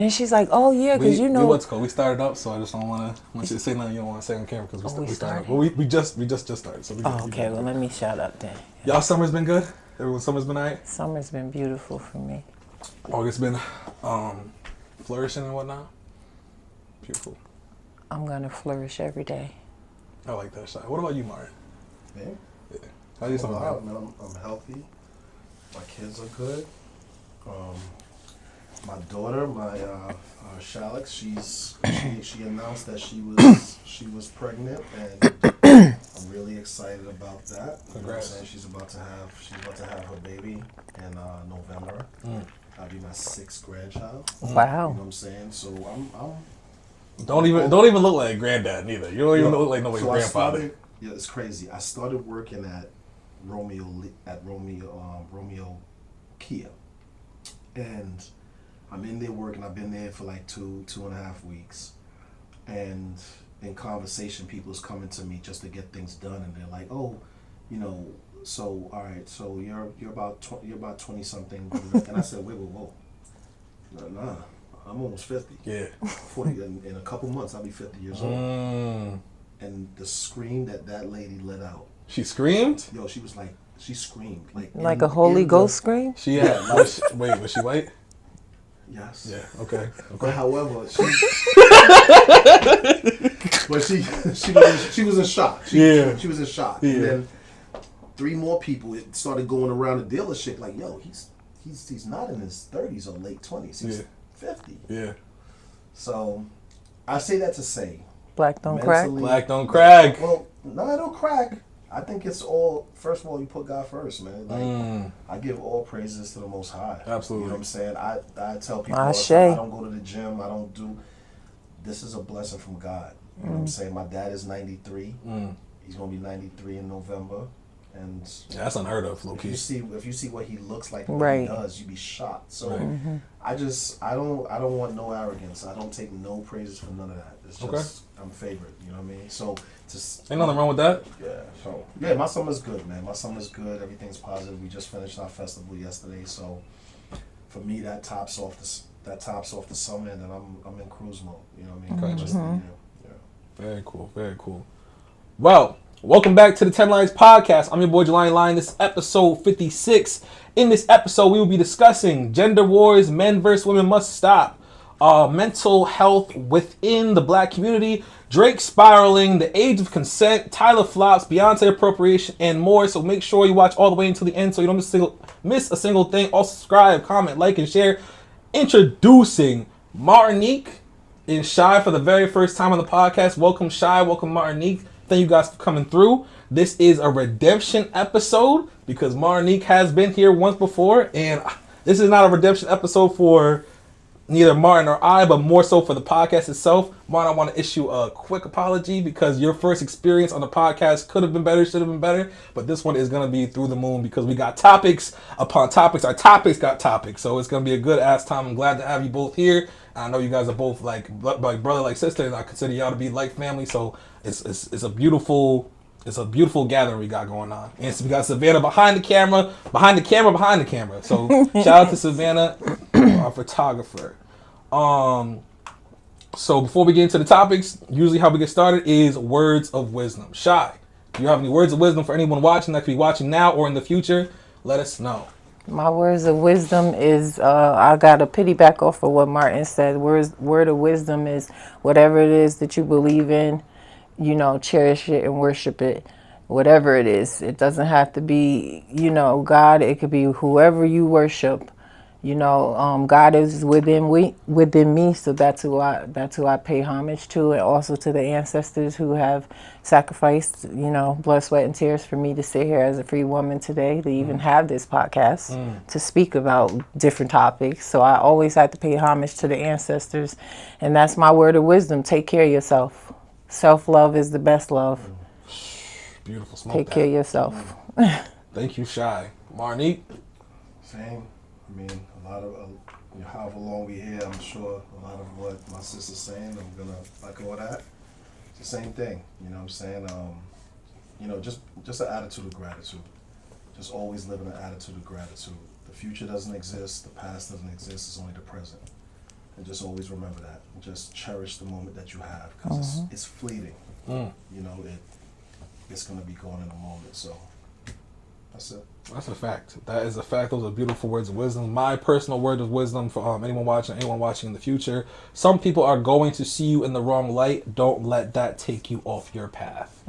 And she's like, oh, yeah, because you know. We started up, so I just don't want you to say nothing you don't want to say on camera because we started. Well, we just started. So okay, well, let me shut up then. Y'all summer's been good? Everyone's summer's been all right? Summer's been beautiful for me. August been flourishing and whatnot? Beautiful. I'm going to flourish every day. I like that shot. What about you, Martin? Me? Yeah. How you doing? I'm healthy. My kids are good. My daughter, Shalix, she announced that she was pregnant, and I'm really excited about that. Congrats! You know she's about to have her baby in November. That'll be my 6th grandchild. Wow! You know what I'm saying? So I'm don't even look like a granddad neither. You don't even look like nobody's grandfather. Yeah, it's crazy. I started working at Romeo Kia, and I'm in there working. I've been there for like 2.5 weeks, and in conversation, people is coming to me just to get things done, and they're like, "Oh, so all right, so you're about 20 something," and I said, "Wait, whoa, nah, I'm almost 50. Yeah, 40 in a couple months, I'll be 50 years old." And the scream that lady let out. She screamed? Yo, she screamed like a Holy Ghost scream. She was she white? Yes. Yeah. Okay. But however, she was in shock. She was in shock. Yeah. And then 3 more people started going around the dealership like, yo, he's not in his 30s or late 20s. He's 50. Yeah. So I say that to say, Black don't crack. Black don't crack. Well, no, I don't crack. I think it's all, first of all, you put God first, man. Like, I give all praises to the Most High. Absolutely. You know what I'm saying? I tell people, I don't go to the gym. I don't do, this is a blessing from God. You know what I'm saying? My dad is 93. He's going to be 93 in November. And that's unheard of, low key. If you see what he looks like, what he does, you'd be shocked. So I don't want no arrogance. I don't take no praises for none of that. It's just I'm favored. You know what I mean? So ain't nothing wrong with that. Yeah. So yeah, my summer's good, man. My summer's good. Everything's positive. We just finished our festival yesterday, so for me that tops off the summer, and then I'm in cruise mode. You know what I mean? Yeah. Very cool. Very cool. Well. Welcome back to the 10 Lines Podcast. I'm your boy Jelani Line. This is episode 56. In this episode, we will be discussing gender wars, men versus women must stop, mental health within the black community, Drake spiraling, the age of consent, Tyla flops, Beyoncé appropriation, and more. So make sure you watch all the way until the end so you don't miss a single thing. Also subscribe, comment, like, and share. Introducing Martinique and Shy for the very first time on the podcast. Welcome Shy, welcome Martinique. Thank you guys for coming through. This is a redemption episode because Martinique has been here once before, and this is not a redemption episode for neither Martin or I, but more so for the podcast itself. Martin, I want to issue a quick apology because your first experience on the podcast could have been better, should have been better, but this one is going to be through the moon because we got topics upon topics. Our topics got topics, so it's going to be a good ass time. I'm glad to have you both here. I know you guys are both like brother, like sister, and I consider y'all to be like family, so it's a beautiful gathering we got going on. And so we got Savannah behind the camera. So shout out to Savannah, our photographer. So before we get into the topics, usually how we get started is words of wisdom. Shy, do you have any words of wisdom for anyone watching that could be watching now or in the future? Let us know. My words of wisdom is, I got to piggyback off of what Martin said. Word of wisdom is whatever it is that you believe in, cherish it and worship it. Whatever it is. It doesn't have to be, God. It could be whoever you worship. God is within me, so that's who I pay homage to, and also to the ancestors who have sacrificed, blood, sweat, and tears for me to sit here as a free woman today, to even have this podcast, to speak about different topics. So I always have to pay homage to the ancestors, and that's my word of wisdom. Take care of yourself. Self-love is the best love. Beautiful. Smoke Take care of yourself. Thank you, Shy. Martinique? Same. I mean, a lot of, however long we here, I'm sure a lot of what my sister's saying, I'm going to echo that. It's the same thing, you know what I'm saying? Just an attitude of gratitude. Just always live in an attitude of gratitude. The future doesn't exist, the past doesn't exist, it's only the present. And just always remember that. Just cherish the moment that you have, because it's fleeting. You know, it's going to be gone in a moment. So that's it. That's a fact. That is a fact. Those are beautiful words of wisdom. My personal word of wisdom for anyone watching in the future. Some people are going to see you in the wrong light. Don't let that take you off your path.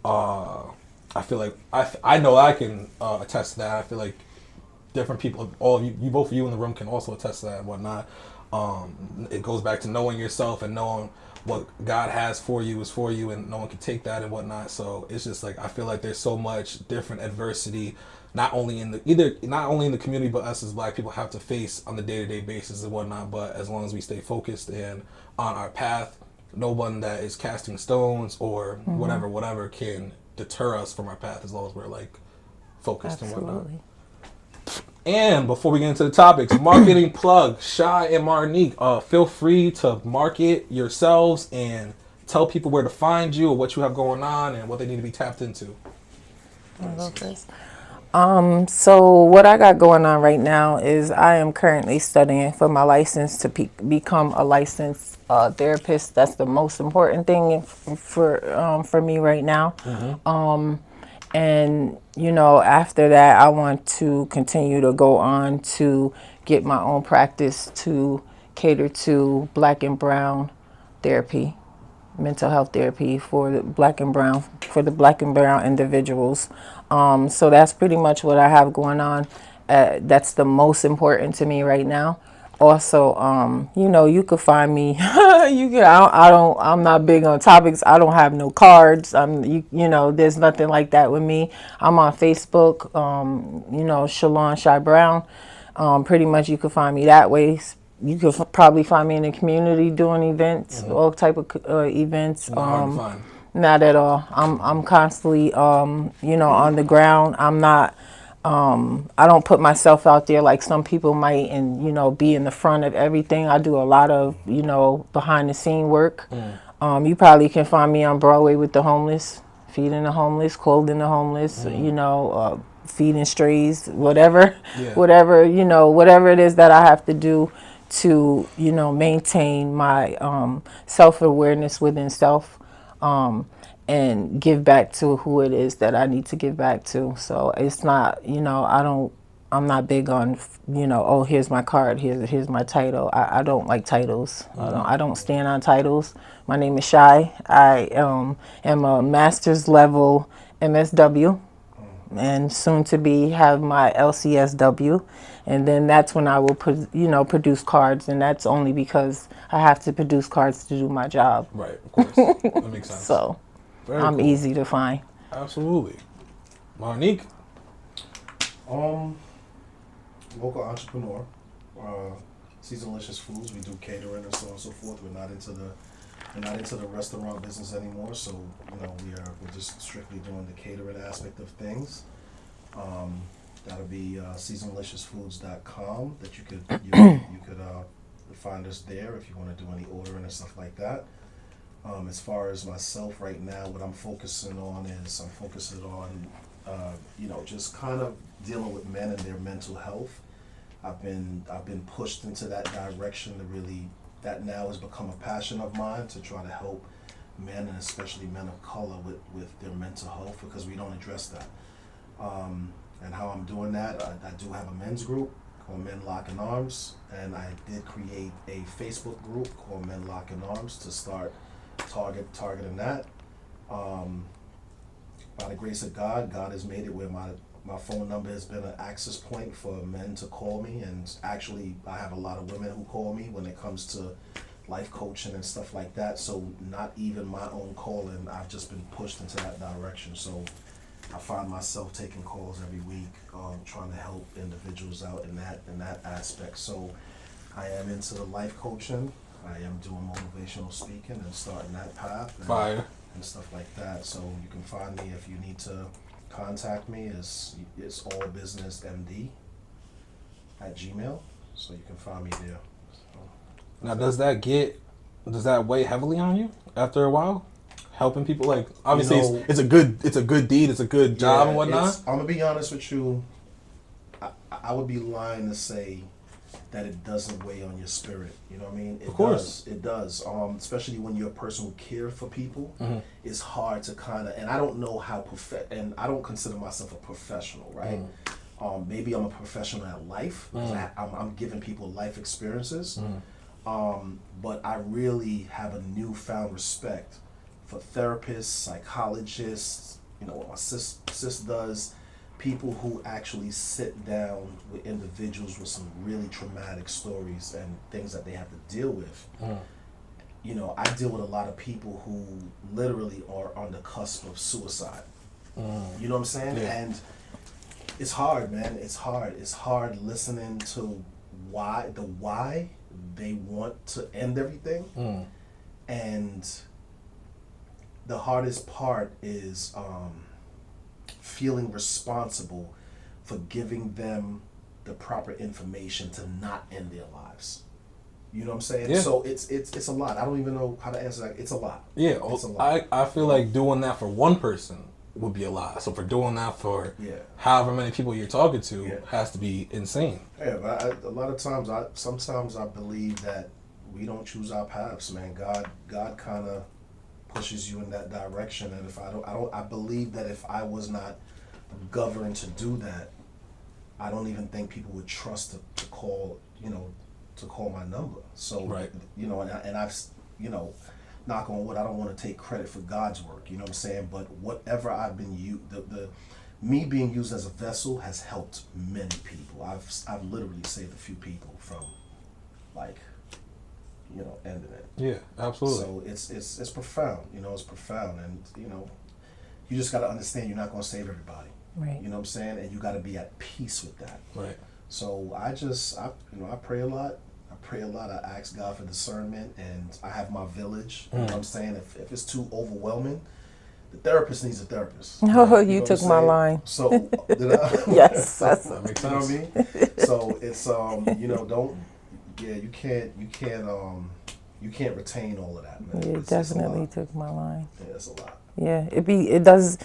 I feel like I know I can attest to that. I feel like different people, all of you, both of you in the room, can also attest to that and whatnot. It goes back to knowing yourself and knowing what God has for you is for you, and no one can take that and whatnot. So it's just like I feel like there's so much different adversity, not only in the community, but us as Black people have to face on the day-to-day basis and whatnot. But as long as we stay focused and on our path, no one that is casting stones or whatever can deter us from our path, as long as we're like focused and whatnot. And before we get into the topics, marketing plug, Shy and Marnique, feel free to market yourselves and tell people where to find you or what you have going on and what they need to be tapped into. So what I got going on right now is I am currently studying for my license to become a licensed therapist. That's the most important thing for me right now. And, you know, after that, I want to continue to go on to get my own practice to cater to Black and Brown therapy, mental health therapy for the Black and Brown individuals. So that's pretty much what I have going on. That's the most important to me right now. Also, you know, you could find me. I'm not big on topics. I don't have no cards. You know, there's nothing like that with me. I'm on Facebook. You know, Shalon Shy Brown. Pretty much, you could find me that way. You could probably find me in the community doing events, all type of events. Not at all. I'm constantly, you know, on the ground. I'm not. I don't put myself out there like some people might, and you know, be in the front of everything. I do a lot of, you know, behind the scene work. You probably can find me on Broadway with the homeless, feeding the homeless, clothing the homeless. You know, feeding strays, whatever, you know, whatever it is that I have to do to, you know, maintain my self-awareness within self. And give back to who it is that I need to give back to. So it's not, you know, I'm not big on, you know, oh, here's my card, here's my title. I don't like titles. I don't stand on titles. My name is Shy. I am a master's level MSW, and soon to be have my LCSW. And then that's when I will produce cards, and that's only because I have to produce cards to do my job. Right, of course. That makes sense. So very I'm cool. easy to find. Absolutely. Marnique? Local entrepreneur. Seasonlicious Foods. We do catering and so on and so forth. We're not into the restaurant business anymore. So, you know, we're just strictly doing the catering aspect of things. That'll be seasonliciousfoods.com. That you could find us there if you want to do any ordering and stuff like that. As far as myself right now, what I'm focusing on, you know, just kind of dealing with men and their mental health. I've been pushed into that direction to really, that now has become a passion of mine, to try to help men, and especially men of color, with their mental health, because we don't address that. And how I'm doing that, I do have a men's group called Men Lock in Arms, and I did create a Facebook group called Men Lock in Arms to start targeting that. By the grace of God, God has made it where my phone number has been an access point for men to call me, and actually I have a lot of women who call me when it comes to life coaching and stuff like that. So not even my own calling, I've just been pushed into that direction. So I find myself taking calls every week, trying to help individuals out in that aspect. So I am into the life coaching. I am doing motivational speaking and starting that path. And stuff like that. So you can find me if you need to contact me. It's allbusinessmd@gmail. So you can find me there. So, now, does that weigh heavily on you after a while? Helping people, like, obviously, you know, it's a good deed, it's a good job and whatnot. I'm gonna be honest with you. I would be lying to say that it doesn't weigh on your spirit. You know what I mean? Of course. It does. Especially when you're a person who cares for people, it's hard to kind of. And I don't know how and I don't consider myself a professional, right? Maybe I'm a professional at life because I'm giving people life experiences. But I really have a newfound respect for therapists, psychologists. You know what my sis does. People who actually sit down with individuals with some really traumatic stories and things that they have to deal with. You know, I deal with a lot of people who literally are on the cusp of suicide. You know what I'm saying? Yeah. And it's hard, man. It's hard. It's hard listening to why they want to end everything. And the hardest part is feeling responsible for giving them the proper information to not end their lives. You know what I'm saying? Yeah. So it's a lot. I don't even know how to answer that. It's a lot. Yeah, It's a lot. I feel like doing that for one person would be a lot. So for doing that for however many people you're talking to has to be insane. Yeah, but a lot of times, sometimes I believe that we don't choose our paths, man. God kind of pushes you in that direction, and if I believe that if I was not governed to do that, I don't even think people would trust to call, to call my number. So, and I've, knock on wood, I don't want to take credit for God's work, you know what I'm saying? But whatever I've been me being used as a vessel has helped many people. I've literally saved a few people from, ending it. Yeah, absolutely. So it's profound, it's profound, and you just got to understand you're not going to save everybody. Right. You know what I'm saying? And you got to be at peace with that. Right. So I pray a lot. I ask God for discernment, and I have my village. You know what I'm saying? If it's too overwhelming, the therapist needs a therapist. Oh, you took my line. So did I? Yes, that makes sense. You know what I mean? So it's you can't retain all of that, man. You definitely took my line. Yeah, it's a lot. Yeah, it does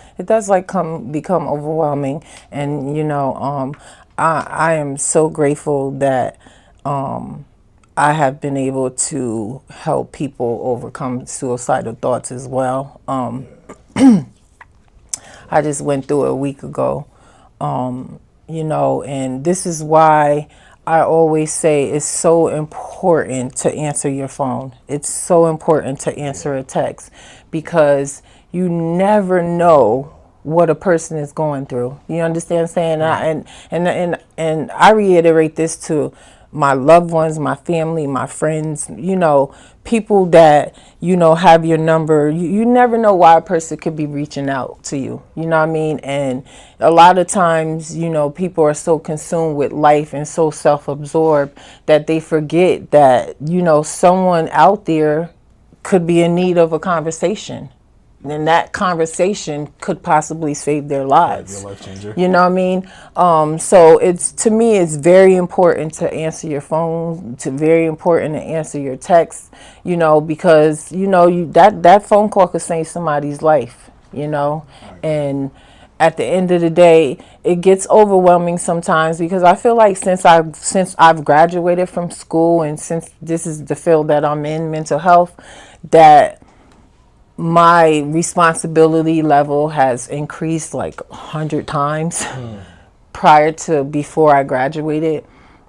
become overwhelming, and I am so grateful that I have been able to help people overcome suicidal thoughts as well. I just went through it a week ago, and this is why I always say it's so important to answer your phone. It's so important to answer a text because you never know what a person is going through. You understand what I'm saying? And I reiterate this to my loved ones, my family, my friends, people that, have your number. You never know why a person could be reaching out to you. You know what I mean? And a lot of times, people are so consumed with life and so self-absorbed that they forget that, someone out there could be in need of a conversation. And that conversation could possibly save their lives. Your life changer. You know what I mean? So to me, it's very important to answer your phone. It's very important to answer your text. Because that phone call could save somebody's life. And at the end of the day, it gets overwhelming sometimes because I feel like since I've graduated from school and since this is the field that I'm in, mental health, that my responsibility level has increased like 100 times before I graduated,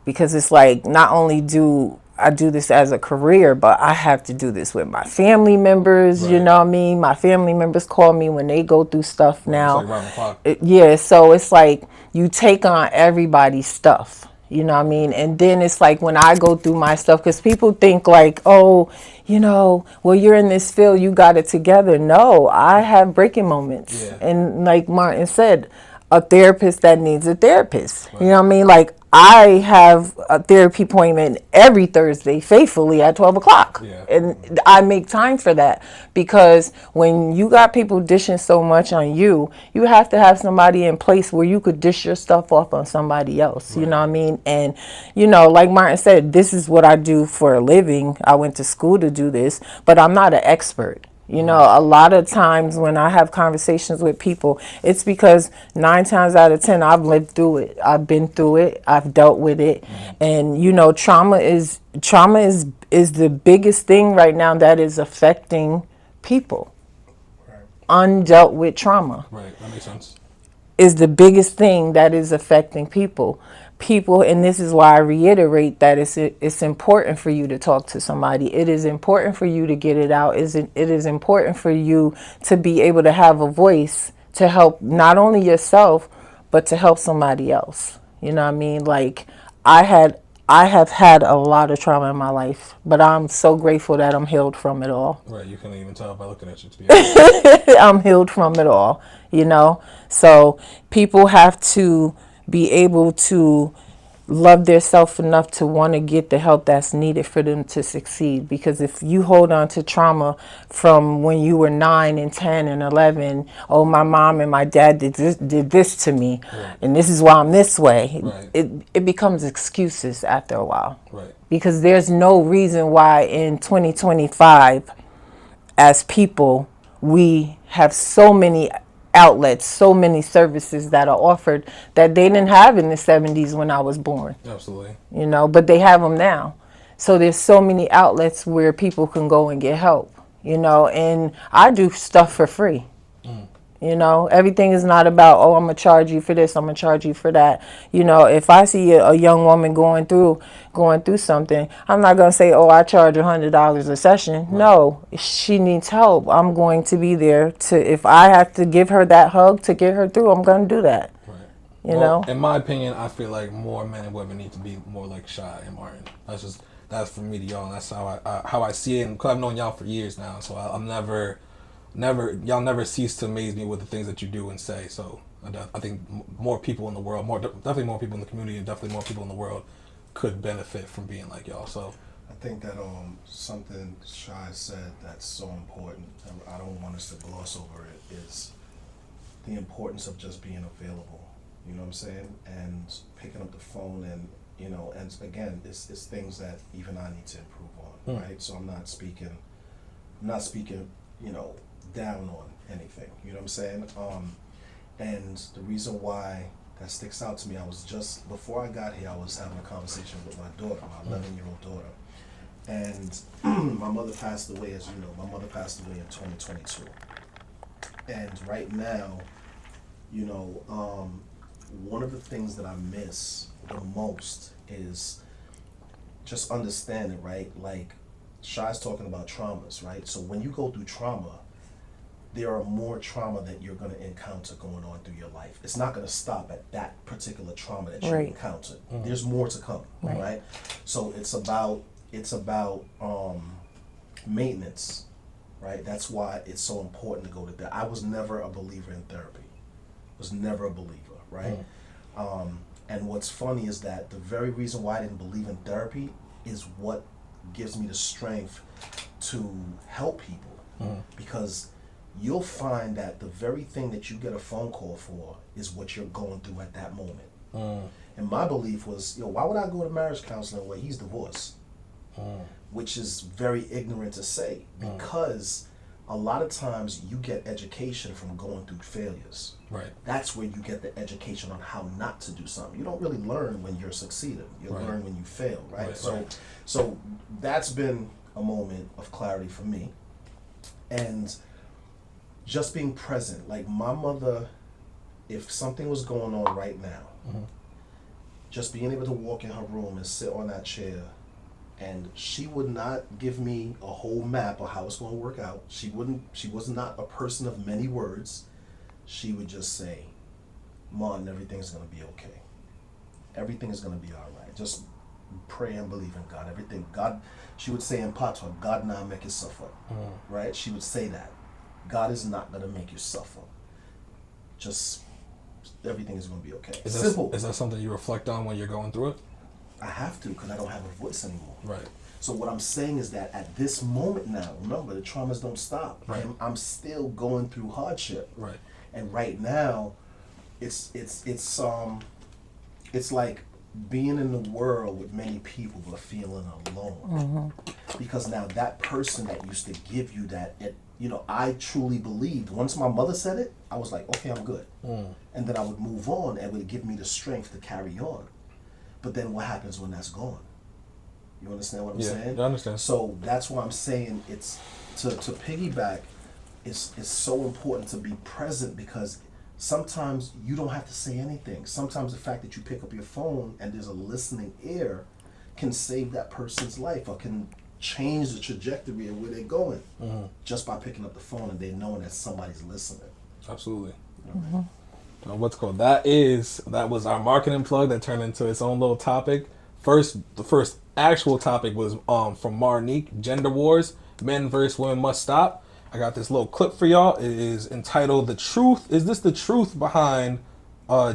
because it's like not only do I do this as a career, but I have to do this with my family members. Right. You know what I mean? My family members call me when they go through stuff now. It's like round the clock. So it's like you take on everybody's stuff. You know what I mean? And then it's like when I go through my stuff, because people think like, oh, well, you're in this field, you got it together. No, I have breaking moments. Yeah. And like Martin said, a therapist that needs a therapist. Right. You know what I mean? Like I have a therapy appointment every Thursday faithfully at 12 o'clock. Yeah. And I make time for that because when you got people dishing so much on you, you have to have somebody in place where you could dish your stuff off on somebody else. Right. You know what I mean? And, like Martin said, this is what I do for a living. I went to school to do this, but I'm not an expert. You know, a lot of times when I have conversations with people, it's because 9 times out of 10, I've lived through it. I've been through it. I've dealt with it. And, you know, trauma is the biggest thing right now that is affecting people. Right. Undealt with trauma Right. That makes sense. is the biggest thing that is affecting people, and this is why I reiterate that it's important for you to talk to somebody. It is important for you to get it out. It is important for you to be able to have a voice to help not only yourself but to help somebody else. You know what I mean? Like I had I have had a lot of trauma in my life, but I'm so grateful that I'm healed from it all. Right. You couldn't even tell by looking at you, to be honest. I'm healed from it all, you know? So people have to be able to love their self enough to want to get the help that's needed for them to succeed. Because if you hold on to trauma from when you were 9 and 10 and 11, oh, my mom and my dad did this to me, Right. and this is why I'm this way, Right. it becomes excuses after a while. Right. Because there's no reason why in 2025, as people, we have so many outlets, so many services that are offered that they didn't have in the 70s when I was born, Absolutely. you know, but they have them now. So there's so many outlets where people can go and get help, you know, and I do stuff for free. You know, everything is not about, oh, I'm going to charge you for this, I'm going to charge you for that. You know, if I see a young woman going through something, I'm not going to say, oh, I charge $100 a session. No, she needs help. I'm going to be there if I have to give her that hug to get her through, I'm going to do that. Right. You know? In my opinion, I feel like more men and women need to be more like Shy and Martin. That's from me to y'all, and that's how I see it. Because I've known y'all for years now, so I'm never y'all never cease to amaze me with the things that you do and say. So I think more people in the world, definitely more people in the community, and definitely more people in the world could benefit from being like y'all. So I think that something Shy said that's so important, and I don't want us to gloss over it, is the importance of just being available. You know what I'm saying? And picking up the phone, and you know, and again, it's things that even I need to improve on, right? So I'm not speaking, you know, down on anything. You know what I'm saying? And the reason why that sticks out to me, I was just, before I got here, I was having a conversation with my daughter, my 11-year-old daughter. And my mother passed away, as you know. My mother passed away in 2022. And right now, you know, one of the things that I miss the most is just understanding, right? Like, Shy's talking about traumas, right? So when you go through trauma, there are more trauma that you're going to encounter going on through your life. It's not going to stop at that particular trauma that you Right. encountered. There's more to come, right? So it's about maintenance, right? That's why it's so important to go to therapy. I was never a believer in therapy. Was never a believer, right? And what's funny is that the very reason why I didn't believe in therapy is what gives me the strength to help people, because you'll find that the very thing that you get a phone call for is what you're going through at that moment. And my belief was, why would I go to marriage counseling where he's divorced? Which is very ignorant to say, because a lot of times you get education from going through failures. right. That's where you get the education on how not to do something. You don't really learn when you're succeeding. You Right. learn when you fail, right? Right, So, right. so that's been a moment of clarity for me. And just being present. Like my mother, if something was going on right now, just being able to walk in her room and sit on that chair, and she would not give me a whole map of how it's going to work out. She was not a person of many words. She would just say, Martin, everything's going to be okay. Everything is going to be all right. Just pray and believe in God. God, she would say in Patois, God not make you suffer. Right? She would say that. God is not going to make you suffer. Just, everything is going to be okay. Simple. Is that something you reflect on when you're going through it? I have to, because I don't have a voice anymore. Right. So what I'm saying is that at this moment now, remember, the traumas don't stop. Right. And I'm still going through hardship. Right. And right now, it's like being in the world with many people but feeling alone. Because now that person that used to give you that I truly believed. Once my mother said it, I was like, okay, I'm good. And then I would move on, and it would give me the strength to carry on. But then what happens when that's gone? You understand what I'm saying? I understand. So that's why I'm saying it's to piggyback. It's so important to be present, because sometimes you don't have to say anything. Sometimes the fact that you pick up your phone and there's a listening ear can save that person's life, or can change the trajectory of where they're going, just by picking up the phone and they knowing that somebody's listening. Absolutely. What's called that was our marketing plug that turned into its own little topic. The first actual topic was from Marnique, Gender Wars, Men vs. Women Must Stop. I got this little clip for y'all. It is entitled "The Truth." Is this the truth behind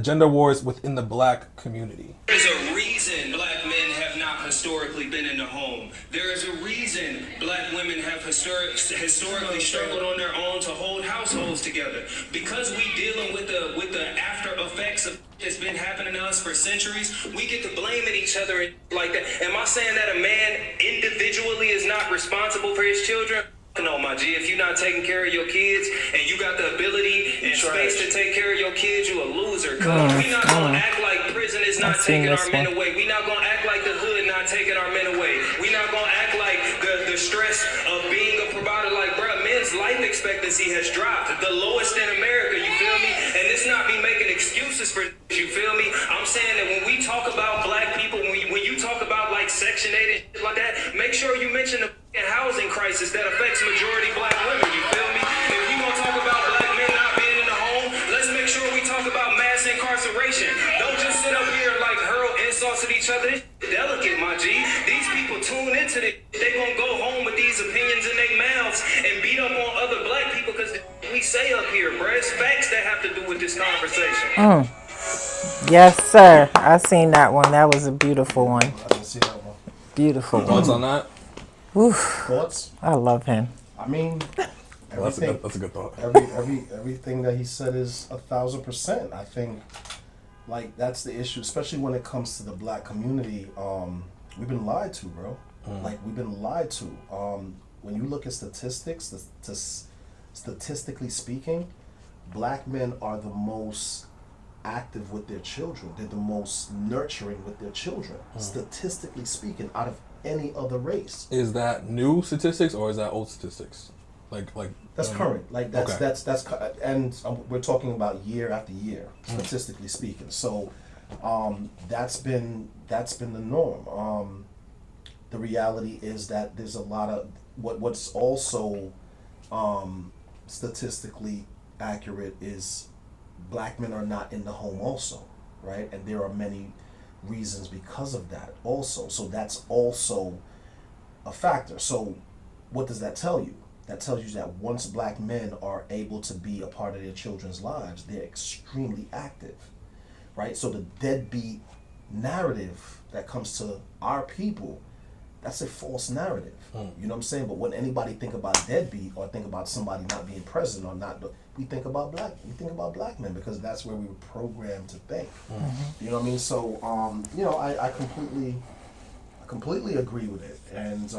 gender wars within the black community? There's a reason black men have not historically been in the home. There is a reason black women have historically struggled on their own to hold households together. Because we dealing with the after effects of it's been happening to us for centuries, we get to blaming each other like that. Am I saying that a man individually is not responsible for his children? No, my G, if you're not taking care of your kids and you got the ability and space to take care of your kids, you a loser. Cause we not gonna act like prison is not taking our men away. We not gonna act like the hood not taking our men away. We not gonna act like the stress of being a provider. Like, bruh, men's life expectancy has dropped, the lowest in America. You feel me? And it's not me making excuses for. You feel me? I'm saying that when we talk about black people, when you talk about like Section 8 and shit like that, make sure you mention the housing crisis that affects majority black women. You feel me? If we gonna talk about black men not being in the home, let's make sure we talk about mass incarceration. Don't just sit up here and like hurl insults at each other. It's delicate, my G. These people tune into this. They gonna go home with these opinions in their mouths and beat up on other black people because we say up here, bruh. It's facts that have to do with this conversation. Yes, sir. I seen that one. That was a beautiful one. I didn't see that one. Beautiful Thoughts one. on that? Oof. Thoughts? I love him. I mean, That's a good thought. everything that he said is 1,000%. I think, like, that's the issue, especially when it comes to the black community. We've been lied to, bro. Like, we've been lied to. When you look at statistics, statistically speaking, black men are the most active with their children. They're the most nurturing with their children, statistically speaking, out of any other race. Is that new statistics or is that old statistics? Like That's current. Like that's okay. that's and we're talking about year after year, statistically speaking. So, that's been the norm. The reality is that there's a lot of what's also statistically accurate is black men are not in the home also, right? And there are many reasons because of that also. So that's also a factor. So what does that tell you? That tells you that once black men are able to be a part of their children's lives, they're extremely active, right? So the deadbeat narrative that comes to our people, that's a false narrative. You know what I'm saying? But when anybody think about deadbeat or think about somebody not being present or not, we think about black men because that's where we were programmed to think. You know what I mean? So I completely agree with it, and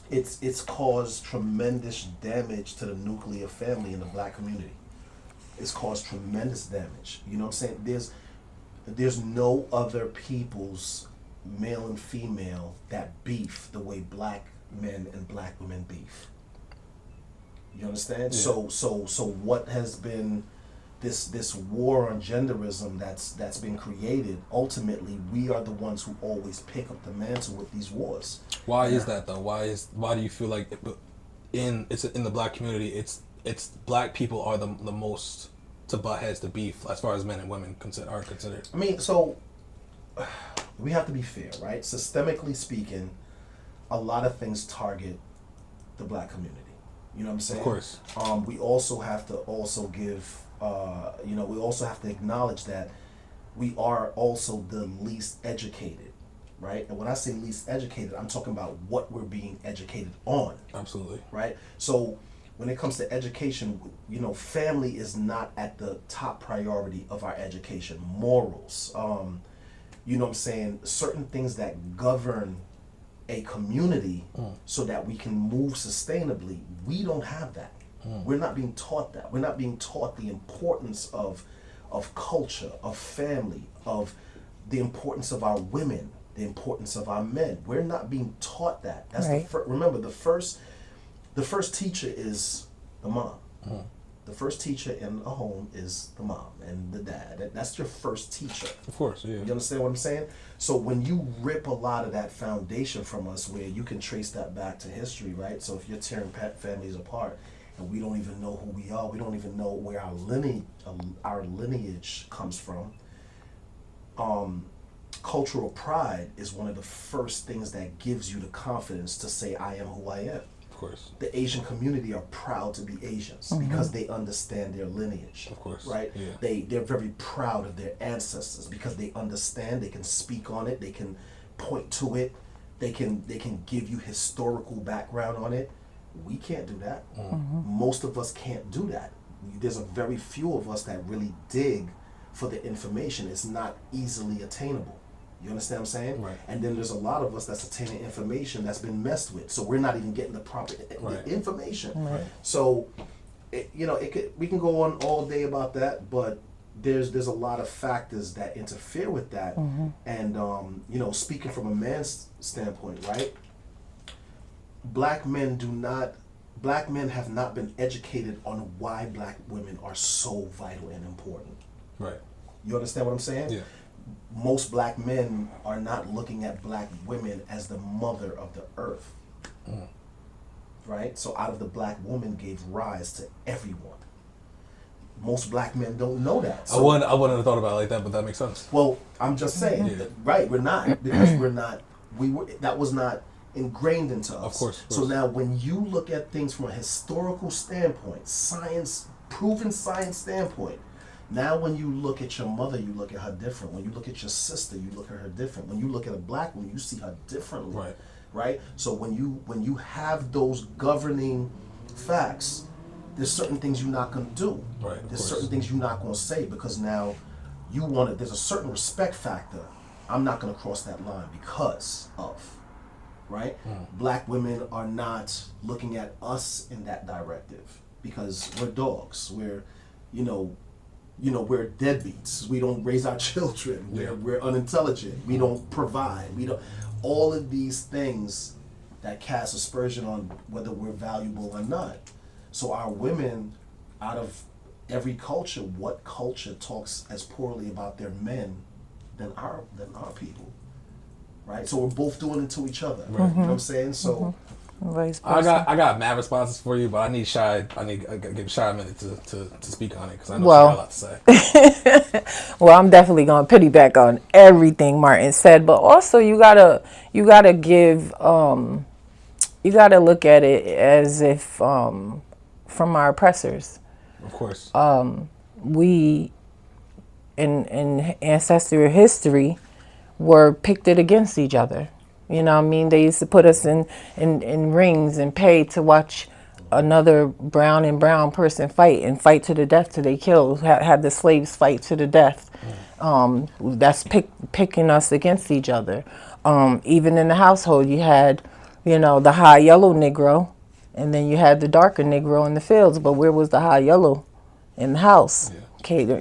it's caused tremendous damage to the nuclear family in the black community. It's caused tremendous damage. You know what I'm saying? There's no other people's male and female that beef the way black men and black women beef. You understand? Yeah. So what has been this war on genderism that's been created? Ultimately, we are the ones who always pick up the mantle with these wars. Why is that though? Why do you feel like in the black community it's black people are the most to butt heads to beef as far as men and women are considered? I mean, so we have to be fair, right? Systemically speaking, a lot of things target the black community. You know what I'm saying? Of course. We also have to give, we also have to acknowledge that we are also the least educated, right? And when I say least educated, I'm talking about what we're being educated on. Absolutely. Right? So when it comes to education, family is not at the top priority of our education. Morals, you know what I'm saying? Certain things that govern a community so that we can move sustainably. We don't have that. We're not being taught that. We're not being taught the importance of culture, of family, of the importance of our women, the importance of our men. We're not being taught that. That's Right. remember, the first teacher is the mom. The first teacher in a home is the mom and the dad. That's your first teacher. Of course, yeah. You understand what I'm saying? So when you rip a lot of that foundation from us, where you can trace that back to history, right? So if you're tearing families apart, and we don't even know who we are, we don't even know where our lineage comes from. Cultural pride is one of the first things that gives you the confidence to say, I am who I am. Of course. The Asian community are proud to be Asians because they understand their lineage. Of course. Right? Yeah. They're very proud of their ancestors because they understand, they can speak on it, they can point to it, they can give you historical background on it. We can't do that. Most of us can't do that. There's a very few of us that really dig for the information. It's not easily attainable. You understand what I'm saying? Right. And then there's a lot of us that's attaining information that's been messed with. So we're not even getting the proper information. Right. So, we can go on all day about that, but there's a lot of factors that interfere with that. And speaking from a man's standpoint, right? Black men have not been educated on why black women are so vital and important. Right. You understand what I'm saying? Yeah. Most black men are not looking at black women as the mother of the earth. Right? So out of the black woman gave rise to everyone. Most black men don't know that. So, I wouldn't have thought about it like that, but that makes sense. well, I'm just saying, right? We're not, because that was not ingrained into us. Of course. So now, when you look at things from a historical standpoint, proven science standpoint, now when you look at your mother, you look at her different. When you look at your sister, you look at her different. When you look at a black woman, you see her differently. Right. Right? So when you have those governing facts, there's certain things you're not going to do. Right, of There's course. certain things you're not going to say, because now there's a certain respect factor. I'm not going to cross that line because of, right? Black women are not looking at us in that directive because we're dogs. We're deadbeats. We don't raise our children. We're unintelligent. We don't provide. We don't. All of these things that cast aspersion on whether we're valuable or not. So our women, out of every culture, what culture talks as poorly about their men than our people, right? So we're both doing it to each other. Right. You know what I'm saying? So Vice I versa. got mad responses for you, but I need I gotta give Shy a minute to speak on it because I know Well, she got a lot to say. Well, I'm definitely going to piggyback on everything Martin said, but also you gotta give you gotta look at it as if from our oppressors. Of course. We in ancestral history were pitted against each other. You know what I mean? They used to put us in rings and pay to watch another brown and brown person fight to the death till they kill. Had the slaves fight to the death. That's picking us against each other. Even in the household, you had, the high yellow Negro, and then you had the darker Negro in the fields. But where was the high yellow in the house? Yeah. Cater,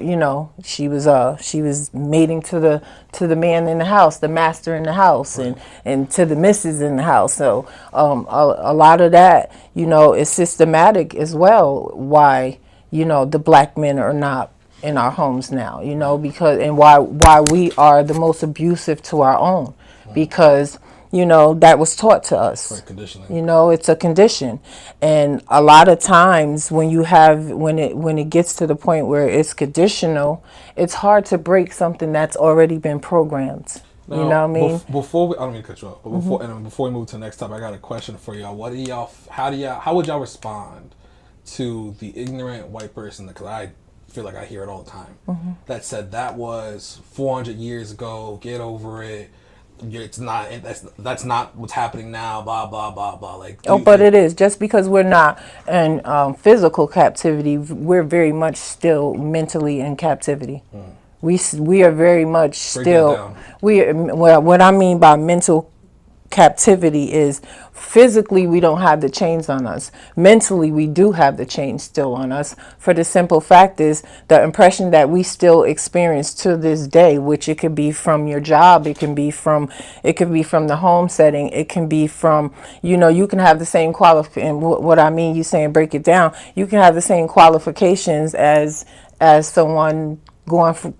she was mating to the man in the house, the master in the house, Right. and to the missus in the house. So a lot of that, is systematic as well. Why the black men are not in our homes now, because and why we are the most abusive to our own, because that was taught to us. Right, conditioning. It's a condition, and a lot of times when it gets to the point where it's conditional, it's hard to break something that's already been programmed. Now, You know what I mean? Before we, I don't mean to cut you off, but before we move to the next topic, I got a question for y'all. How would y'all respond to the ignorant white person? Because I feel like I hear it all the time. That said that was 400 years ago. Get over it. It's not. That's not what's happening now. Blah blah blah blah. Like. But it is. Just because we're not in physical captivity, we're very much still mentally in captivity. We are very much Break that still. down. What I mean by mental captivity is physically we don't have the chains on us. Mentally we do have the chains still on us, for the simple fact is the impression that we still experience to this day, which it could be from your job, it can be from the home setting, it can be from, you can have the same and what I mean, you saying break it down, you can have the same qualifications as someone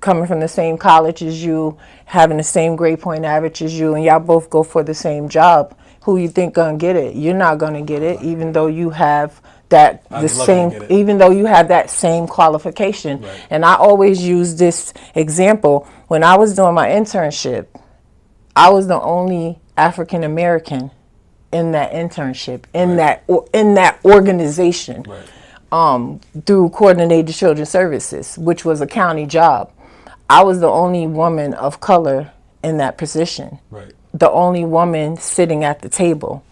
coming from the same college as you, having the same grade point average as you, and y'all both go for the same job. Who you think gonna get it? You're not gonna get it, even though you have even though you have that same qualification. Right. And I always use this example. When I was doing my internship, I was the only African American in that internship, in that organization. Right. Through coordinated children's services, which was a county job. I was the only woman of color in that position. Right. The only woman sitting at the table.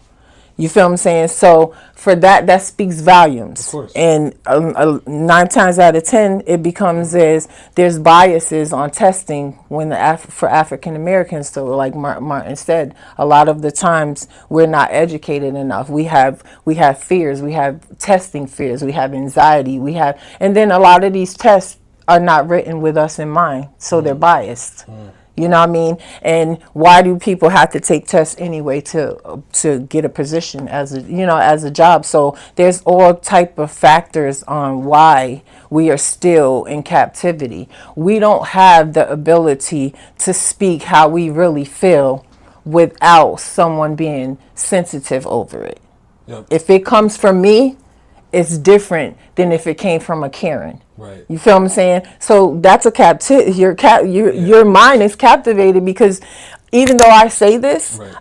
You feel what I'm saying? So for that speaks volumes. Of course. And 9 times out of 10, it becomes there's biases on testing when for African Americans. So like Martin said, a lot of the times we're not educated enough. We have fears. We have testing fears. We have anxiety. And then a lot of these tests are not written with us in mind, so they're biased. You know what I mean? And why do people have to take tests anyway to get a position as a job? So there's all type of factors on why we are still in captivity. We don't have the ability to speak how we really feel without someone being sensitive over it. Yep. If it comes from me, it's different than if it came from a Karen. Right. You feel what I'm saying? So that's a captivity. Your mind is captivated because even though I say this, Right.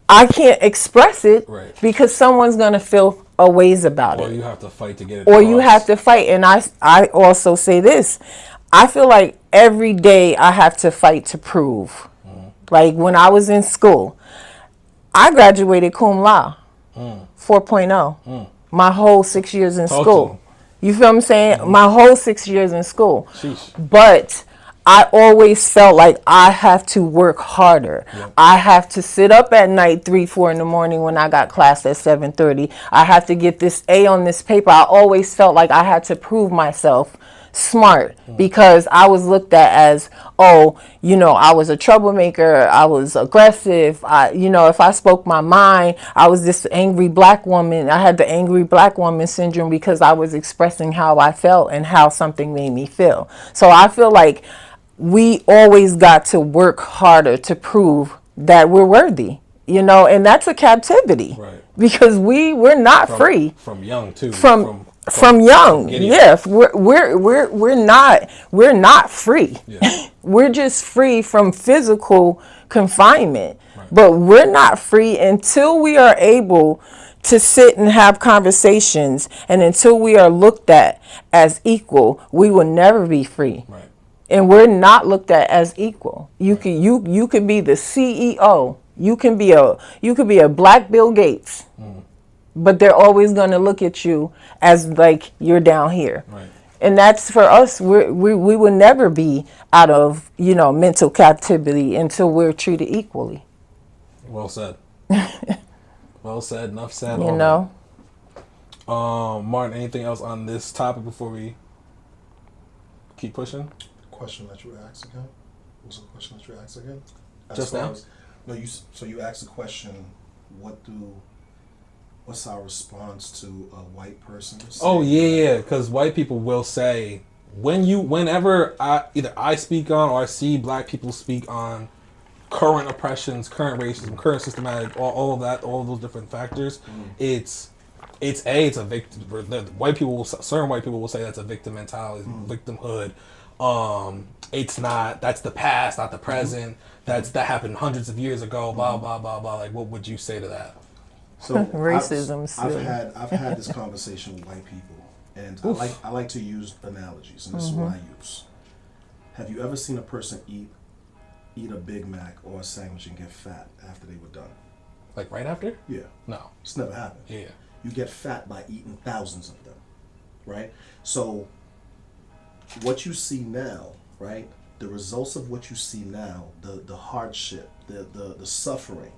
I can't express it Right. because someone's gonna feel a ways about Or it. you have to fight to get it. Or across. you have to fight. And I also say this. I feel like every day I have to fight to prove. Like when I was in school, I graduated cum laude, 4.0. My whole 6 years in Talk to school. me. You feel what I'm saying? My whole 6 years in school. Sheesh. But I always felt like I have to work harder. Yep. I have to sit up at night 3-4 in the morning when I got class at 7:30. I have to get this A on this paper. I always felt like I had to prove myself smart because I was looked at as, I was a troublemaker. I was aggressive. If I spoke my mind, I was this angry black woman. I had the angry black woman syndrome because I was expressing how I felt and how something made me feel. So I feel like we always got to work harder to prove that we're worthy, and that's a captivity. Right. Because we're not free. From young too. From young, getting yes, we're not free. Yeah. We're just free from physical confinement, but we're not free until we are able to sit and have conversations, and until we are looked at as equal, we will never be free. Right. And we're not looked at as equal. You can be the CEO. You can be a black Bill Gates. But they're always going to look at you as like you're down here. Right. And that's for us. We will never be out of, mental captivity until we're treated equally. Well said. Well said. Enough said. Martin, anything else on this topic before we keep pushing? Question that you asked again? What was the question that you asked again? Just now? So you asked the question, what's our response to a white person? Oh yeah, because white people will say whenever I speak on or I see black people speak on current oppressions, current racism, current systematic, all of that, all of those different factors, it's a victim. Certain white people will say that's a victim mentality, victimhood. It's not. That's the past, not the present. That happened hundreds of years ago. Blah blah blah blah. Like, what would you say to that? So Racism. I've had this conversation with white people, and I like to use analogies, and this is what I use. Have you ever seen a person eat a Big Mac or a sandwich and get fat after they were done? Like right after? Yeah. No. It's never happened. Yeah. You get fat by eating thousands of them, right? So what you see now, right? The results of what you see now, the hardship, the suffering,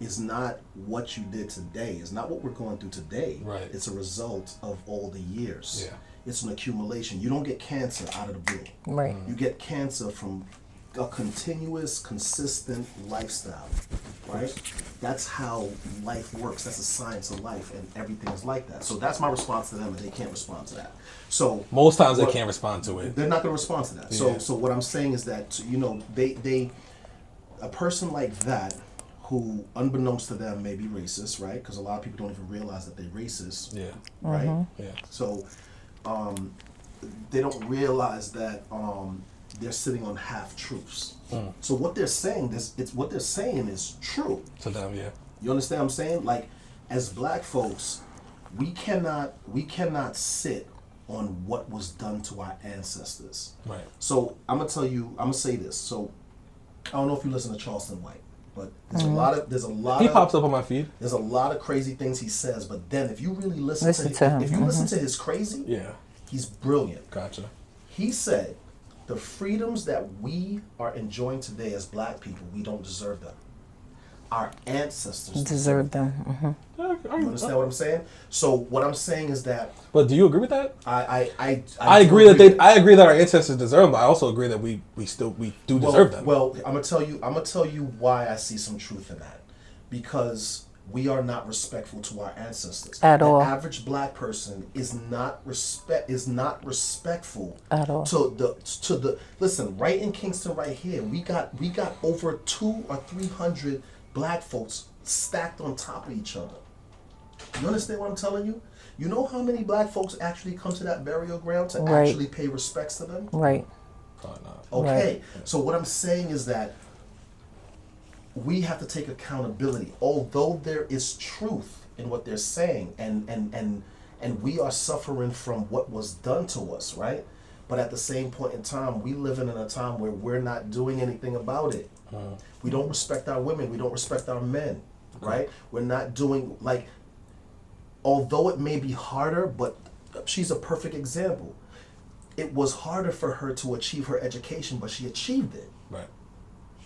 is not what you did today. It's not what we're going through today. Right. It's a result of all the years. Yeah. It's an accumulation. You don't get cancer out of the blue. Right. You get cancer from a continuous, consistent lifestyle, right? That's how life works. That's the science of life, and everything is like that. So that's my response to them, and they can't respond to that. So Most times they can't respond to it. they're not going to respond to that. Yeah. So what I'm saying is that, you know, they a person like that, who unbeknownst to them may be racist, right? Because a lot of people don't even realize that they're racist, Yeah. right? Yeah. So they don't realize that they're sitting on half truths. So what they're saying, what they're saying is true. To them, yeah. You understand what I'm saying? Like, as black folks, we cannot sit on what was done to our ancestors. Right. So I'm gonna say this. So I don't know if you listen to Charleston White, but there's a lot He of pops up on my feed. there's a lot of crazy things he says, but then if you really listen to him. if you listen to his crazy, Yeah. he's brilliant. Gotcha. He said, the freedoms that we are enjoying today as black people, we don't deserve them. Our ancestors Deserve them. You understand what I'm saying? So what I'm saying is that But do you agree with that? I I agree that I agree that our ancestors deserve them, but I also agree that we do deserve them. Well, I'm gonna tell you why I see some truth in that. Because we are not respectful to our ancestors. At all. The average black person is not respectful At all. to the listen, right in Kingston right here, we got over 200 or 300 black folks stacked on top of each other. You understand what I'm telling you? You know how many black folks actually come to that burial ground to Right. actually pay respects to them? Right. Probably not. Okay, so what I'm saying is that we have to take accountability. Although there is truth in what they're saying, and we are suffering from what was done to us, right? But at the same point in time, we living in a time where we're not doing anything about it. We don't respect our women. We don't respect our men, right? We're not doing, like, although it may be harder, but she's a perfect example. It was harder for her to achieve her education, but she achieved it. Right.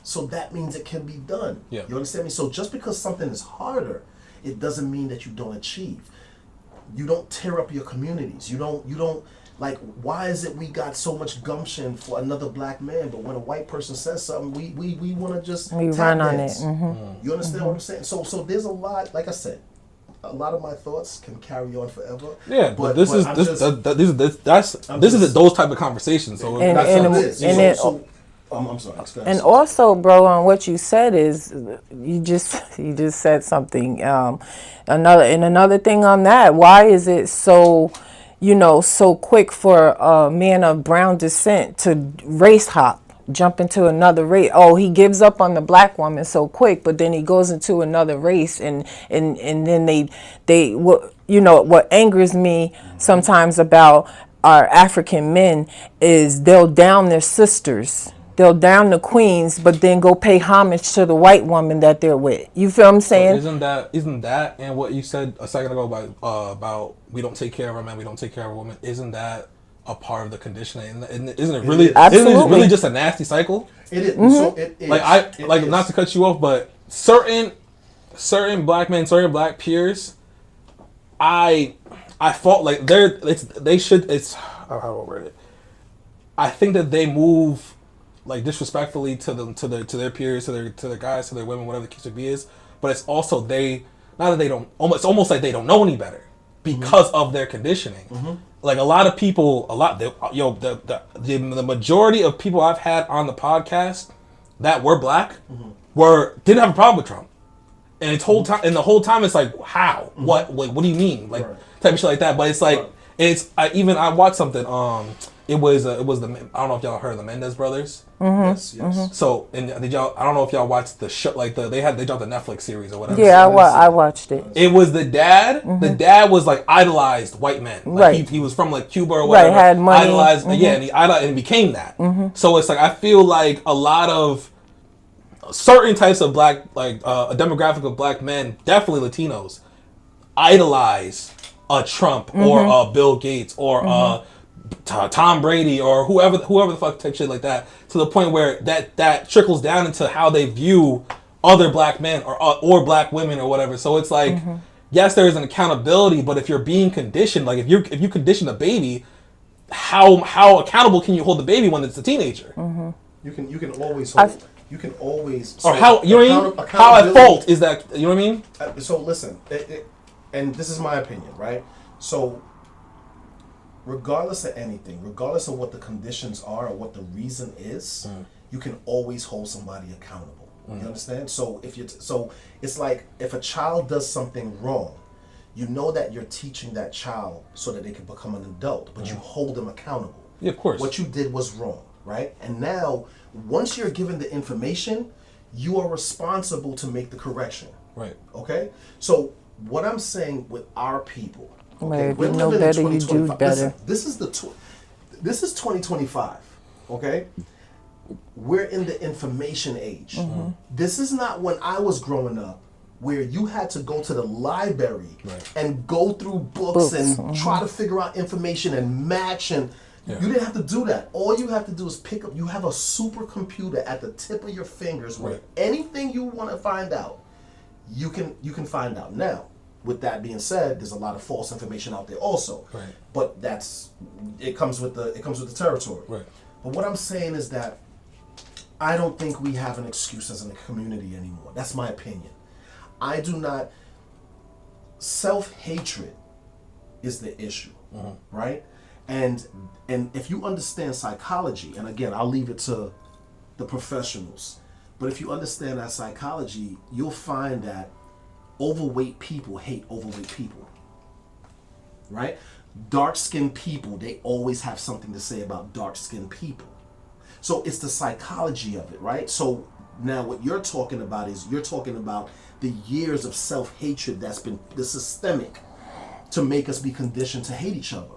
So that means it can be done. Yeah. You understand me? So just because something is harder, it doesn't mean that you don't achieve. You don't tear up your communities. You don't like, why is it we got so much gumption for another black man, but when a white person says something, we want to just We tap run on dance? it. You understand what I'm saying? So there's a lot, like I said, a lot of my thoughts can carry on forever. Yeah, but this is I'm this just- is those type of conversations. So And- That's and- what it is. and So- it- so, I'm sorry. And also, bro, on what you said is you just said something. Another thing on that. Why is it so, so quick for a man of brown descent to race hop, jump into another race? Oh, he gives up on the black woman so quick, but then he goes into another race, and then they what angers me sometimes about our African men is they'll down their sisters. They'll down the queens, but then go pay homage to the white woman that they're with. You feel what I'm saying? isn't that and what you said a second ago about we don't take care of our men, we don't take care of our women? Isn't that a part of the conditioning? And isn't it really? Isn't it Absolutely. really just a nasty cycle? It is. So it is. Like It not is. to cut you off, but certain black men, certain black peers, I felt like they should. It's how do I word it? I think that they move like disrespectfully to their peers, to their guys, to their women, whatever the case may be is. But it's also it's almost like they don't know any better because of their conditioning. Like a lot of people, the majority of people I've had on the podcast that were black didn't have a problem with Trump. And the whole time it's like, how? What do you mean? Like type of shit like that. But it's like I watched something. It was the I don't know if y'all heard of the Mendez brothers. Yes. So and did y'all? I don't know if y'all watched the show. Like they dropped the Netflix series or whatever. Yeah, I watched it. It was the dad. The dad was like idolized white men. Like, Right. He was from like Cuba or whatever. Right, had money. Idolized. Yeah, and he idolized and became that. So it's like I feel like a lot of certain types of black, like a demographic of black men, definitely Latinos, idolize a Trump or a Bill Gates or Tom Brady or whoever the fuck type shit like that, to the point where that trickles down into how they view other black men or black women or whatever. So it's like, yes, there is an accountability, but if you're being conditioned, like if you condition a baby, how accountable can you hold the baby when it's a teenager? You can always hold. You can always. Or how, you know what I mean? How at fault is that? You know what I mean? So listen, and this is my opinion, right? So, regardless of anything, regardless of what the conditions are or what the reason is, you can always hold somebody accountable. You understand? So so it's like if a child does something wrong, you know that you're teaching that child so that they can become an adult, but you hold them accountable. Yeah, of course. What you did was wrong, right? And now, once you're given the information, you are responsible to make the correction. Right. Okay? So, what I'm saying with our people, Right, if you know better, you do better. Listen, this is 2025, okay? We're in the information age. This is not when I was growing up, where you had to go to the library and go through books and try to figure out information and match, and you didn't have to do that. All you have to do is pick up, you have a supercomputer at the tip of your fingers where anything you want to find out, you can find out. Now, with that being said, there's a lot of false information out there also. Right. But it comes with the territory. Right. But what I'm saying is that I don't think we have an excuse as a community anymore. That's my opinion. I do not. Self-hatred is the issue, right? And if you understand psychology, and again, I'll leave it to the professionals, but if you understand that psychology, you'll find that overweight people hate overweight people, right? Dark-skinned people, they always have something to say about dark-skinned people. So it's the psychology of it, right? So now what you're talking about is you're talking about the years of self-hatred that's been the systemic to make us be conditioned to hate each other.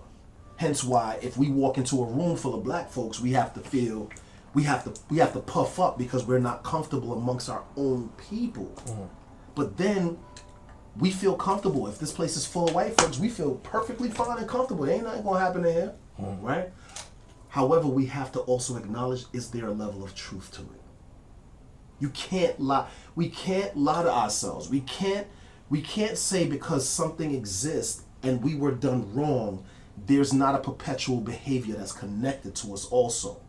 Hence why if we walk into a room full of black folks, we have to feel, we have to puff up because we're not comfortable amongst our own people. But then we feel comfortable. If this place is full of white folks, we feel perfectly fine and comfortable. There ain't nothing gonna happen in here, right? However, we have to also acknowledge, is there a level of truth to it? You can't lie. We can't lie to ourselves. We can't say because something exists and we were done wrong, there's not a perpetual behavior that's connected to us also.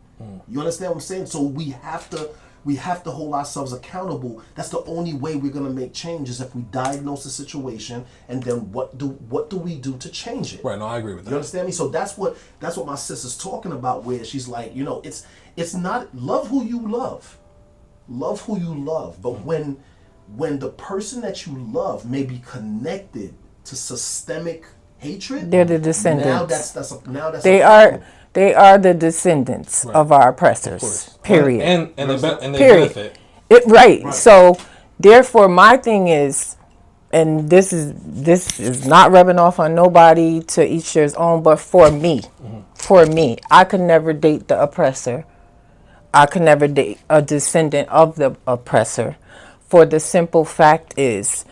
You understand what I'm saying? So we have to hold ourselves accountable. That's the only way we're gonna make changes, if we diagnose the situation and then what do we do to change it? Right. No, I agree with that. You understand me? So that's what my sister's talking about, where she's like, it's not love who you love. Love who you love. But when the person that you love may be connected to systemic hatred, They're the descendants. Now that's They are the descendants of our oppressors. Period. And they Period. benefit. Right. So therefore my thing is, and this is not rubbing off on nobody, to each their own, but for me, I could never date the oppressor. I could never date a descendant of the oppressor, for the simple fact is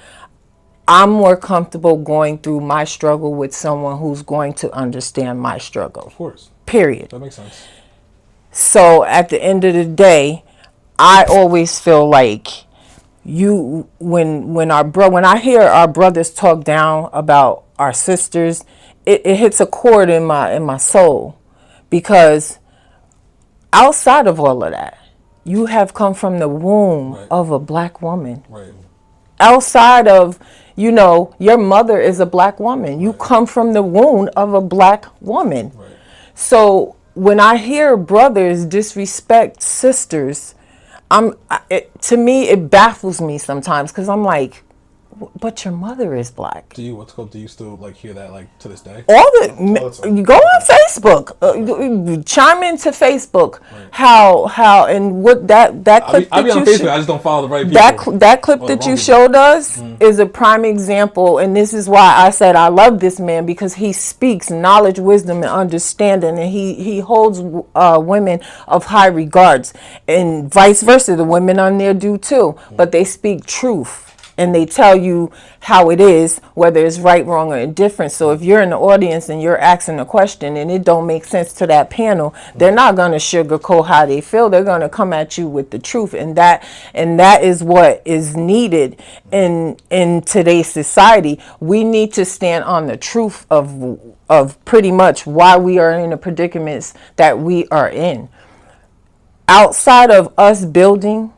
I'm more comfortable going through my struggle with someone who's going to understand my struggle. Of course. Period. That makes sense. So at the end of the day, I always feel like when I hear our brothers talk down about our sisters, it hits a chord in my soul, because outside of all of that, you have come from the womb of a black woman. Right. Outside of, your mother is a black woman. You come from the womb of a black woman. Right. So when I hear brothers disrespect sisters, to me it baffles me sometimes, because I'm like, but your mother is black. Do you still hear that to this day? You go on Facebook, chime into Facebook, how and what that clip I be on Facebook. I just don't follow the right people. That clip that you showed us is a prime example, and this is why I said I love this man, because he speaks knowledge, wisdom, and understanding, and he holds women of high regards, and vice versa. The women on there do too, but they speak truth. and they tell you how it is, whether it's right, wrong, or indifferent. So if you're in the audience and you're asking a question and it don't make sense to that panel, they're not going to sugarcoat how they feel. They're going to come at you with the truth, and that is what is needed in today's society. We need to stand on the truth of pretty much why we are in the predicaments that we are in. Outside of us building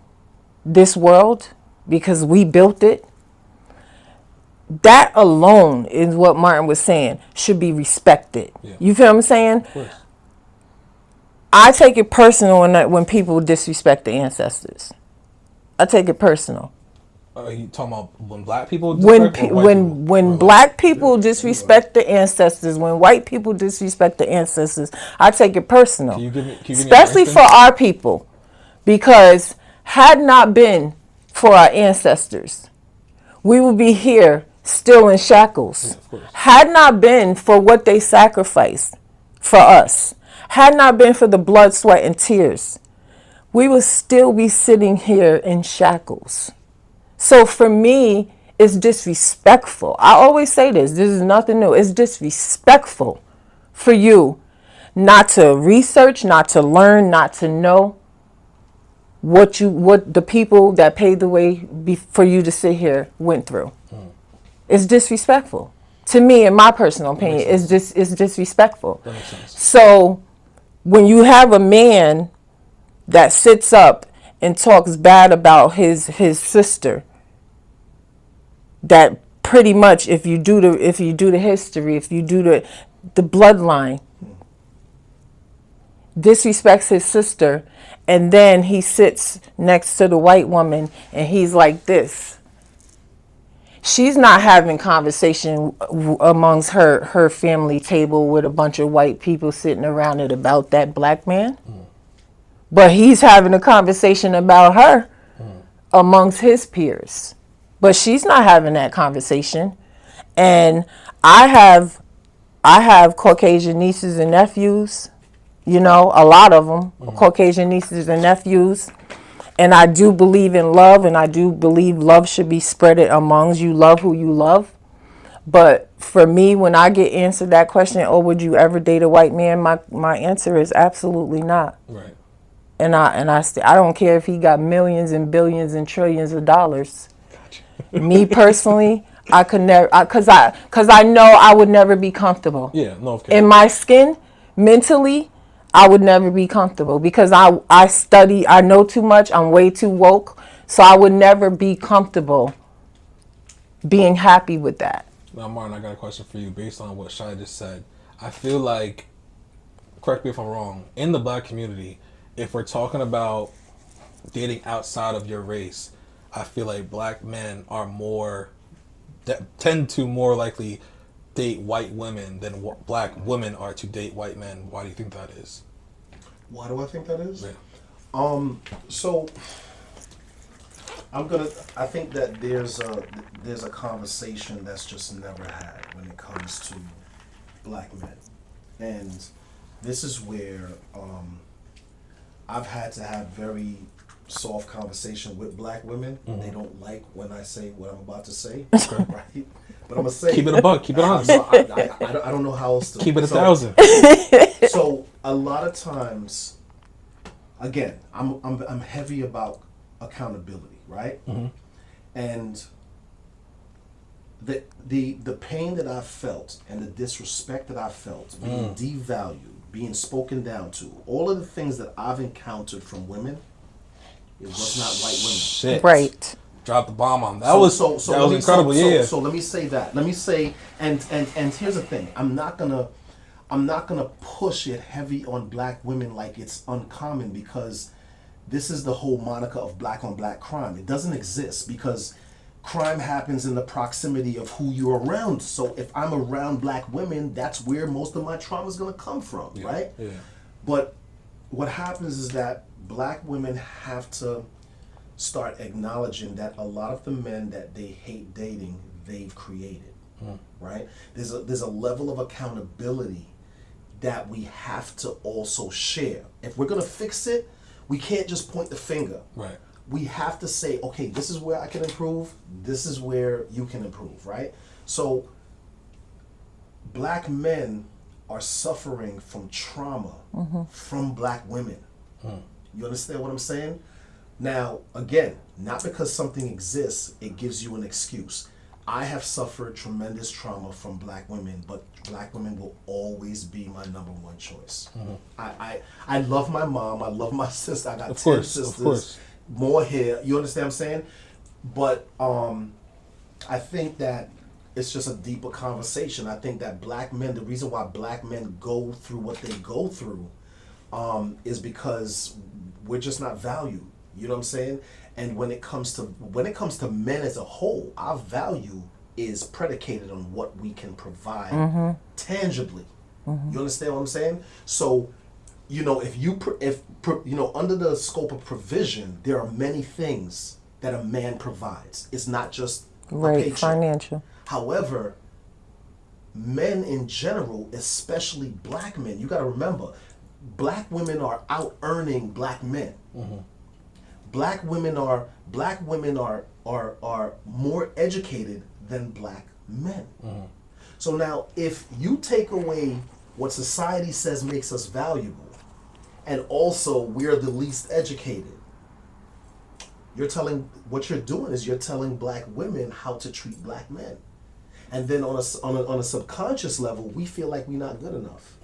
this world, because we built it, that alone is what Martin was saying should be respected. Yeah. You feel what I'm saying? Of course. I take it personal when people disrespect the ancestors. I take it personal. Are you talking about when black people When black people disrespect the ancestors, when white people disrespect the ancestors, I take it personal. Can you give me especially for our people, because had not been for our ancestors, we would be here still in shackles. Yeah, had not been for what they sacrificed for us, had not been for the blood, sweat, and tears, we would still be sitting here in shackles. So for me, it's disrespectful. I always say this is nothing new. It's disrespectful for you not to research, not to learn, not to know what the people that paved the way for you to sit here went through. It's disrespectful. To me, in my personal opinion, it's disrespectful. That makes sense. So when you have a man that sits up and talks bad about his sister, that pretty much if you do the history, if you do the bloodline, disrespects his sister, and then he sits next to the white woman and he's like this. She's not having conversation amongst her family table with a bunch of white people sitting around it about that black man. But he's having a conversation about her amongst his peers. But she's not having that conversation. And I have Caucasian nieces and nephews, a lot of them, Caucasian nieces and nephews. And I do believe in love, and I do believe love should be spread amongst you. Love who you love. But for me, when I get answered that question, would you ever date a white man? My answer is absolutely not. Right. And I don't care if he got millions and billions and trillions of dollars. Gotcha. Me personally, I could never, cause I know I would never be comfortable. Yeah, no, of course. In my skin, mentally, I would never be comfortable because I study, I know too much, I'm way too woke, so I would never be comfortable being happy with that. Now, Martin, I got a question for you based on what Shai just said. I feel like, correct me if I'm wrong, in the black community, if we're talking about dating outside of your race, I feel like black men are tend to more likely date white women than black women are to date white men. Why do you think that is? Why do I think that is? Yeah. So I think that there's a conversation that's just never had when it comes to black men. And this is where I've had to have very soft conversation with black women. Mm-hmm. They don't like when I say what I'm about to say, right? But I'm gonna say, keep it a buck, keep it honest. I don't know how else to keep it 1,000. So a lot of times, again, I'm heavy about accountability, right? Mm-hmm. And the pain that I felt and the disrespect that I felt, being devalued, being spoken down to, all of the things that I've encountered from women, it was not white women. Shit. Right. Drop the bomb on that. That was incredible. So let me say that. Let me say, and here's the thing. I'm not gonna push it heavy on black women like it's uncommon, because this is the whole moniker of black on black crime. It doesn't exist because crime happens in the proximity of who you're around. So if I'm around black women, that's where most of my trauma is gonna come from, right? Yeah. But what happens is that black women have to start acknowledging that a lot of the men that they hate dating, they've created, right? There's a level of accountability that we have to also share. If we're gonna fix it, we can't just point the finger. Right. we have to say, okay, this is where I can improve. This is where you can improve, right? So black men are suffering from trauma from black women. You understand what I'm saying? Now, again, not because something exists, it gives you an excuse. I have suffered tremendous trauma from black women, but black women will always be my number one choice. I love my mom. I love my sister. I got 10 sisters, more here. You understand what I'm saying? But I think that it's just a deeper conversation. I think that black men, the reason why black men go through what they go through is because we're just not valued. You know what I'm saying? And when it comes to men as a whole, our value is predicated on what we can provide tangibly. You understand what I'm saying? So, you know, if you know, under the scope of provision, there are many things that a man provides. It's not just a paycheck. Financial. However, men in general, especially black men, you got to remember, black women are out earning black men. Black women are more educated than black men. So now, if you take away what society says makes us valuable, and also we're the least educated, what you're doing is you're telling black women how to treat black men. And then on a subconscious level, we feel like we're not good enough.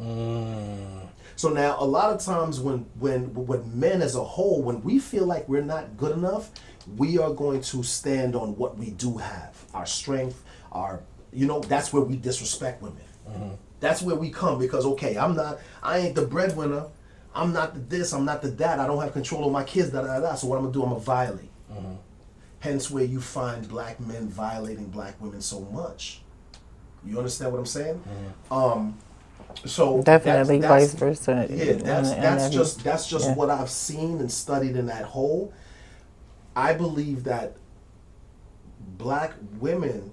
So now, a lot of times when men as a whole, when we feel like we're not good enough, we are going to stand on what we do have, our strength, that's where we disrespect women. That's where we come because, okay, I ain't the breadwinner, I'm not the this, I'm not the that, I don't have control of my kids, so what I'm gonna do, I'm gonna violate. Hence where you find black men violating black women so much. You understand what I'm saying? So Definitely vice versa. Yeah, that's just what I've seen and studied in that whole. I believe that black women,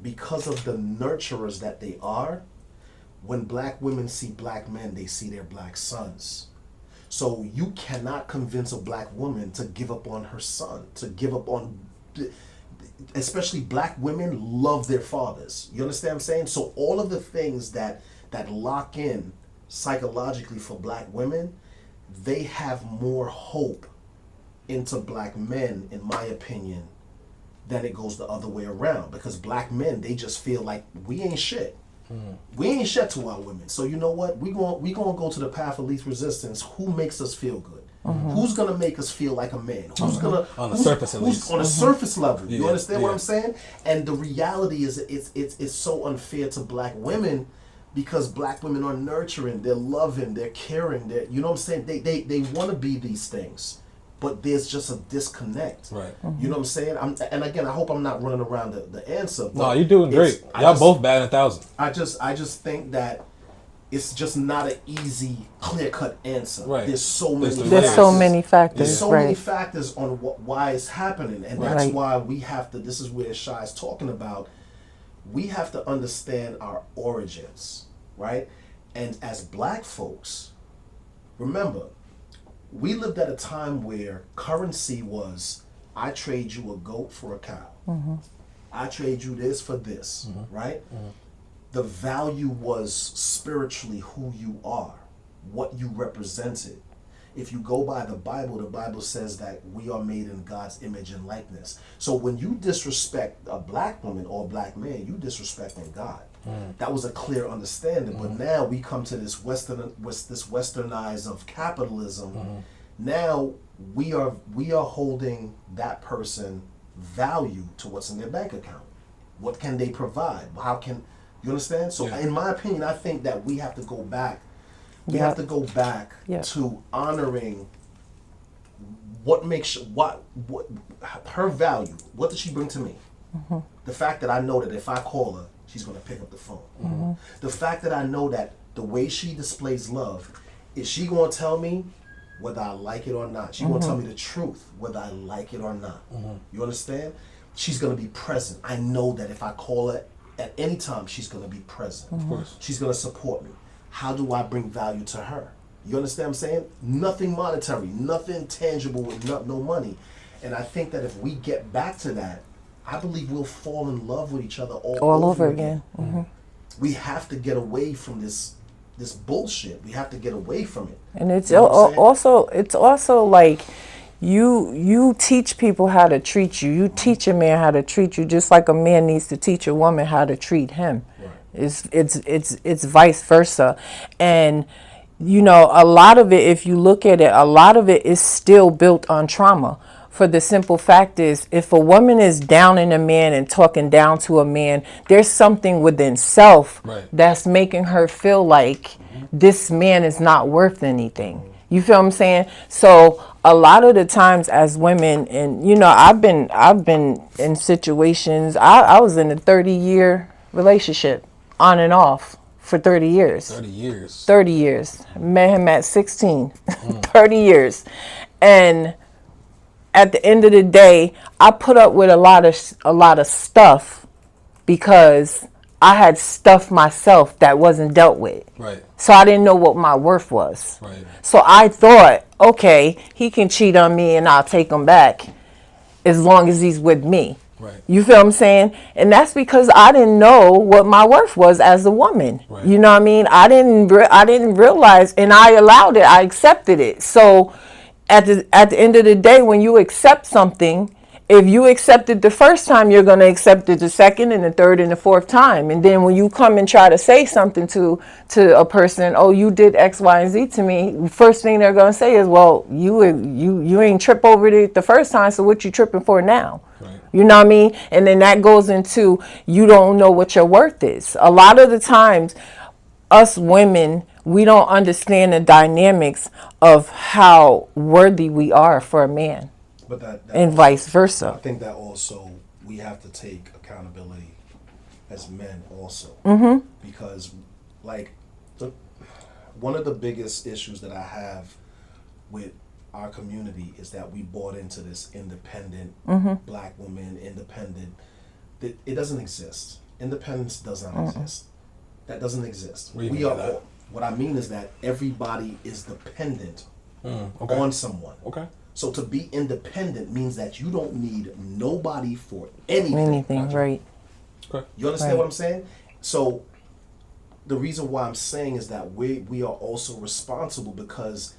because of the nurturers that they are, when black women see black men, they see their black sons. So you cannot convince a black woman to give up on her son, to give up on, especially black women love their fathers. You understand what I'm saying? So all of the things that lock in psychologically for black women, they have more hope into black men, in my opinion, than it goes the other way around. Because black men, they just feel like we ain't shit. We ain't shit to our women. So you know what? We gonna go to the path of least resistance. Who makes us feel good? Who's gonna make us feel like a man? Who's gonna on the surface at least? On a surface level. You understand what I'm saying? And the reality is, it's so unfair to black women because black women are nurturing, they're loving, they're caring. You know what I'm saying? They want to be these things. But there's just a disconnect. Right. You know what I'm saying? And again, I hope I'm not running around the answer. But no, you're doing great. Y'all both batting 1,000. I just think that it's just not an easy, clear-cut answer. Right. There's so many factors. There's so many factors on why it's happening. And that's why we have to, this is where Shai's talking about, we have to understand our origins, right? And as black folks, remember, we lived at a time where currency was, I trade you a goat for a cow. I trade you this for this, right? The value was spiritually who you are, what you represented. If you go by the Bible says that we are made in God's image and likeness. So when you disrespect a black woman or a black man, you disrespecting God. That was a clear understanding. But now we come to this westernized of capitalism. Now we are holding that person value to what's in their bank account. What can they provide? How can you understand? So in my opinion, I think that we have to go back. We have to go back to honoring what makes what her value. What does she bring to me? The fact that I know that if I call her, she's going to pick up the phone. The fact that I know that the way she displays love, is she going to tell me whether I like it or not? She's going to tell me the truth, whether I like it or not. You understand? She's going to be present. I know that if I call her at any time, she's going to be present. Of course. She's going to support me. How do I bring value to her? You understand what I'm saying? Nothing monetary, nothing tangible with no money. And I think that if we get back to that, I believe we'll fall in love with each other all over again. Mm-hmm. We have to get away from this bullshit. We have to get away from it. And it's You know what I'm saying? it's also like you teach people how to treat you. You teach a man how to treat you, just like a man needs to teach a woman how to treat him. Right. It's vice versa. And you know, a lot of it, if you look at it, a lot of it is still built on trauma. For the simple fact is, if a woman is downing a man and talking down to a man, there's something within self that's making her feel like this man is not worth anything. You feel what I'm saying? So a lot of the times as women, and you know, I've been in situations. I was in a 30-year relationship, on and off, for 30 years. 30 years. 30 years. Met him at 16. 30 years. And at the end of the day, I put up with a lot of stuff because I had stuff myself that wasn't dealt with. Right. So I didn't know what my worth was. Right. So I thought, okay, he can cheat on me and I'll take him back as long as he's with me. Right. You feel what I'm saying? And that's because I didn't know what my worth was as a woman. Right. You know what I mean? I didn't realize, and I allowed it. I accepted it. So at the end of the day, when you accept something, if you accept it the first time, you're going to accept it the second and the third and the fourth time. And then when you come and try to say something to a person, oh, you did X, Y, and Z to me, first thing they're going to say is, well, you ain't trip over it the first time, so what you tripping for now? Right. You know what I mean? And then that goes into, you don't know what your worth is. A lot of the times, us women, we don't understand the dynamics of how worthy we are for a man. But that And also, vice versa. I think that also we have to take accountability as men also. Because like one of the biggest issues that I have with our community is that we bought into this independent black woman, independent. It doesn't exist. Independence does not exist. That doesn't exist. What do you We mean are by that? all, what I mean is that everybody is dependent Okay. on someone. Okay. So to be independent means that you don't need nobody for anything. Anything, right? Okay. You understand Right. what I'm saying? So the reason why I'm saying is that we are also responsible, because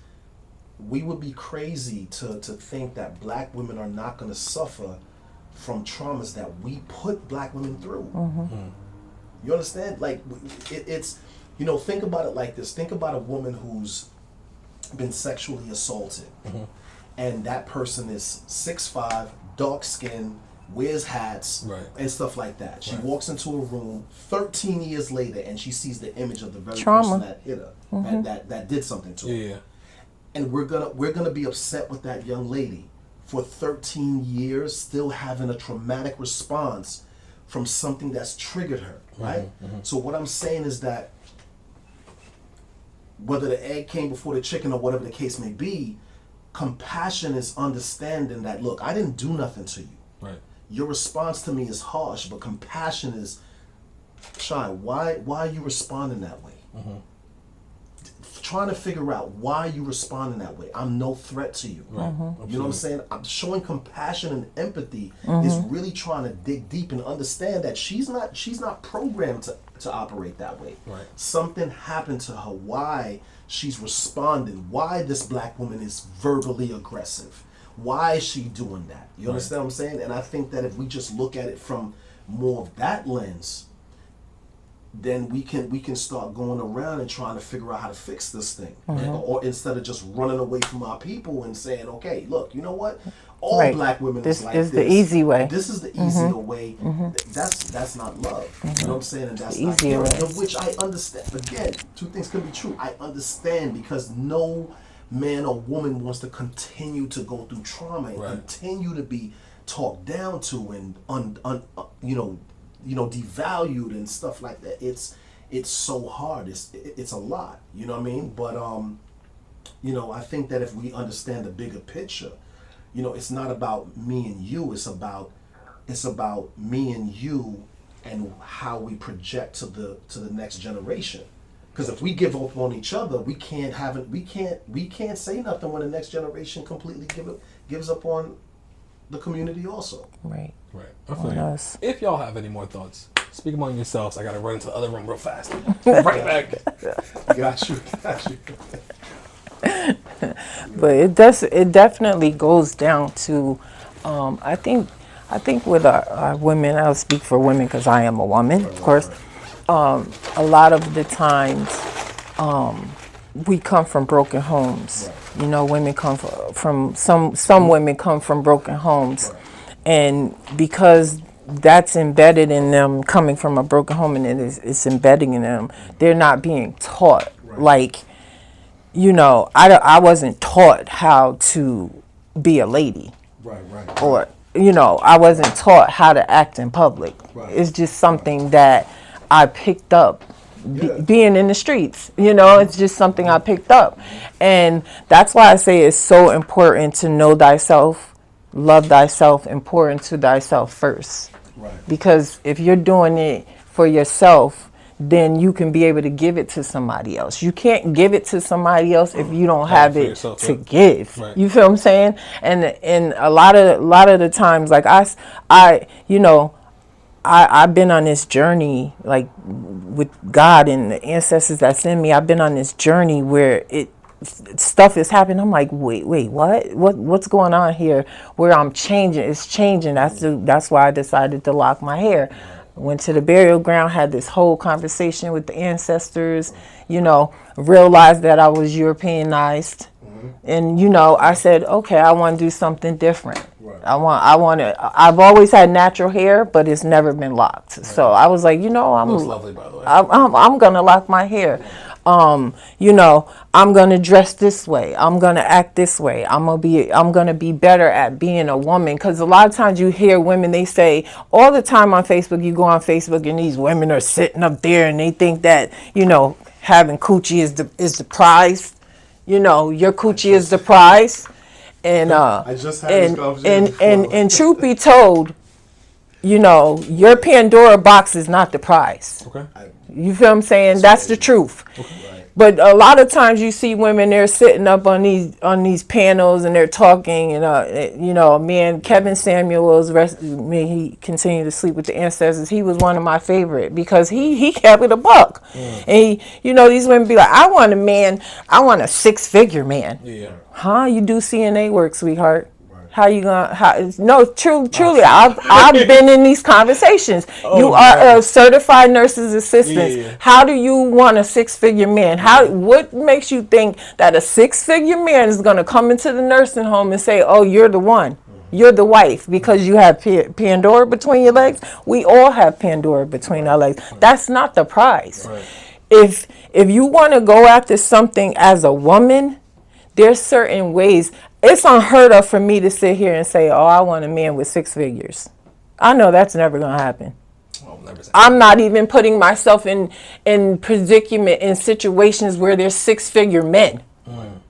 we would be crazy to think that black women are not going to suffer from traumas that we put black women through. You understand? Like it's, you know, think about it like this. Think about a woman who's been sexually assaulted. And that person is 6'5", dark skin, wears hats, Right. and stuff like that. She Right. walks into a room 13 years later and she sees the image of the very Trauma. person that hit her, that did something to her. Yeah. And we're gonna be upset with that young lady for 13 years, still having a traumatic response from something that's triggered her, right? So what I'm saying is that whether the egg came before the chicken or whatever the case may be, compassion is understanding that, look, I didn't do nothing to you. Right. Your response to me is harsh, but compassion is, Shine, why are you responding that way? Trying to figure out why you responding that way. I'm no threat to you. Right. You know what I'm saying? I'm showing compassion and empathy is really trying to dig deep and understand that she's not programmed to operate that way. Right. Something happened to her. Why she's responding? Why this black woman is verbally aggressive? Why is she doing that? You understand what I'm saying? And I think that if we just look at it from more of that lens, then we can start going around and trying to figure out how to fix this thing. Or instead of just running away from our people and saying, okay, look, you know what? All Right. black women This is like is this. the easy way. This is the easier way. That's not love. You know what I'm saying? And that's The not easier caring. way. And which I understand. Again, two things can be true. I understand, because no man or woman wants to continue to go through trauma and Right. continue to be talked down to and devalued and stuff like that. It's so hard. It's a lot. You know what I mean? But I think that if we understand the bigger picture, it's not about me and you. It's about me and you and how we project to the next generation. Because if we give up on each other, we can't say nothing when the next generation completely gives up on the community also. Right. Right. I feel On you. us. If y'all have any more thoughts, speak among yourselves. I gotta run into the other room real fast. Right back. Got you. But it definitely goes down to I think with our women, I'll speak for women because I am a woman, of course. A lot of the times we come from broken homes. Right. You know, women come from some women come from broken homes. Right. And because that's embedded in them, coming from a broken home, and it's embedding in them, they're not being taught. Right. Like, you know, I wasn't taught how to be a lady, Right. or, you know, I wasn't taught how to act in public. Right. It's just something that I picked up Yeah. being in the streets. You know, it's just something I picked up. And that's why I say it's so important to know thyself, love thyself, and pour into thyself first. Right. Because if you're doing it for yourself, then you can be able to give it to somebody else. You can't give it to somebody else if you don't have for it yourself, to yeah. give. Right. You feel what I'm saying? And a lot of the times, like I you know, I've been on this journey, like with God and the ancestors that's in me. I've been on this journey where stuff is happening. I'm like, wait, what's going on here? Where I'm changing, it's changing. That's why I decided to lock my hair. Went to the burial ground, had this whole conversation with the ancestors. You know, realized that I was Europeanized, and you know, I said, okay, I want to do something different. Right. I want to. I've always had natural hair, but it's never been locked. Right. So I was like, you know, Looks lovely, by the way. I'm gonna lock my hair. You know, I'm gonna dress this way. I'm gonna act this way. I'm gonna be better at being a woman. Because a lot of times you hear women, they say all the time on Facebook. You go on Facebook and these women are sitting up there and they think that, you know, having coochie is the prize. You know, your coochie is the prize. And I just had this conversation and truth be told, you know, your Pandora box is not the prize. Okay. You feel what I'm saying? That's the truth. Right. But a lot of times you see women, they're sitting up on these panels and they're talking, and you know, Kevin Samuels, he continued to sleep with the ancestors. He was one of my favorite because he kept it a buck. And you know, these women be like, I want a 6-figure man. Yeah. Huh? You do CNA work, sweetheart. How you gonna? Truly, I've been in these conversations. You are a certified nurse's assistant. Yeah. How do you want a 6-figure man? What makes you think that a 6-figure man is gonna come into the nursing home and say, "Oh, you're the one, you're the wife," because you have Pandora between your legs? We all have Pandora between our legs. That's not the prize. Right. If you want to go after something as a woman, there's certain ways. It's unheard of for me to sit here and say, oh, I want a man with 6 figures. I know that's never going to happen. Well, never say I'm not even putting myself in predicament in situations where there's 6-figure men.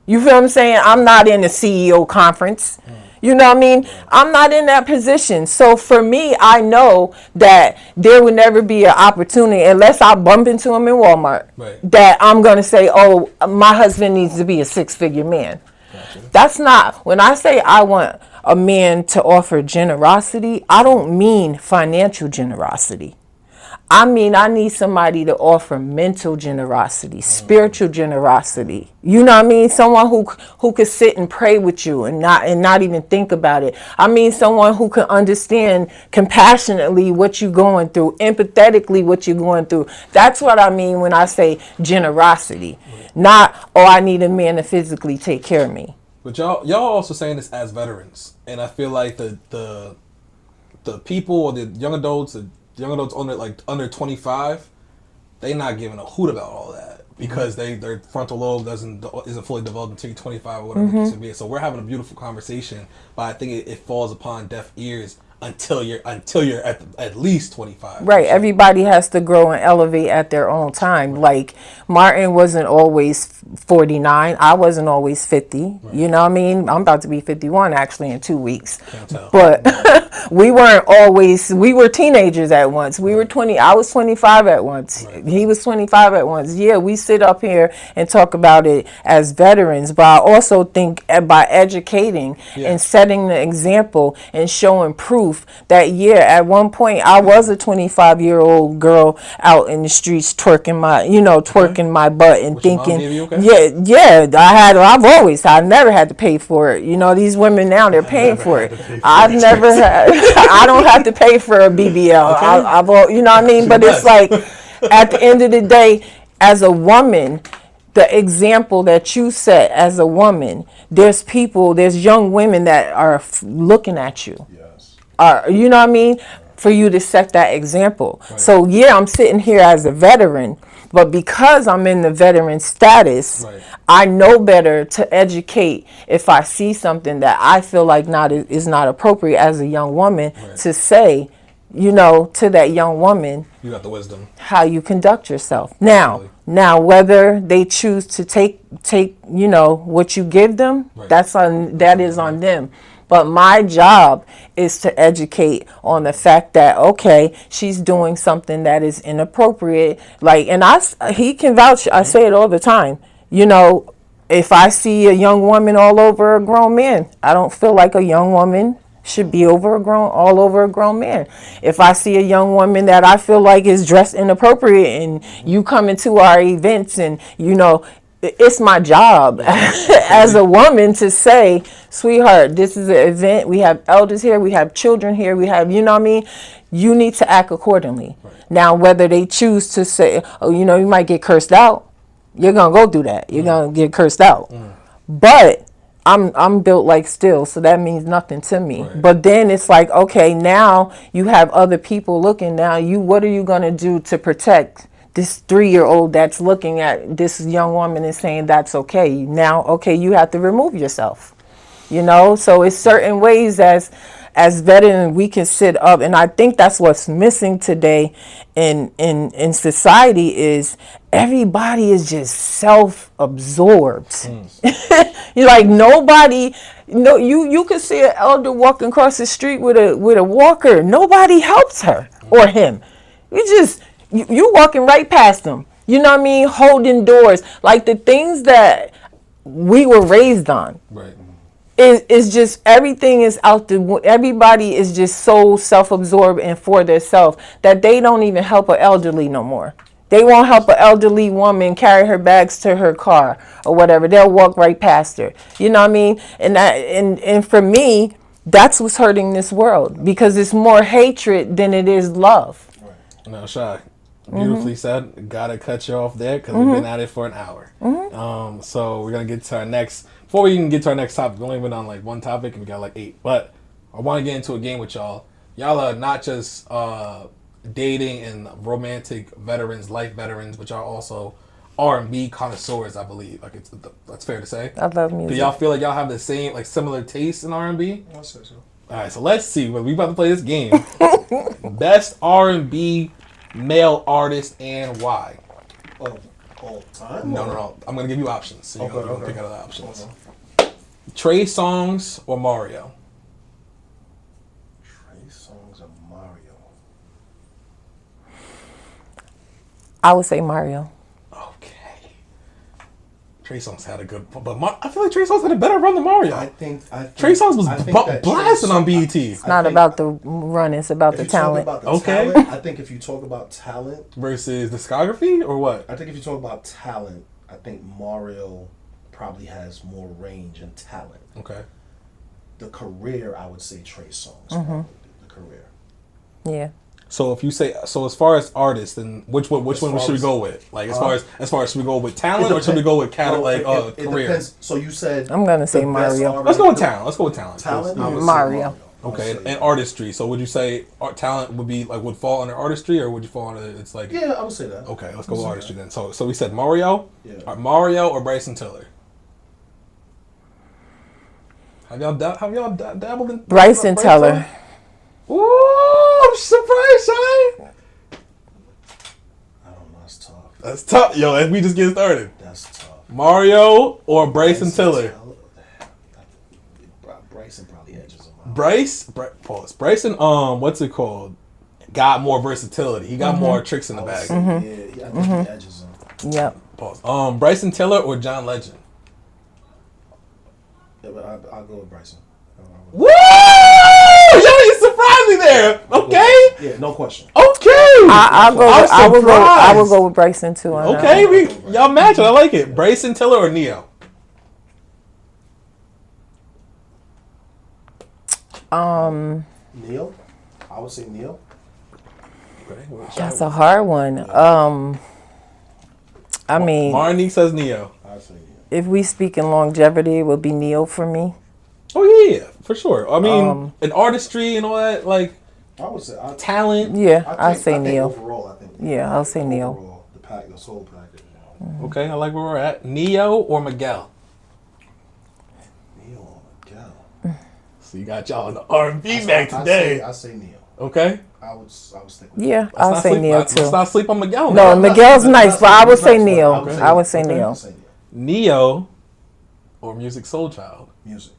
You feel what I'm saying? I'm not in a CEO conference. You know what I mean? I'm not in that position. So for me, I know that there would never be an opportunity unless I bump into him in Walmart, Right. that I'm going to say, oh, my husband needs to be a 6-figure man. Gotcha. That's not, when I say I want a man to offer generosity, I don't mean financial generosity. I mean, I need somebody to offer mental generosity, spiritual generosity. You know what I mean? Someone who could sit and pray with you and not even think about it. I mean, someone who can understand compassionately what you're going through, empathetically what you're going through. That's what I mean when I say generosity. Not, oh, I need a man to physically take care of me. But y'all also saying this as veterans, and I feel like the people or the young adults under 25, they not giving a hoot about all that because their frontal lobe isn't fully developed until you're 25 or whatever the case may be. So we're having a beautiful conversation, but I think it falls upon deaf ears until you're at least 25. Right. Everybody has to grow and elevate at their own time. Like Martin wasn't always 49. I wasn't always 50. You know what I mean? I'm about to be 51 actually in 2 weeks. Can't tell. But we weren't always, we were teenagers at once. We were 20. I was 25 at once. He was 25 at once. Yeah, we sit up here and talk about it as veterans. But I also think by educating and setting the example and showing proof that at one point I was a 25-year-old girl out in the streets twerking my butt and thinking, I've never had to pay for it. You know, these women now, they're paying for it. I've never had, I don't have to pay for a BBL. You know what I mean? But it's like, at the end of the day, as a woman, the example that you set as a woman, there's young women that are looking at you. You know what I mean? For you to set that example. Right. So I'm sitting here as a veteran, but because I'm in the veteran status, I know better to educate if I see something that I feel like is not appropriate as a young woman to say, to that young woman, you got the wisdom, how you conduct yourself. Now, whether they choose to take, what you give them, that is on them. But my job is to educate on the fact that, okay, she's doing something that is inappropriate. Like, and he can vouch, I say it all the time. If I see a young woman all over a grown man, I don't feel like a young woman should be all over a grown man. If I see a young woman that I feel like is dressed inappropriate and you come into our events and, it's my job as a woman to say, sweetheart, this is an event. We have elders here. We have children here. We have, you know what I mean? You need to act accordingly. Now, whether they choose to say, you might get cursed out, you're going to go do that. You're going to get cursed out. But I'm built like steel, so that means nothing to me. But then it's like, okay, now you have other people looking. Now, what are you going to do to protect this 3-year-old that's looking at this young woman and saying that's okay? Now, okay, you have to remove yourself. So it's certain ways as veterans we can sit up, and I think that's what's missing today in society is everybody is just self-absorbed. You're like nobody. You could see an elder walking across the street with a walker. Nobody helps her or him. You walking right past them. You know what I mean? Holding doors. Like the things that we were raised on. Right. It's just everything is out there. Everybody is just so self-absorbed and for themselves that they don't even help an elderly no more. They won't help an elderly woman carry her bags to her car or whatever. They'll walk right past her. You know what I mean? And for me, that's what's hurting this world because it's more hatred than it is love. No, Shy. Beautifully said. Gotta cut you off there because we've been at it for an hour. So we're gonna get to our next. Before we even get to our next topic, we only been on like one topic and we got like 8. But I want to get into a game with y'all. Y'all are not just dating and romantic veterans, life veterans, but y'all also R&B connoisseurs, I believe. Like that's fair to say. I love music. Do y'all feel like y'all have the same, like similar tastes in R&B? I'll say so. All right, so let's see. We about to play this game. Best R&B male artist and why? Of all time? No. I'm gonna give you options. So you're gonna pick out the options. Okay. Trey Songz or Mario? Trey Songz or Mario? I would say Mario. Okay. Trey Songz had a good, but I feel like Trey Songz had a better run than Mario. I think Trey Songz was blasting on BET. It's not about the run; it's about the talent. Talent, I think if you talk about talent versus discography or what? I think if you talk about talent, I think Mario probably has more range and talent. Okay. The career, I would say Trey Songz. The career. Yeah. So if you say as far as artists, then which one should we go with? Like as far as should we go with talent or should we go with career? It depends. So you said I'm gonna say Mario. Let's go with talent. Talent. Mario. Okay, and artistry. So would you say talent would fall under artistry, or would you fall under it's like? Yeah, I would say that. Okay, let's go with artistry then. So we said Mario. Yeah. Mario or Bryson Tiller. Have y'all dabbled in Bryson Tiller? Ooh, I'm surprised, Shy. I don't know. That's tough. That's tough. Yo, as we just get started. That's tough. Mario or Bryson Tiller? Bryson probably edges him out. Pause. Bryson, what's it called? Got more versatility. He got more tricks in the bag. Yeah, I think he edges him. Yep. Pause. Bryson Tiller or John Legend? Yeah, but I'll go with Bryson. Woo! Yo, you surprised me there. Okay. Yeah, no question. Okay. I will go with Bryson too. On Okay, y'all match it. I like it. Bryson Tiller or Neo? Neil? I would say Neil. Okay. That's a hard one. I mean, Marnie says Neo. I'd say Neil. if we speak in longevity, it would be Neil for me. Oh yeah, for sure. I mean, in artistry and all that, like I would say talent. Yeah, I I'll say Neil. Overall, I think. Yeah, I'll say Neil. Overall, the soul package. Okay, I like where we're at. Neo or Miguel? Neil or Miguel. So you got y'all in the R&B back today. I say Neil. Okay. I would stick with. Yeah, I'll say Neil Let's too. not sleep on Miguel. No, man. Miguel's nice, but I would say Nice, Neil. but I would say Neil. I'd say Neil. Neo or Music Soul Child? Music.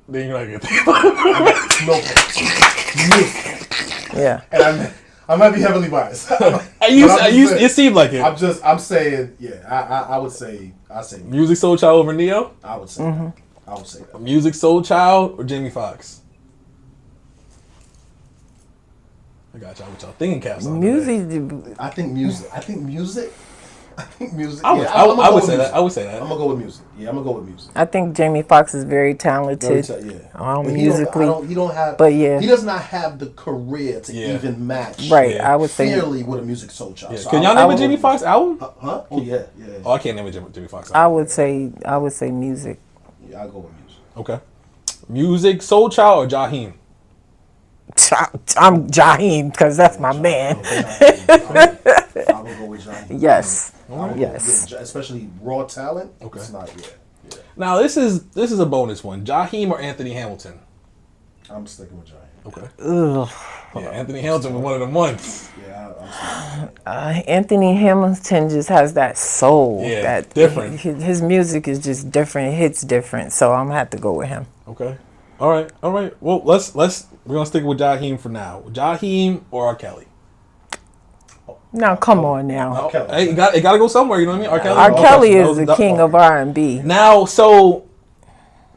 Then you're not gonna think No. Music. Yeah. And I might be heavily biased. it seemed like it. I'm saying, yeah. I would say. I say Neil. Music Soul Child over Neo? I would say. That. I would say that. Music Soul Child or Jamie Foxx? I got y'all with y'all thinking caps on. Music. I think music. I think music. I would say that. I'm Music. gonna go with music. Yeah, I'm gonna go with music. I think Jamie Foxx is very talented. Yeah. But Musically. he don't have. But yeah. He does not have the career to Yeah. even match. Right, Yeah. I would say. Fairly with a music soul child. Yeah. So Can y'all name a Jamie Foxx album? Huh? Oh yeah. Oh, I can't name a Jamie Foxx I album. would say music. Yeah, I'll go with music. Okay. Music Soul Child or Jaheim? I'm Jaheim because that's my man. I will go with Johnny. Yes. Yes. Yes. Yeah, especially raw talent. Okay. It's not. Yeah. Now this is a bonus one. Jaheim or Anthony Hamilton? I'm sticking with Johnny. Okay. Ugh. Yeah, Anthony Hamilton was one of them ones. Yeah, I'm sticking. Anthony Hamilton just has that soul. Yeah, that different. His music is just different. It hits different. So I'm gonna have to go with him. Okay. All right. Well, we're gonna stick with Jaheim for now. Jaheim or R. Kelly? Now, come on now. Kelly. Hey, it got to go somewhere. You know what I mean? R. Kelly. R. Kelly Okay. is the king of R&B. Now, so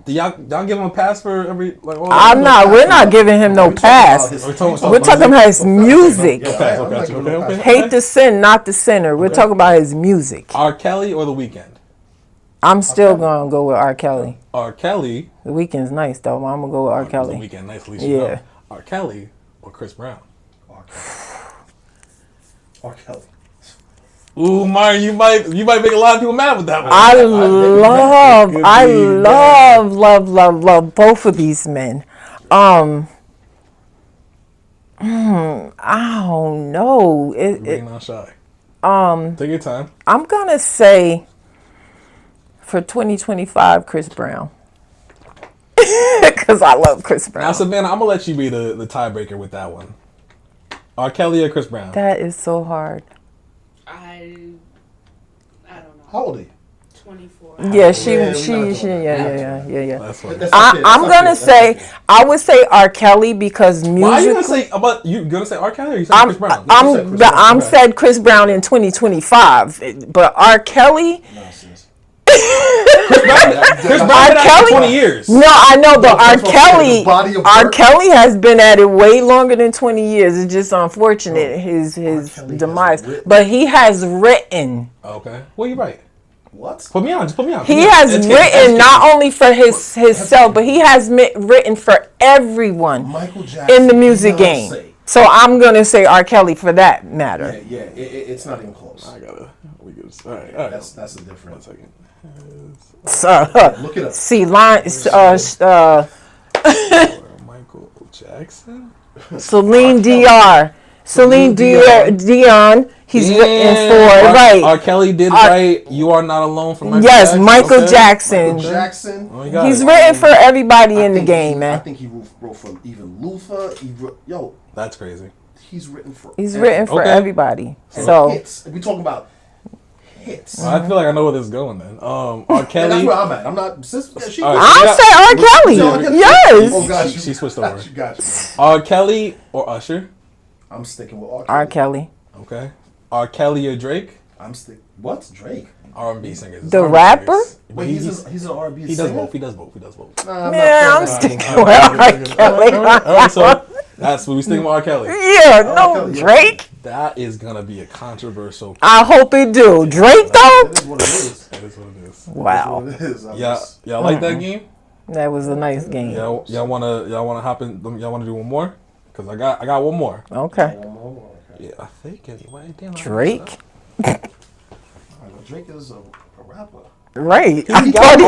do y'all give him a pass for every like? All I'm not. We're not giving him no pass. We're We're talking about his music. Okay. Okay. Hate the sin, not the sinner. We're talking about his music. R. Kelly or The Weeknd? I'm still gonna go with R. Kelly. R. Kelly. The Weeknd's nice though. I'm gonna go with R. The Kelly. Weeknd, nice. At least you Yeah. know. R. Kelly or Chris Brown? R. Kelly. Ooh, Martin, you might make a lot of people mad with that one. I love both of these men. I don't know. Being not shy. Take your time. I'm gonna say for 2025, Chris Brown, because I love Chris Brown. Now, Savannah, I'm gonna let you be the tiebreaker with that one. R. Kelly or Chris Brown? That is so hard. I don't know. How old are you? 24. Yeah, yeah. That's funny. I'm gonna say I would say R. Kelly because music. Why are you gonna say? But you gonna say R. Kelly or you say Chris Brown? I'm said Chris Brown in 2025, but R. Kelly. Chris Brown been out for 20 years. No, I know, but R. the body of R. work. Kelly has been at it way longer than 20 years. It's just unfortunate his Kelly demise. has written. But he has written. Okay. Well, you right. What? Put me on. Just put me on. He has written not only for himself, but he has written for everyone Michael Jackson in the music Beyonce. game. So I'm gonna say R. Kelly for that matter. Yeah, it's not even close. I gotta. We good. All right. That's a different. 1 second. So, Look it up. see, line. Michael Jackson. Celine Dion. He's Damn. written for right. R. Kelly did write "You Are Not Alone" from Michael Yes, Jackson. Michael Okay. Jackson. Michael Jackson. Oh, you got He's it. written for everybody I in the think game, I man. think he wrote for even Luther. Yo, That's crazy. he's written for. He's written for Okay. everybody. And So hits. We talking about hits. I feel like I know where this is going then. R. And that's Kelly. where I'm at. I'm not. She, All right. I'll say R. Kelly. Yes. Oh God, She switched over. You got you. R. Kelly or Usher? I'm sticking with R. R. Kelly. Okay. R. Kelly or Drake? What's Drake? R&B singers. The R&B rapper? singers. Wait, he's an R&B he singer. does both. He does both. He does both. Yeah, I'm sticking with R. Kelly. All right, so that's what we sticking with R. Kelly. Yeah, no, Kelly, yeah. Drake. That is gonna be a controversial. I hope it do. Drake though. It is what it is. That is what it is. Wow, It is. Y'all like that game? that was a nice game. Y'all wanna hop in? Y'all wanna do one more? Cause I got one more. Okay, Yeah, I think anyway. Damn, Drake. Drake is a rapper. Right. I He thought he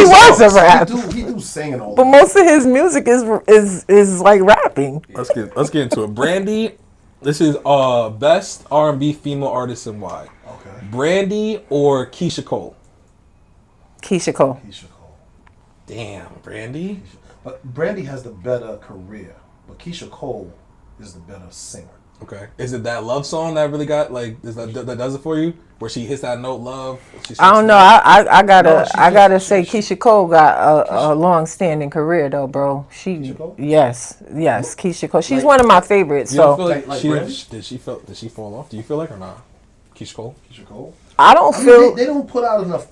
was a rap. He do singing all But the most of his music is like rapping. Let's get into it. Brandy, this is best R&B female artist and why? Okay. Brandy or Keisha Cole? Keisha Cole. Keisha Cole. Damn, Brandy. But Brandy has the better career, but Keisha Cole is the better singer. Okay, is it that love song that really got like that does it for you? Where she hits that note, love. I don't know. I No, gotta say Keisha Cole got a long standing career though, bro. Keisha Cole? Yes, Keisha Cole. She's Like- one of my favorites. You don't So feel like Like she Brandy? did she fall off? Do you feel like or not? Keisha Cole. Keisha Cole. I don't I mean, feel. they don't put out enough.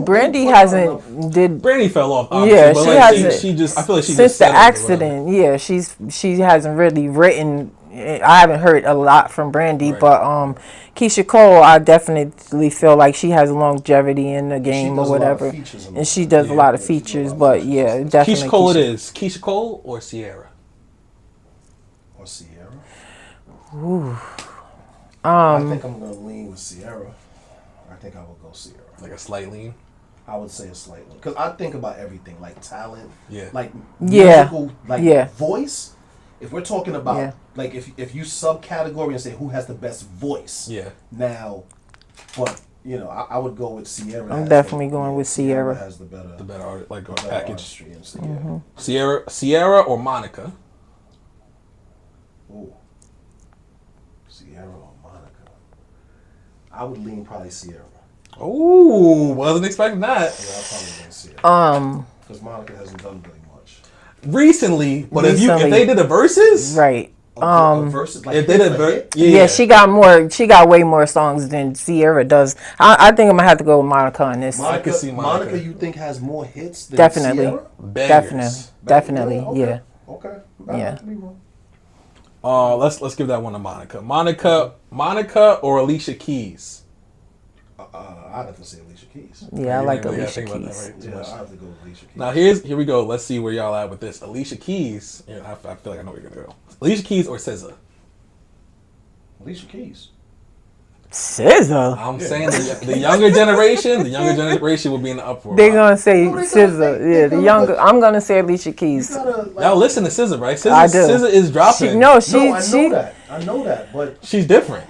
Brandy hasn't did. Brandy fell off. Obviously, Yeah, but she like hasn't. She just. I feel like she Since just the settled or whatever. accident, yeah, she hasn't really written. I haven't heard a lot from Brandy, Right. but Keisha Cole, I definitely feel like she has longevity in the game or does a lot of whatever, features in and the- she does a Yeah. lot of Yeah, she does a features. lot of But features. yeah, definitely Keisha Cole it is. Keisha Cole or Sierra? Or Sierra. Um, I think I'm gonna lean with Sierra. I think I would go Sierra. Like a slight lean. I would say a slight one because I think about everything like talent, Yeah. like Yeah. musical, like Yeah. voice. If we're talking about Yeah. like if you subcategory and say who has the best voice, Yeah. now, but I would go with Sierra. I'm has definitely the- going yeah, with Sierra. has the better art, like a better package. artistry and so, yeah. Sierra or Monica? Ooh. Sierra or Monica. I would lean probably Sierra. Oh, wasn't expecting that. Yeah, I'll probably lean Sierra because Monica hasn't done really much. Recently, but if Recently. they did the verses, right. Versus like if they did Yeah, she got way more songs than Sierra does. I think I'm gonna have to go with Monica on this. Monica, could see Monica. you think has more hits than Definitely. Sierra? bangers. Definitely, Okay. yeah. Okay. Yeah. Could be wrong. Let's give that one to Monica. Monica or Alicia Keys? I'd have to say Alicia Keys. Yeah, I like You really gotta Alicia think about that, Keys. right? Too Yeah, much. I have to go with Alicia Keys. Now here we go. Let's see where y'all at with this. Alicia Keys. Yeah, I feel like I know where you're gonna go. Alicia Keys or SZA? Alicia Keys. SZA. I'm saying the younger generation will be in the uproar. They're gonna say No, they SZA. gonna- Yeah, the gonna younger. put- I'm gonna say Alicia You Keys. gotta, like, Y'all listen to SZA, right? I do. SZA is dropping. No, I know that, but She's different.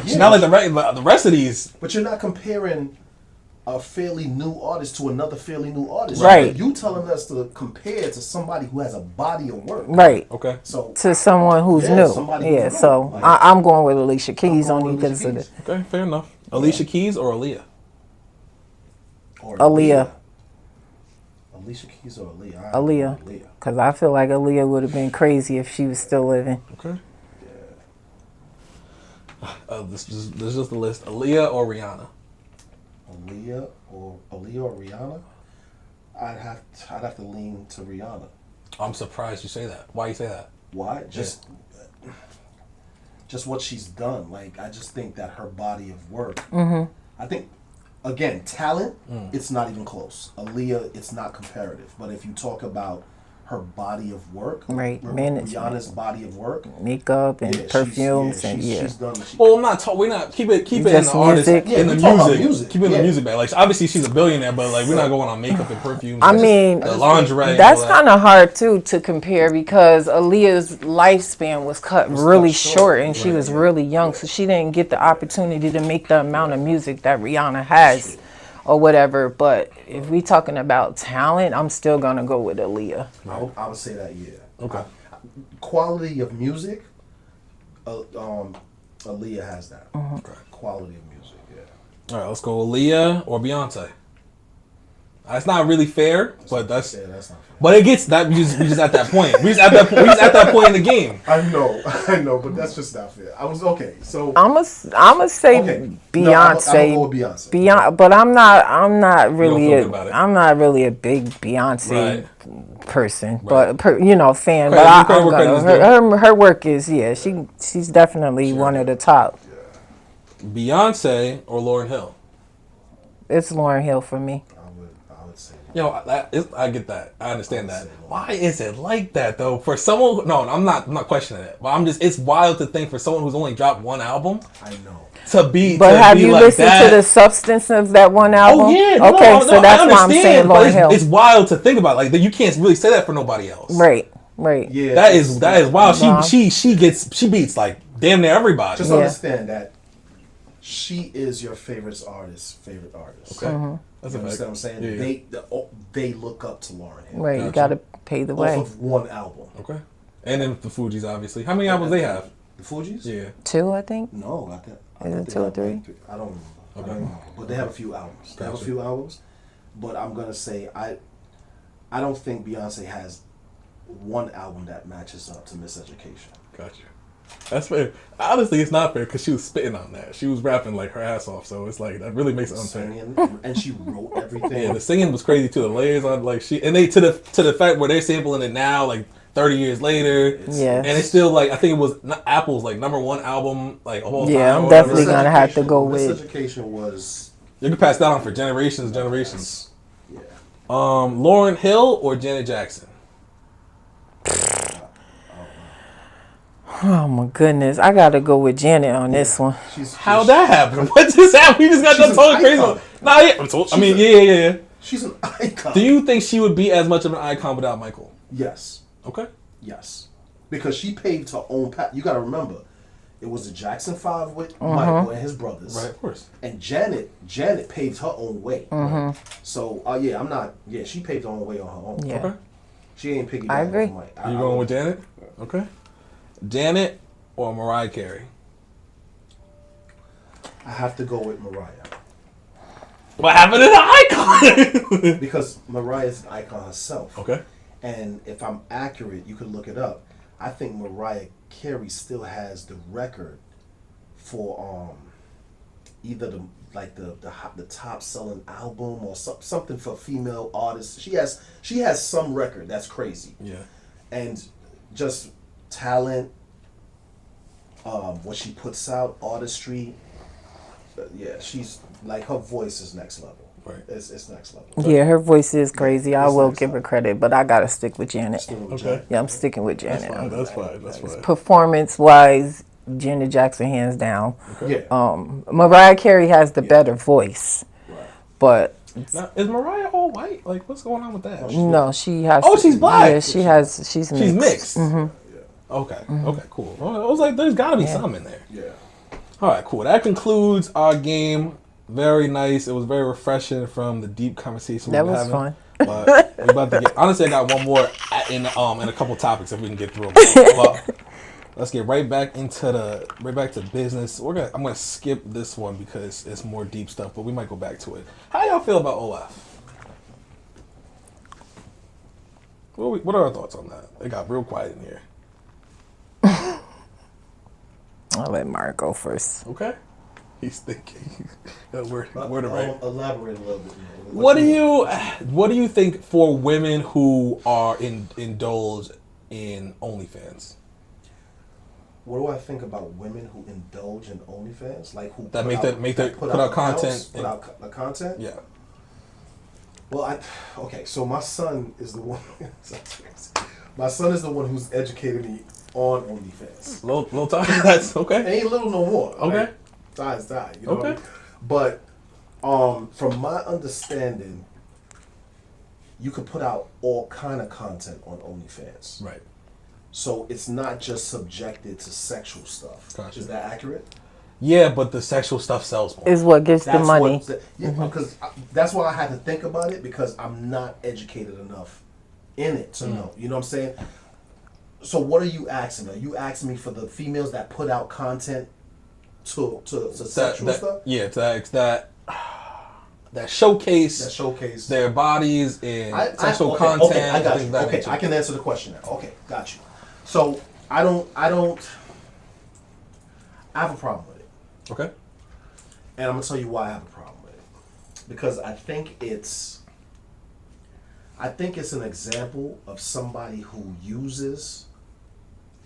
She's not like the rest of these. but you're not comparing a fairly new artist to another fairly new artist. Right. You telling us to compare to somebody who has a body of work. Right. Okay. So To someone who's Yeah, new. somebody Yeah. who's new. So Like- I'm going with Alicia Keys going only with because Alicia of the Keys. Okay, fair enough. Alicia Keys or Aaliyah? or Aaliyah. Alicia Keys or Aaliyah? Aaliyah. Because I feel like Aaliyah would have been crazy if she was still living. Okay. This is just the list. Aaliyah or Rihanna? Aaliyah or Rihanna? I'd have to lean to Rihanna. I'm surprised you say that. Why you say that? Why? Just what she's done. Like I just think that her body of work. Mm-hmm. I think again, talent. It's not even close. Aaliyah, it's not comparative. But if you talk about her body of work, Right, management. Rihanna's body of work, Makeup and perfumes she's done. Well, I'm not talking. We're not keep it in Just the artist music. in the we talk about music. music. Keep it in the Yeah. music bag. Like obviously she's a billionaire, but like we're not going on makeup and perfumes. I Like, mean, the lingerie. that's and all that. kind of hard too to compare because Aaliyah's lifespan was cut really short and she was really young, so she didn't get the opportunity to make the amount of music that Rihanna has or whatever. But if we talking about talent, I'm still gonna go with Aaliyah. I would say that, yeah. Okay. Quality of music, Aaliyah has that. Okay. Quality of music, yeah. All right, let's go Aaliyah or Beyonce. It's not really fair, but that's. Yeah, that's not fair. But it gets that we just at that point. We just at that point in the game. I know, but that's just not fair. I was okay. So I'ma say Okay. Beyonce. No, I'm gonna go with Beyonce. But I'm not really feel good about it. I'm not really a big Beyonce person, Right. but fan. Credit- But credit where credit is her work is she's definitely one of the top. Beyonce or Lauryn Hill. It's Lauryn Hill for me. I would say I get that. I understand that. Why is it like that though? For someone, I'm not questioning it. But it's wild to think for someone who's only dropped one album I know. But have you like listened that. to the substance of that one album? Oh yeah. Okay, so that's why I'm saying but Lauryn Hill. It's wild to think about. Like you can't really say that for nobody else. Right. Yeah, That is wild. Nah. She beats like damn near everybody. Just Yeah. understand that she is your favorite artist. Okay. That's You a understand fact. what I'm saying? Yeah. They look up to Lauryn Hill. Right, you Gotcha. gotta pay the Off way. of one album. Okay. And then the Fugees, obviously. How many albums they have? The Fugees? Yeah. 2, I think. No, I think. Is it they 2 or have 3? like I don't remember. I don't remember. But they have a few albums. But I'm gonna say I don't think Beyonce has one album that matches up to Miseducation. Gotcha. That's fair. Honestly, it's not fair because she was spitting on that. She was rapping like her ass off, so it's like that really makes it unfair. Singing, and she wrote everything. Yeah, the singing was crazy too. The layers on like to the fact where they're sampling it now, like 30 years later. Yeah. And it's still like I think it was Apple's like #1 album like of all time. Yeah, I'm or whatever. definitely gonna have to go with. Miseducation was. You can pass that on for generations. Yeah. Lauryn Hill or Janet Jackson? Oh my goodness, I gotta go with Janet on this one. How'd that happen? What just happened? We just got done She's talking an crazy. icon. Nah, yeah. Yeah. She's an icon. Do you think she would be as much of an icon without Michael? Yes. Okay. Yes. Because she paved her own path. You got to remember, it was the Jackson 5 with Michael and his brothers. Right, of course. And Janet paved her own way. So, she paved her own way on her own. Yeah. Okay. She ain't piggybacking I agree. off Mike. You going with Janet? Okay. Janet or Mariah Carey? I have to go with Mariah. What happened to the icon? Because Mariah's an icon herself. Okay. And if I'm accurate, you could look it up. I think Mariah Carey still has the record for either the top selling album or something for female artists. She has some record that's crazy. Yeah. And just talent, what she puts out, artistry. She's like her voice is next level. Right. It's next level. Yeah, her voice is crazy. I It's will next give her level. credit, but I gotta stick with Janet. Still with Okay. Janet. Yeah, I'm sticking with Janet. That's fine. Performance wise, Janet Jackson hands down. Yeah. Mariah Carey has the better voice, but Now, is Mariah all white? Like, what's going on with that? no, she has. Oh, she's black. Yeah, she's mixed. She's mixed. Okay. Okay. Cool. Well, I was like, there's got to be some in there. Yeah. All right. Cool. That concludes our game. Very nice. It was very refreshing from the deep conversation That we were was having. fun. But we're about to get. Honestly, I got one more in a couple topics if we can get through them. But let's get right back to business. I'm gonna skip this one because it's more deep stuff, but we might go back to it. How y'all feel about OF? What are our thoughts on that? It got real quiet in here. I'll let Mark go first. Okay. He's thinking. Word of right. Elaborate a little bit more. What do you think for women who are indulge in OnlyFans? What do I think about women who indulge in OnlyFans? Like who That put out content. Put out the content? Yeah. Well, okay. So my son is the one. My son is the one who's educated me on OnlyFans. Little time. That's okay. Ain't little no more. Okay. Like, die is die. You know what I Okay. mean? But from my understanding, you could put out all kind of content on OnlyFans. Right. So it's not just subjected to sexual stuff. Gotcha. Is that accurate? Yeah, but the sexual stuff sells more. Is what gets the money. Because that's why I had to think about it, because I'm not educated enough in it to know. You know what I'm saying? So what are you asking me? Are you asking me for the females that put out content to sexual stuff? Yeah, that showcase That showcase their bodies in sexual content. Okay, I got things you. of that Okay, nature. I can answer the question now. Okay, got you. So I have a problem with it. Okay. And I'm gonna tell you why I have a problem with it. Because I think it's an example of somebody who uses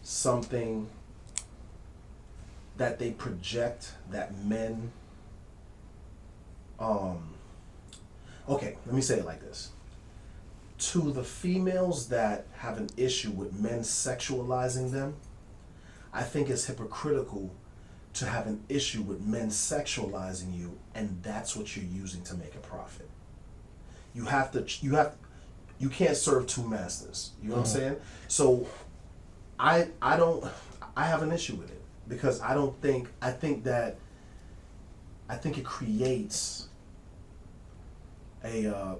something that they project that men okay, let me say it like this. To the females that have an issue with men sexualizing them, I think it's hypocritical to have an issue with men sexualizing you, and that's what you're using to make a profit. You can't serve two masters. You know what I'm saying? So I have an issue with it, because I think it creates a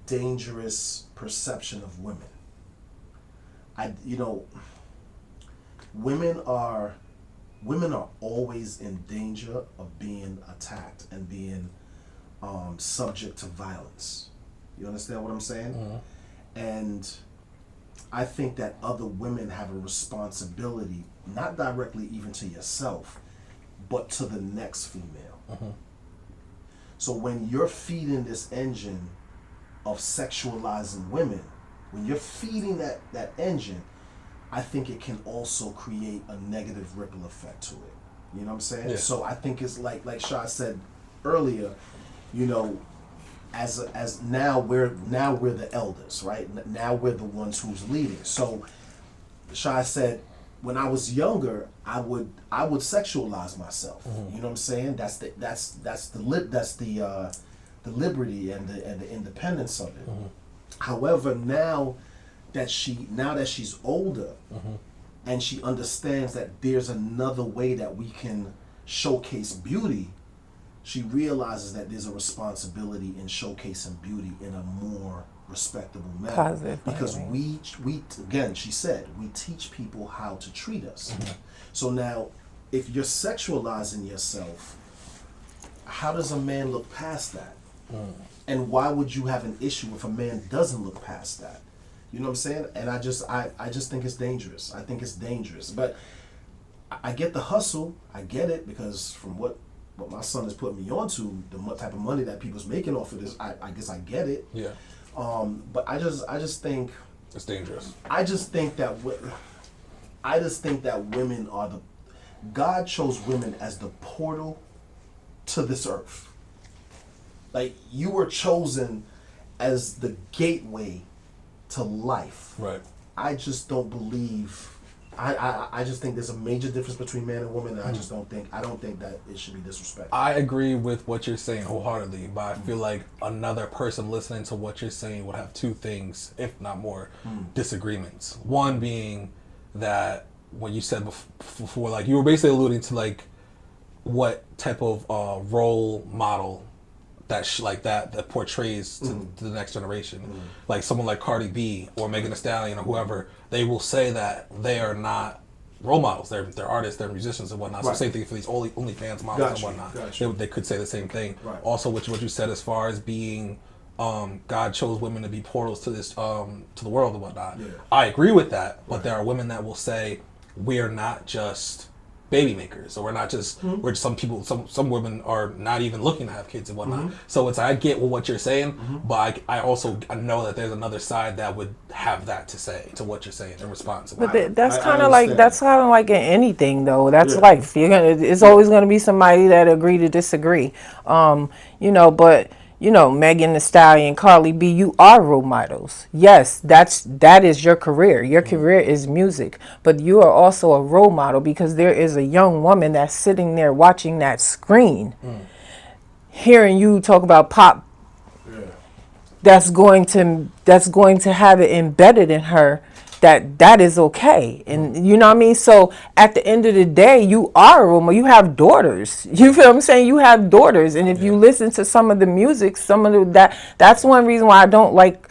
dangerous perception of women. Women are always in danger of being attacked and being subject to violence. You understand what I'm saying? Mm-hmm. And I think that other women have a responsibility, not directly even to yourself, but to the next female. Mm-hmm. So when you're feeding this engine of sexualizing women, when you're feeding that engine, I think it can also create a negative ripple effect to it. You know what I'm saying? Yeah. So I think it's like Shah said earlier, as now we're the elders, right? Now we're the ones who's leading. So Shah said, when I was younger, I would sexualize myself. Mm-hmm. You know what I'm saying? That's the liberty and the independence of it. Mm-hmm. However, now that she's older, Mm-hmm. and she understands that there's another way that we can showcase beauty, she realizes that there's a responsibility in showcasing beauty in a more respectable manner. Positive, Because right. we again, she said, we teach people how to treat us. Mm-hmm. So now, if you're sexualizing yourself, how does a man look past that? And why would you have an issue if a man doesn't look past that? You know what I'm saying? And I just think it's dangerous. I think it's dangerous. But I get the hustle. I get it, because from what my son has put me onto, the type of money that people's making off of this, I guess I get it. Yeah. But I just think It's dangerous. I just think that women are God chose women as the portal to this earth. Like, you were chosen as the gateway to life. Right. I just don't believe. I just think there's a major difference between man and woman, and I don't think that it should be disrespected. I agree with what you're saying wholeheartedly, but I feel like another person listening to what you're saying would have two things, if not more, disagreements. One being that when you said before, like, you were basically alluding to like what type of role model that portrays to the next generation. Like someone like Cardi B or Megan Thee Stallion or whoever, they will say that they are not role models. They're artists, they're musicians and whatnot. So Right. same thing for these OnlyFans models and Gotcha, whatnot. gotcha. They could say the same thing. Right. Also, what you said as far as being God chose women to be portals to this to the world and whatnot. Yeah. I agree with that, but there are women that will say we're not just baby makers, or we're not just we're just some women are not even looking to have kids and whatnot. So I get what you're saying, but I also know that there's another side that would have that to say to what you're saying in response to But that. that's I kind of like understand. in anything though. That's Yeah. life. It's always gonna be somebody that agree to disagree. But you know, Megan Thee Stallion, Carly B, you are role models. Yes, that is your career. Your career is music, but you are also a role model because there is a young woman that's sitting there watching that screen, hearing you talk about pop. Yeah. That's going to have it embedded in her that is okay, and you know what I mean. So at the end of the day, you are a role model. You have daughters. You feel what I'm saying? You have daughters, and if you listen to some of the music, some of that's one reason why I don't like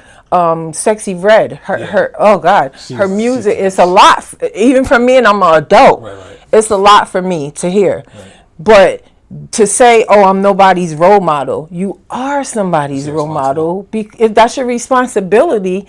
Sexy Red. Her oh God, her music is a lot, even for me, and I'm an adult. Right. It's a lot for me to hear, but to say, "Oh, I'm nobody's role model," you are somebody's role model. If that's your responsibility,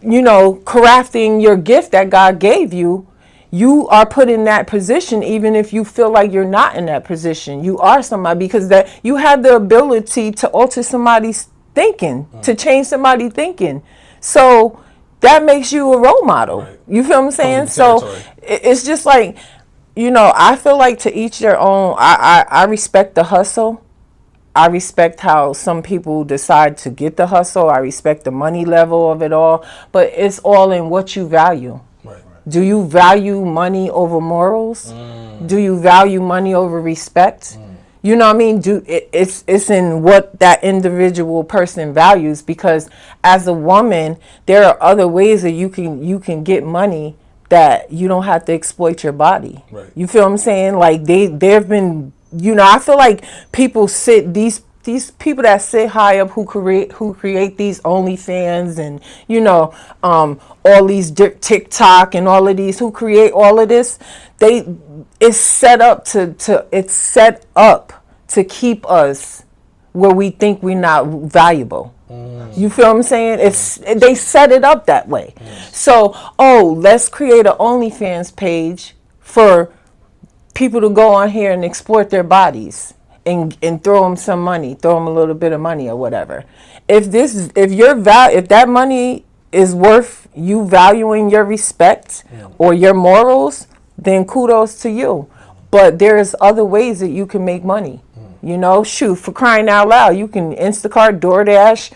you know, crafting your gift that God gave you, you are put in that position, even if you feel like you're not in that position. You are somebody because that you have the ability to alter somebody's thinking, to change somebody's thinking. So that makes you a role model. Right. You feel what I'm saying? Comes with So territory. it's just like, you know, I feel like to each their own. I respect the hustle. I respect how some people decide to get the hustle. I respect the money level of it all. But it's all in what you value. Right. Do you value money over morals? Do you value money over respect? You know what I mean? It's in what that individual person values, because as a woman, there are other ways that you can get money that you don't have to exploit your body. Right. You feel what I'm saying? Like there've been, you know, I feel like people these people that sit high up who create these OnlyFans and, you know, all these TikTok and all of these who create all of this, it's set up to keep us where we think we're not valuable. You feel what I'm saying? They set it up that way. So, let's create an OnlyFans page for people to go on here and exploit their bodies and throw them some money, throw them a little bit of money or whatever. If that money is worth you valuing your respect or your morals, then kudos to you. But there's other ways that you can make money. You know, shoot, for crying out loud, you can Instacart, DoorDash,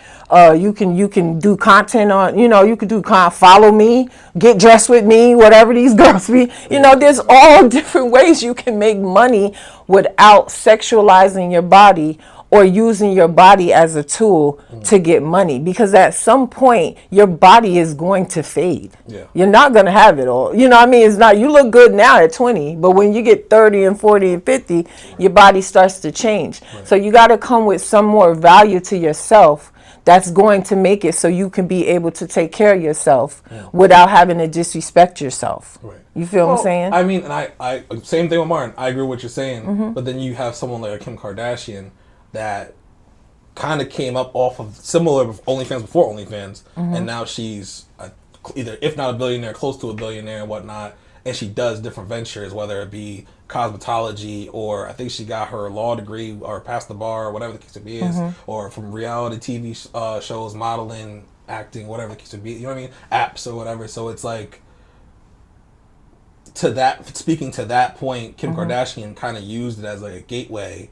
you can do content on, you know, you could do follow me, get dressed with me, whatever these girls be. You know, there's all different ways you can make money without sexualizing your body or using your body as a tool to get money, because at some point your body is going to fade. Yeah. You're not going to have it all. You know what I mean? It's not, you look good now at 20, but when you get 30 and 40 and 50, your body starts to change. So you got to come with some more value to yourself that's going to make it so you can be able to take care of yourself without having to disrespect yourself. Right. You feel what I'm saying? I mean, and I same thing with Martin. I agree with what you're saying, but then you have someone like Kim Kardashian that kind of came up off of similar OnlyFans before OnlyFans, and now she's either, if not a billionaire, close to a billionaire and whatnot, and she does different ventures, whether it be cosmetology, or I think she got her law degree or passed the bar, or whatever the case may be, or from reality TV shows, modeling, acting, whatever the case may be, you know what I mean, apps or whatever. So it's like, speaking to that point, Kim Kardashian kind of used it as like a gateway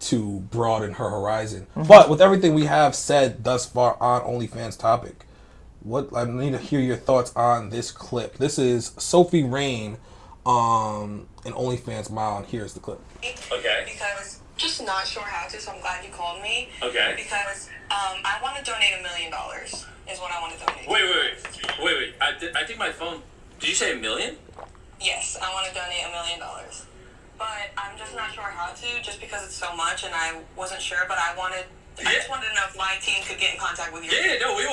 to broaden her horizon. But with everything we have said thus far on OnlyFans topic, I need to hear your thoughts on this clip. This is Sophie Rain an OnlyFans mile, and here's the clip. Okay. Because just not sure how to, so I'm glad you called me. Okay. Because I want to donate $1 million is what I want to donate. Wait. I think my phone. Did you say $1 million? Yes, I want to donate $1 million. But I'm just not sure how to, just because it's so much, and I wasn't sure. But I just wanted to know if my team could get in contact with you. Yeah, no, we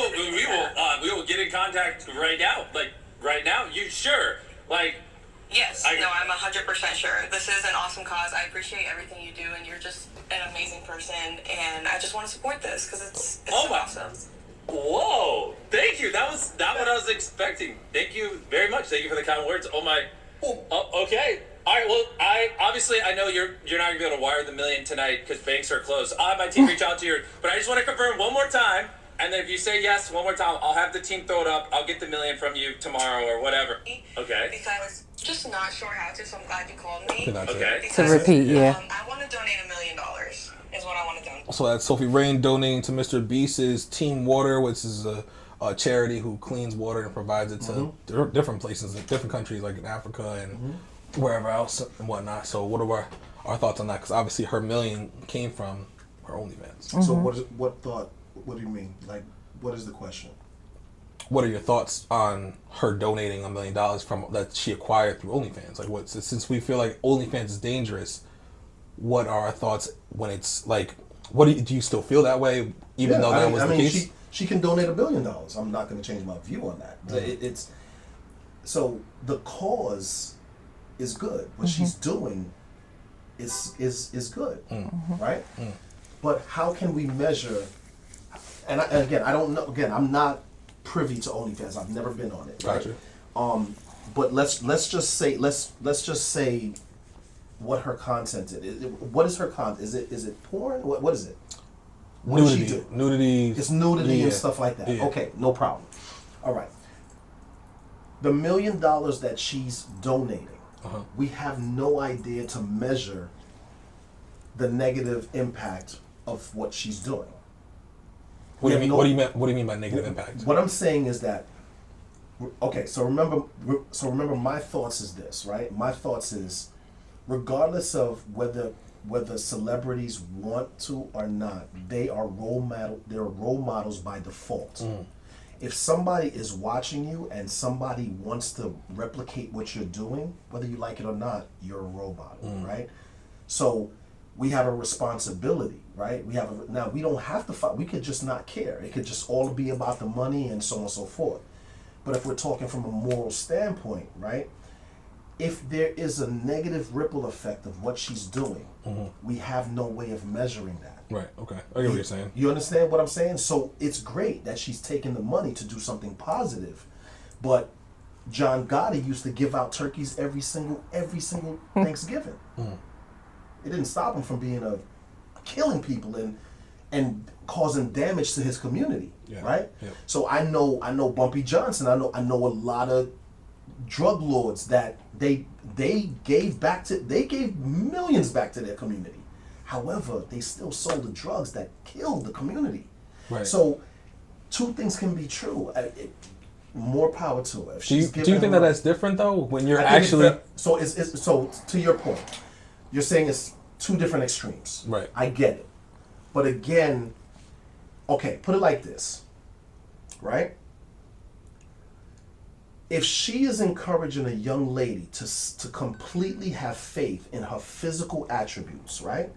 will get in contact right now. Like right now, you sure? Like. Yes, I'm 100% sure. This is an awesome cause. I appreciate everything you do, and you're just an amazing person. And I just want to support this because it's so awesome. Whoa! Thank you. That was not what I was expecting. Thank you very much. Thank you for the kind words. Oh my. Oh, okay. All right. Well, I know you're not gonna be able to wire the $1 million tonight because banks are closed. I'll have my team reach out to you, but I just want to confirm one more time. And then if you say yes one more time, I'll have the team throw it up. I'll get the $1 million from you tomorrow or whatever. Okay. Because just not sure how to, so I'm glad you called me. Okay. To repeat, I want to donate $1 million is is what I want to donate. So that's Sophie Rain donating to Mr. Beast's Team Water, which is a charity who cleans water and provides it to different places, different countries, like in Africa and wherever else and whatnot. So what are our thoughts on that? Because obviously her million came from her OnlyFans. So what do you mean? Like, what is the question? What are your thoughts on her donating $1 million from that she acquired through OnlyFans? Like, since we feel like OnlyFans is dangerous, what are our thoughts when it's like? Do you still feel that way, even though that was the case? She can donate $1 billion. I'm not going to change my view on that. It's so the cause is good. What she's doing is good, right? But how can we measure? And again, I don't know. Again, I'm not privy to OnlyFans. I've never been on it. Right? Gotcha. But let's just say what her content is. What is her content? Is it porn? What is it? What nudity. does she do? Nudity. It's nudity and stuff like that. Yeah. Okay, no problem. All right. The $1 million that she's donating, we have no idea to measure the negative impact of what she's doing. What do you mean? What do you mean by negative impact? What I'm saying is that, okay. So remember, my thoughts is this, right? My thoughts is, regardless of whether celebrities want to or not, they are role models by default. If somebody is watching you and somebody wants to replicate what you're doing, whether you like it or not, you're a role model, right? So we have a responsibility, right? Now we don't have to fight. We could just not care. It could just all be about the money and so on and so forth. But if we're talking from a moral standpoint, right? If there is a negative ripple effect of what she's doing, we have no way of measuring that. Right. Okay. I get what you're saying. You understand what I'm saying? So it's great that she's taking the money to do something positive, but John Gotti used to give out turkeys every single Thanksgiving. It didn't stop him from being killing people and causing damage to his community, right? Yeah. So I know Bumpy Johnson. I know a lot of drug lords that they gave millions back to their community. However, they still sold the drugs that killed the community. Right. So two things can be true. More power to her. Do you think that that's different though? When you're actually so to your point, you're saying it's two different extremes. Right. I get it. But again, okay, put it like this, right? If she is encouraging a young lady to completely have faith in her physical attributes, right?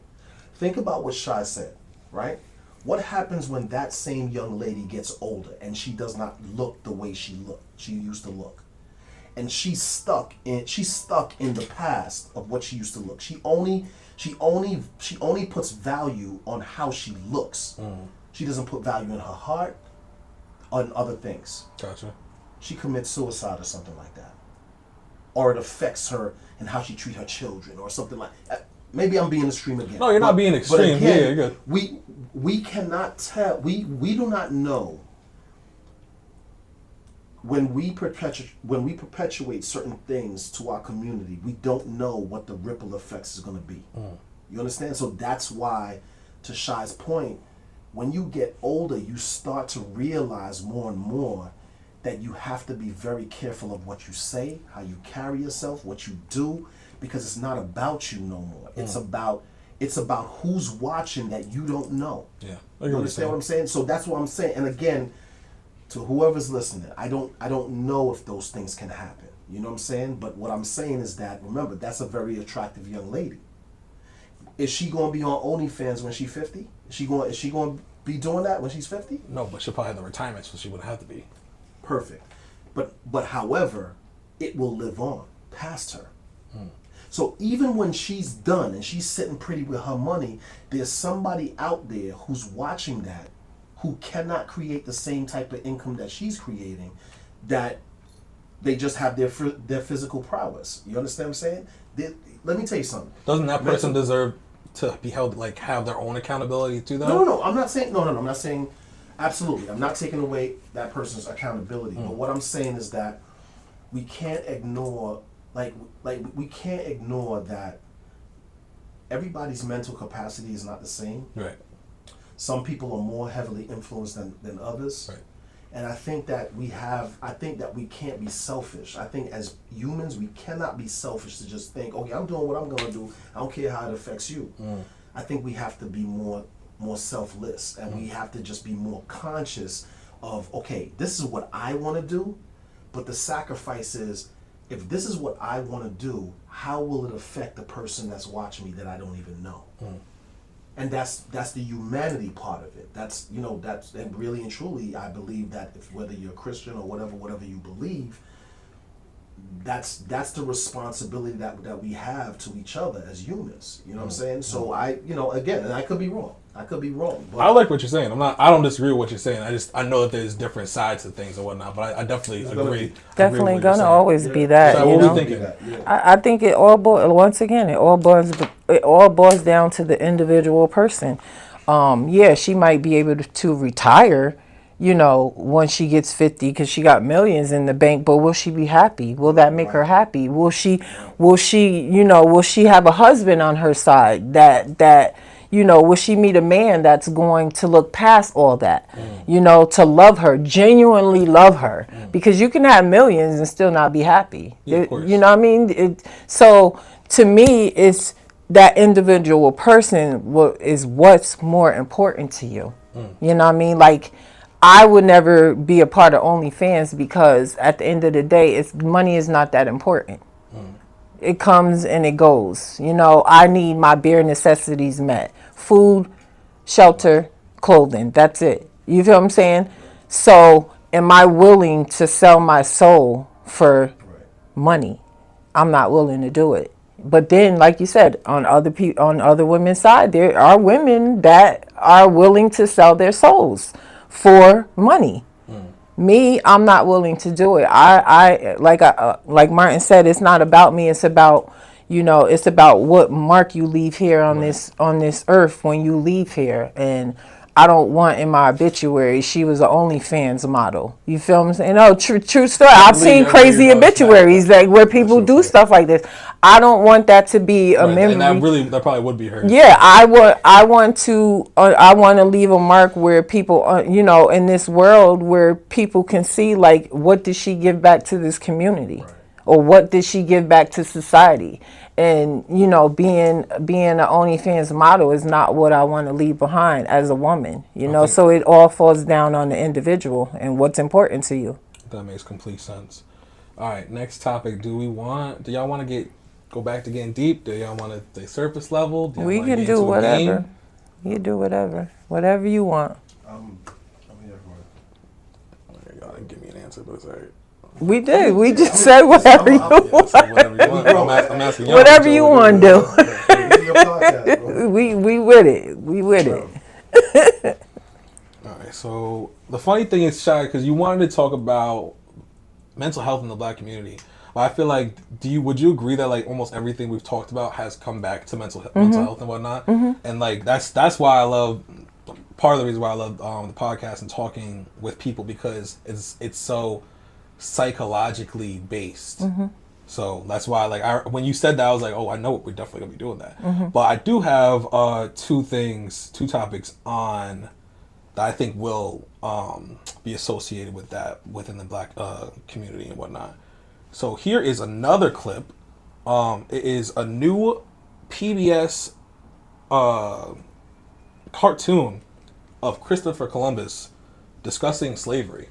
Think about what Shai said, right? What happens when that same young lady gets older and she does not look the way she used to look? And she's stuck in the past of what she used to look. She only puts value on how she looks. She doesn't put value in her heart, on other things. Gotcha. She commits suicide or something like that, or it affects her in how she treats her children or something like that. Maybe I'm being extreme again. No, you're not being extreme. Again, yeah, you're good. We cannot tell. We do not know when we perpetuate certain things to our community. We don't know what the ripple effects is going to be. You understand? So that's why, to Shai's point, when you get older, you start to realize more and more that you have to be very careful of what you say, how you carry yourself, what you do, because it's not about you no more. It's about who's watching that you don't know. Yeah. You understand what I'm saying? So that's what I'm saying. And again, to whoever's listening, I don't know if those things can happen. You know what I'm saying? But what I'm saying is that, remember, that's a very attractive young lady. Is she going to be on OnlyFans when she's 50? Is she going to be doing that when she's 50? No, but she'll probably have the retirement, so she wouldn't have to be. Perfect. But however, it will live on past her. So even when she's done and she's sitting pretty with her money, there's somebody out there who's watching that, who cannot create the same type of income that she's creating, that they just have their physical prowess. You understand what I'm saying? Let me tell you something. Doesn't that person deserve to be held, like, have their own accountability too, though? No. I'm not saying, I'm not saying, absolutely. I'm not taking away that person's accountability. But what I'm saying is that we can't ignore, we can't ignore that everybody's mental capacity is not the same. Right. Some people are more heavily influenced than others. Right. And I think that we can't be selfish. I think as humans, we cannot be selfish to just think, okay, I'm doing what I'm going to do. I don't care how it affects you. I think we have to be more selfless, and we have to just be more conscious of, okay, this is what I want to do, but the sacrifice is, if this is what I want to do, how will it affect the person that's watching me that I don't even know? And that's the humanity part of it. That's and really and truly, I believe that if whether you're a Christian or whatever you believe, that's the responsibility that we have to each other as humans. You know what I'm saying? So again, and I could be wrong. But I like what you're saying. I don't disagree with what you're saying. I know that there's different sides to things and whatnot, but I definitely agree. Definitely gonna always be that. So you what know? are you thinking? I think it all boils down to the individual person. Yeah, she might be able to retire, once she gets 50 because she got millions in the bank, but will she be happy? Will that make her happy? Will she have a husband on her side that will she meet a man that's going to look past all that, to love her, genuinely love her? Because you can have millions and still not be happy. Yeah, of course. You know what I mean? So to me, it's that individual person is what's more important to you. You know what I mean? Like, I would never be a part of OnlyFans because at the end of the day, money is not that important. It comes and it goes. I need my bare necessities met. Food, shelter, clothing. That's it. You feel what I'm saying? So am I willing to sell my soul for money? I'm not willing to do it. But then, like you said, on other women's side, there are women that are willing to sell their souls for money. Me, I'm not willing to do it. Like Martin said, it's not about me. It's about, it's about what mark you leave here on this earth when you leave here. And I don't want in my obituary, she was an OnlyFans model. You feel what I'm saying? No, true story. I've seen crazy obituaries where people do stuff like this. I don't want that to be a memory. And that probably would be her. Yeah, I want to leave a mark where people, in this world where people can see, like, what did she give back to this community? Or what did she give back to society? And, being an OnlyFans model is not what I want to leave behind as a woman, so it all falls down on the individual and what's important to you. That makes complete sense. All right, next topic. Do y'all want to go back to getting deep? Do y'all want to stay surface level? We can do whatever. You do whatever you want. I'm here for it. Y'all didn't give me an answer, but it's all right. We did. We just said whatever you want. Whatever you want. I'm asking y'all. Whatever you want to do. Your podcast, bro. We with it. We with it. All right. So the funny thing is, Shai, because you wanted to talk about mental health in the Black community, but I feel like, would you agree that like almost everything we've talked about has come back to mental health and whatnot? And like that's why I love. Part of the reason why I love the podcast and talking with people, because it's so psychologically based. So that's why, like, when you said that, I was like, oh, I know we're definitely gonna be doing that. But I do have two topics on that I think will be associated with that within the Black community and whatnot. So here is another clip. It is a new PBS cartoon of Christopher Columbus discussing slavery.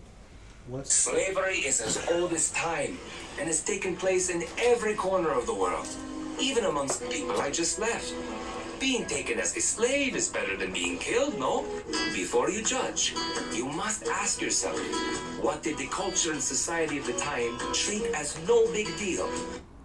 What? Slavery is as old as time and has taken place in every corner of the world, even amongst the people I just left. Being taken as a slave is better than being killed, no? Before you judge, you must ask yourself, what did the culture and society of the time treat as no big deal?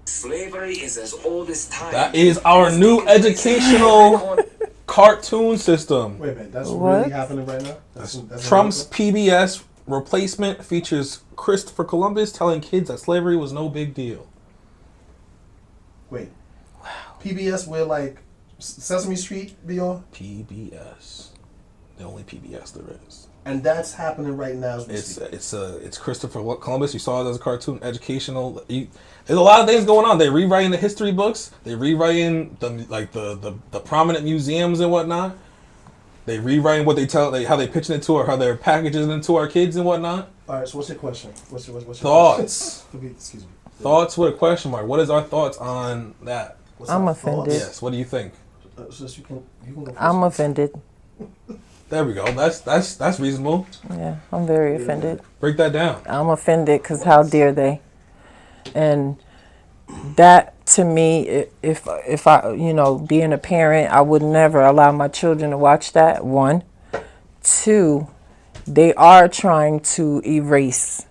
Slavery is as old as time. That is our new educational cartoon system. Wait a minute, that's What? really happening right now? That's Trump's PBS replacement features Christopher Columbus telling kids that slavery was no big deal. Wait. Wow. PBS where like Sesame Street be on? PBS. The only PBS there is. And that's happening right now as we speak. It's Christopher Columbus. You saw it as a cartoon, educational. There's a lot of things going on. They're rewriting the history books. They're rewriting the prominent museums and whatnot. They rewriting what they tell, how they pitching it to, or how they're packaging it to our kids and whatnot. All right. So what's your question? What's your Thoughts? Question? Excuse me. Thoughts with a question mark. What is our thoughts on that? I'm offended. Yes. What do you think? You can go first. I'm offended. There we go. That's reasonable. Yeah, I'm very offended. Break that down. I'm offended because how dare they? And that to me, if I, being a parent, I would never allow my children to watch that. One. Two, they are trying to erase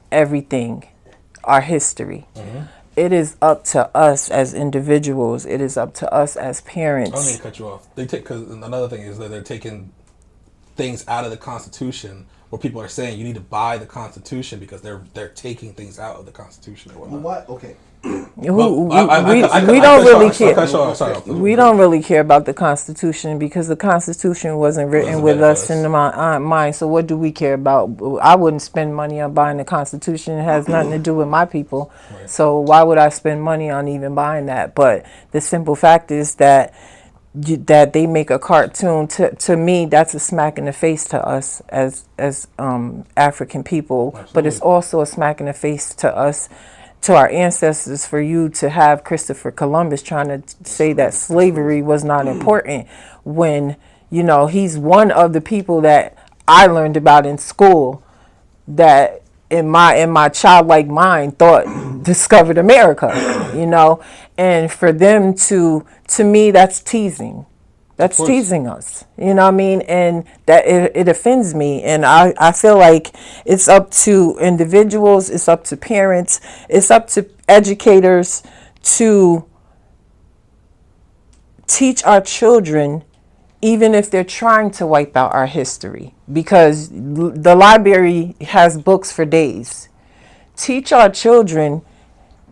everything, our history. Mm-hmm. It is up to us as individuals. It is up to us as parents. I don't need to cut you off. Because another thing is that they're taking things out of the Constitution, where people are saying you need to buy the Constitution because they're taking things out of the Constitution. Or what? Okay. We don't really care. We don't really care about the Constitution because the Constitution wasn't written with us in mind. So what do we care about? I wouldn't spend money on buying the Constitution. It has nothing to do with my people. Right. So why would I spend money on even buying that? But the simple fact is that they make a cartoon. To me, that's a smack in the face to us as African people. Absolutely. But it's also a smack in the face to us, to our ancestors, for you to have Christopher Columbus trying to say that slavery was not important when, he's one of the people that I learned about in school that in my childlike mind thought discovered America, and for them to me, that's teasing. That's teasing us, you know what I mean? And that it offends me. And I feel like it's up to individuals, it's up to parents, it's up to educators to teach our children, even if they're trying to wipe out our history. Because the library has books for days. Teach our children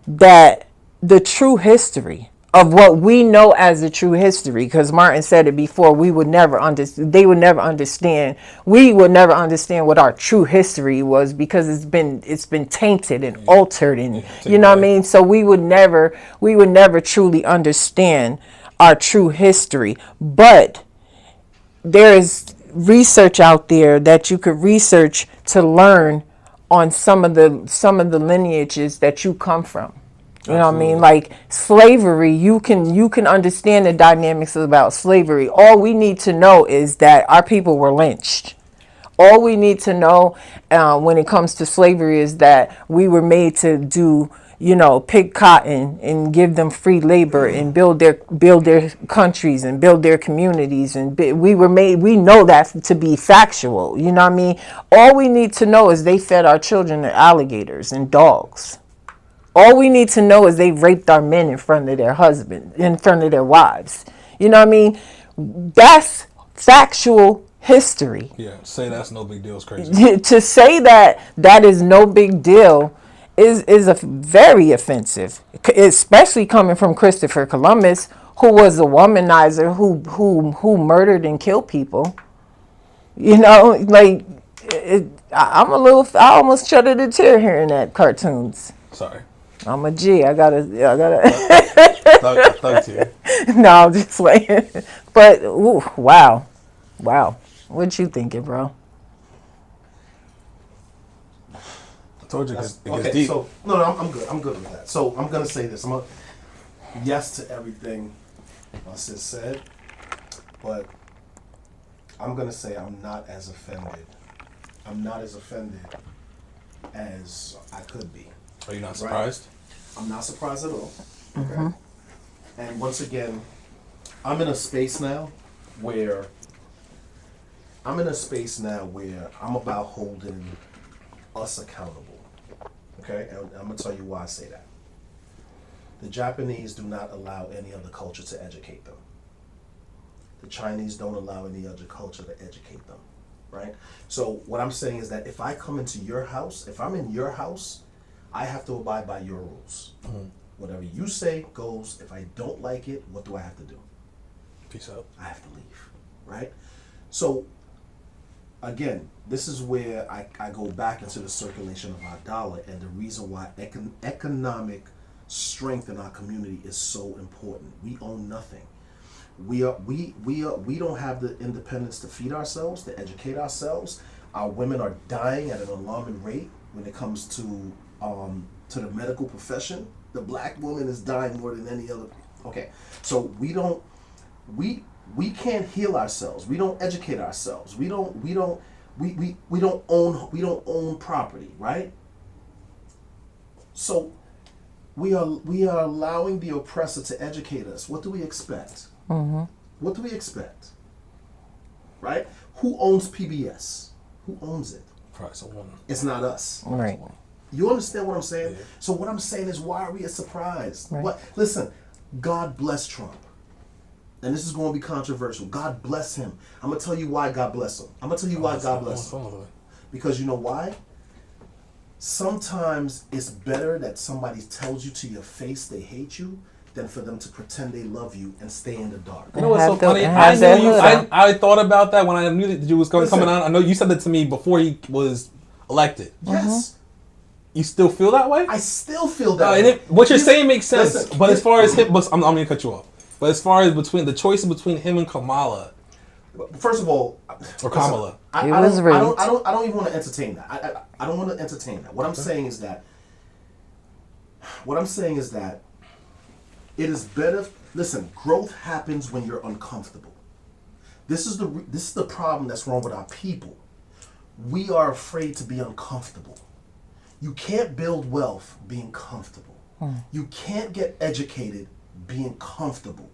that the true history of what we know as the true history, because Martin said it before, they would never understand we would never understand what our true history was, because it's been tainted and altered, and you know what I mean. So we would never truly understand our true history. But there is research out there that you could research to learn on some of the lineages that you come from. You know what I mean? Like slavery, you can understand the dynamics about slavery. All we need to know is that our people were lynched. All we need to know when it comes to slavery is that we were made to do, pick cotton and give them free labor and build their countries and build their communities. And we know that to be factual. You know what I mean? All we need to know is they fed our children to alligators and dogs. All we need to know is they raped our men in front of their husbands, in front of their wives. You know what I mean? That's factual history. Yeah, say that's no big deal is crazy. To say that is no big deal is a very offensive, especially coming from Christopher Columbus, who was a womanizer who murdered and killed people. I almost shuddered a tear hearing that cartoons. Sorry. I'm a G. I gotta. Thug to you. No, I'm just playing. But wow. What you thinking, bro? I told you it gets deep. So no, I'm good. I'm good with that. So I'm gonna say this. Yes to everything my sis said, but I'm gonna say I'm not as offended. I'm not as offended as I could be. Are you not surprised? Right? I'm not surprised at all. Mm-hmm. Okay. And once again, I'm in a space now where I'm about holding us accountable. Okay? And I'm going to tell you why I say that. The Japanese do not allow any other culture to educate them. The Chinese don't allow any other culture to educate them. Right? So what I'm saying is that if I come into your house, if I'm in your house, I have to abide by your rules. Mm-hmm. Whatever you say goes. If I don't like it, what do I have to do? Peace out. I have to leave, right? So, again, this is where I go back into the circulation of our dollar and the reason why economic strength in our community is so important. We own nothing. We don't have the independence to feed ourselves, to educate ourselves. Our women are dying at an alarming rate when it comes to the medical profession. The black woman is dying more than any other. Okay, so we can't heal ourselves. We don't educate ourselves. We don't own property, right? So we are allowing the oppressor to educate us. What do we expect? Mm-hmm. What do we expect? Right? Who owns PBS? Who owns it? Probably someone. It's not us. Right. You understand what I'm saying? Yeah. So what I'm saying is, why are we surprised? Right. What? Listen, God bless Trump. And this is going to be controversial. God bless him. I'm going to tell you why God bless him. I'm going to tell you why God bless him. Because you know why? Sometimes it's better that somebody tells you to your face they hate you than for them to pretend they love you and stay in the dark. You know what's so Have to- funny? have I that knew you. hood I thought about that when I knew that you was coming Listen. on. I know you said that to me before he was elected. Yes. You still feel that way? I still feel that. And way. what you're He's- saying makes sense. listen, But as far as him, I'm going to cut you off. But as far as between the choices between him and Kamala First of all, or Kamala, I It was rigged. don't even want to entertain that. I don't want to entertain that. What I'm saying is that it is better. Listen, growth happens when you're uncomfortable. This is the problem that's wrong with our people. We are afraid to be uncomfortable. You can't build wealth being comfortable. You can't get educated being comfortable,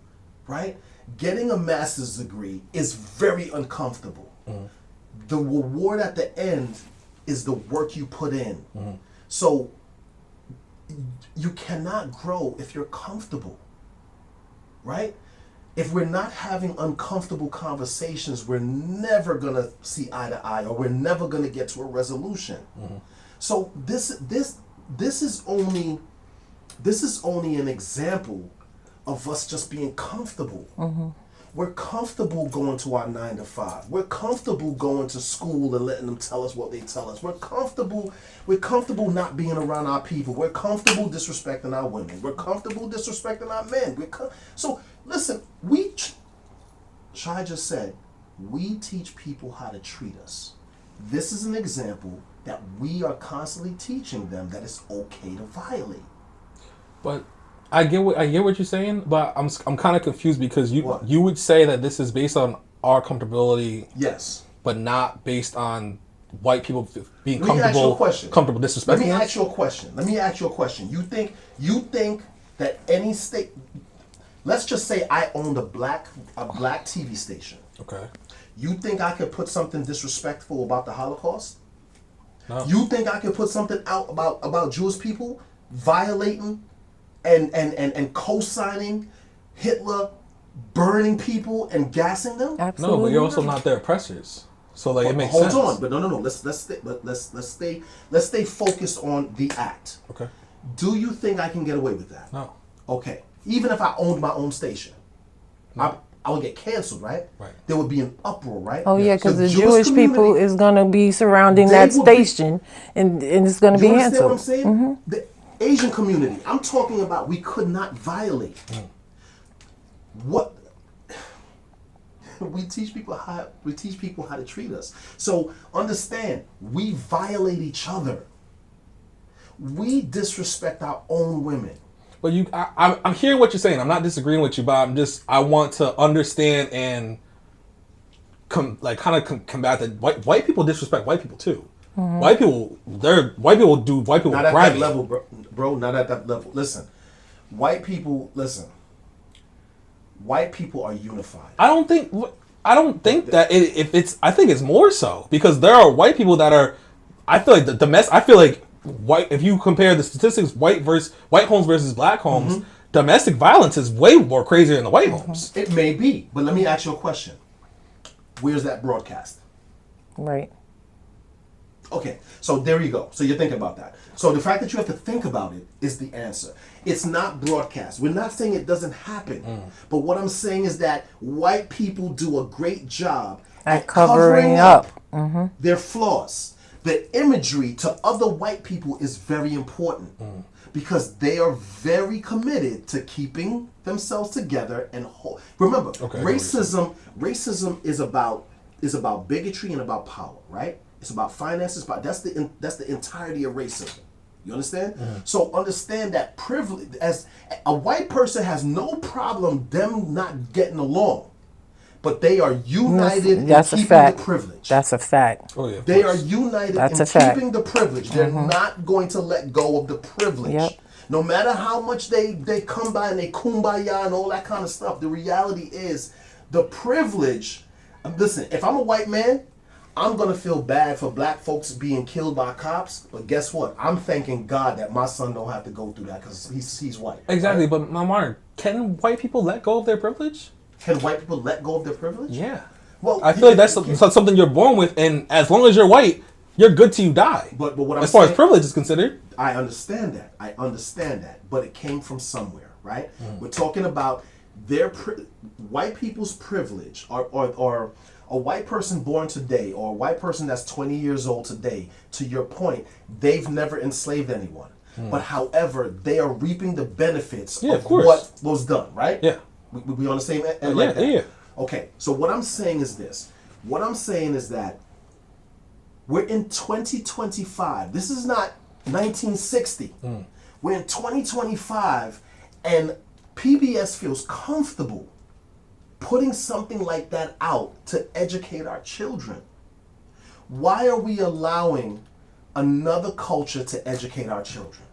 right? Getting a master's degree is very uncomfortable. The reward at the end is the work you put in. So you cannot grow if you're comfortable, right? If we're not having uncomfortable conversations, we're never gonna see eye to eye, or we're never gonna get to a resolution. So this is only an example of us just being comfortable. We're comfortable going to our 9 to 5. We're comfortable going to school and letting them tell us what they tell us. We're comfortable not being around our people. We're comfortable disrespecting our women. We're comfortable disrespecting our men. So listen, Shai just said, we teach people how to treat us. This is an example that we are constantly teaching them that it's okay to violate. but I get what you're saying, but I'm kind of confused because What? you would say that this is based on our comfortability, Yes. but not based on white people being Let me ask you a comfortable question. comfortable Let disrespecting me us. ask you a question. You think that any state, let's just say I owned a black TV station. Okay. You think I could put something disrespectful about the Holocaust? No. You think I could put something out about Jewish people violating and co-signing Hitler, burning people and gassing them? Absolutely. No, but you're also not their oppressors. So like it makes Hold sense. on, but no. Let's stay focused on the act. Okay. Do you think I can get away with that? No. Okay. Even if I owned my own station, I would get canceled, right? Right. There would be an uproar, right? Oh yeah, because the Jewish Jewish people community- is gonna be surrounding They that will be- station, and it's gonna You be understand what I'm canceled. saying? The Asian community. I'm talking about. We could not violate. What we teach people how to treat us. So understand, we violate each other. We disrespect our own women. But I'm hearing what you're saying. I'm not disagreeing with you, but I want to understand and combat that white people disrespect white people too. White people do white people Not at grimy. that level, bro. Not at that level. Listen, white people. Listen, white people are unified. I don't think that I think it's more so because there are white people that are. I feel like white. If you compare the statistics, white homes versus black homes, domestic violence is way more crazier in the white homes. It may be, but let me ask you a question. Where's that broadcast? Right. Okay, so there you go. So you're thinking about that. So the fact that you have to think about it is the answer. It's not broadcast. We're not saying it doesn't happen. But what I'm saying is that white people do a great job At covering up. their flaws. The imagery to other white people is very important because they are very committed to keeping themselves together and whole. Remember, racism is about bigotry and about power, right? It's about finances, but that's the entirety of racism. You understand? So understand that privilege, as a white person has no problem them not getting along, but they are united That's in a keeping fact. the privilege. That's a fact. Oh yeah. They are united That's in a fact. keeping the privilege. They're not going to let go of the privilege. Yep. No matter how much they come by and they kumbaya and all that kind of stuff, the reality is the privilege. Listen, if I'm a white man, I'm going to feel bad for black folks being killed by cops. But guess what? I'm thanking God that my son don't have to go through that because he's white. Exactly, right? but Mark, can white people let go of their privilege? Can white people let go of their privilege? Yeah. Well, I feel like that's something you're born with, and as long as you're white, you're good till you die. But what I'm as far as saying- privilege is considered. I understand that. But it came from somewhere, right? We're talking about white people's privilege, or a white person born today, or a white person that's 20 years old today. To your point, they've never enslaved anyone. But however, they are reaping the benefits Yeah, of of course. what was done, right? Yeah. We on the same end Yeah, like that? yeah. Okay, so what I'm saying is this. What I'm saying is that we're in 2025. This is not 1960. We're in 2025, and PBS feels comfortable putting something like that out to educate our children. Why are we allowing another culture to educate our children?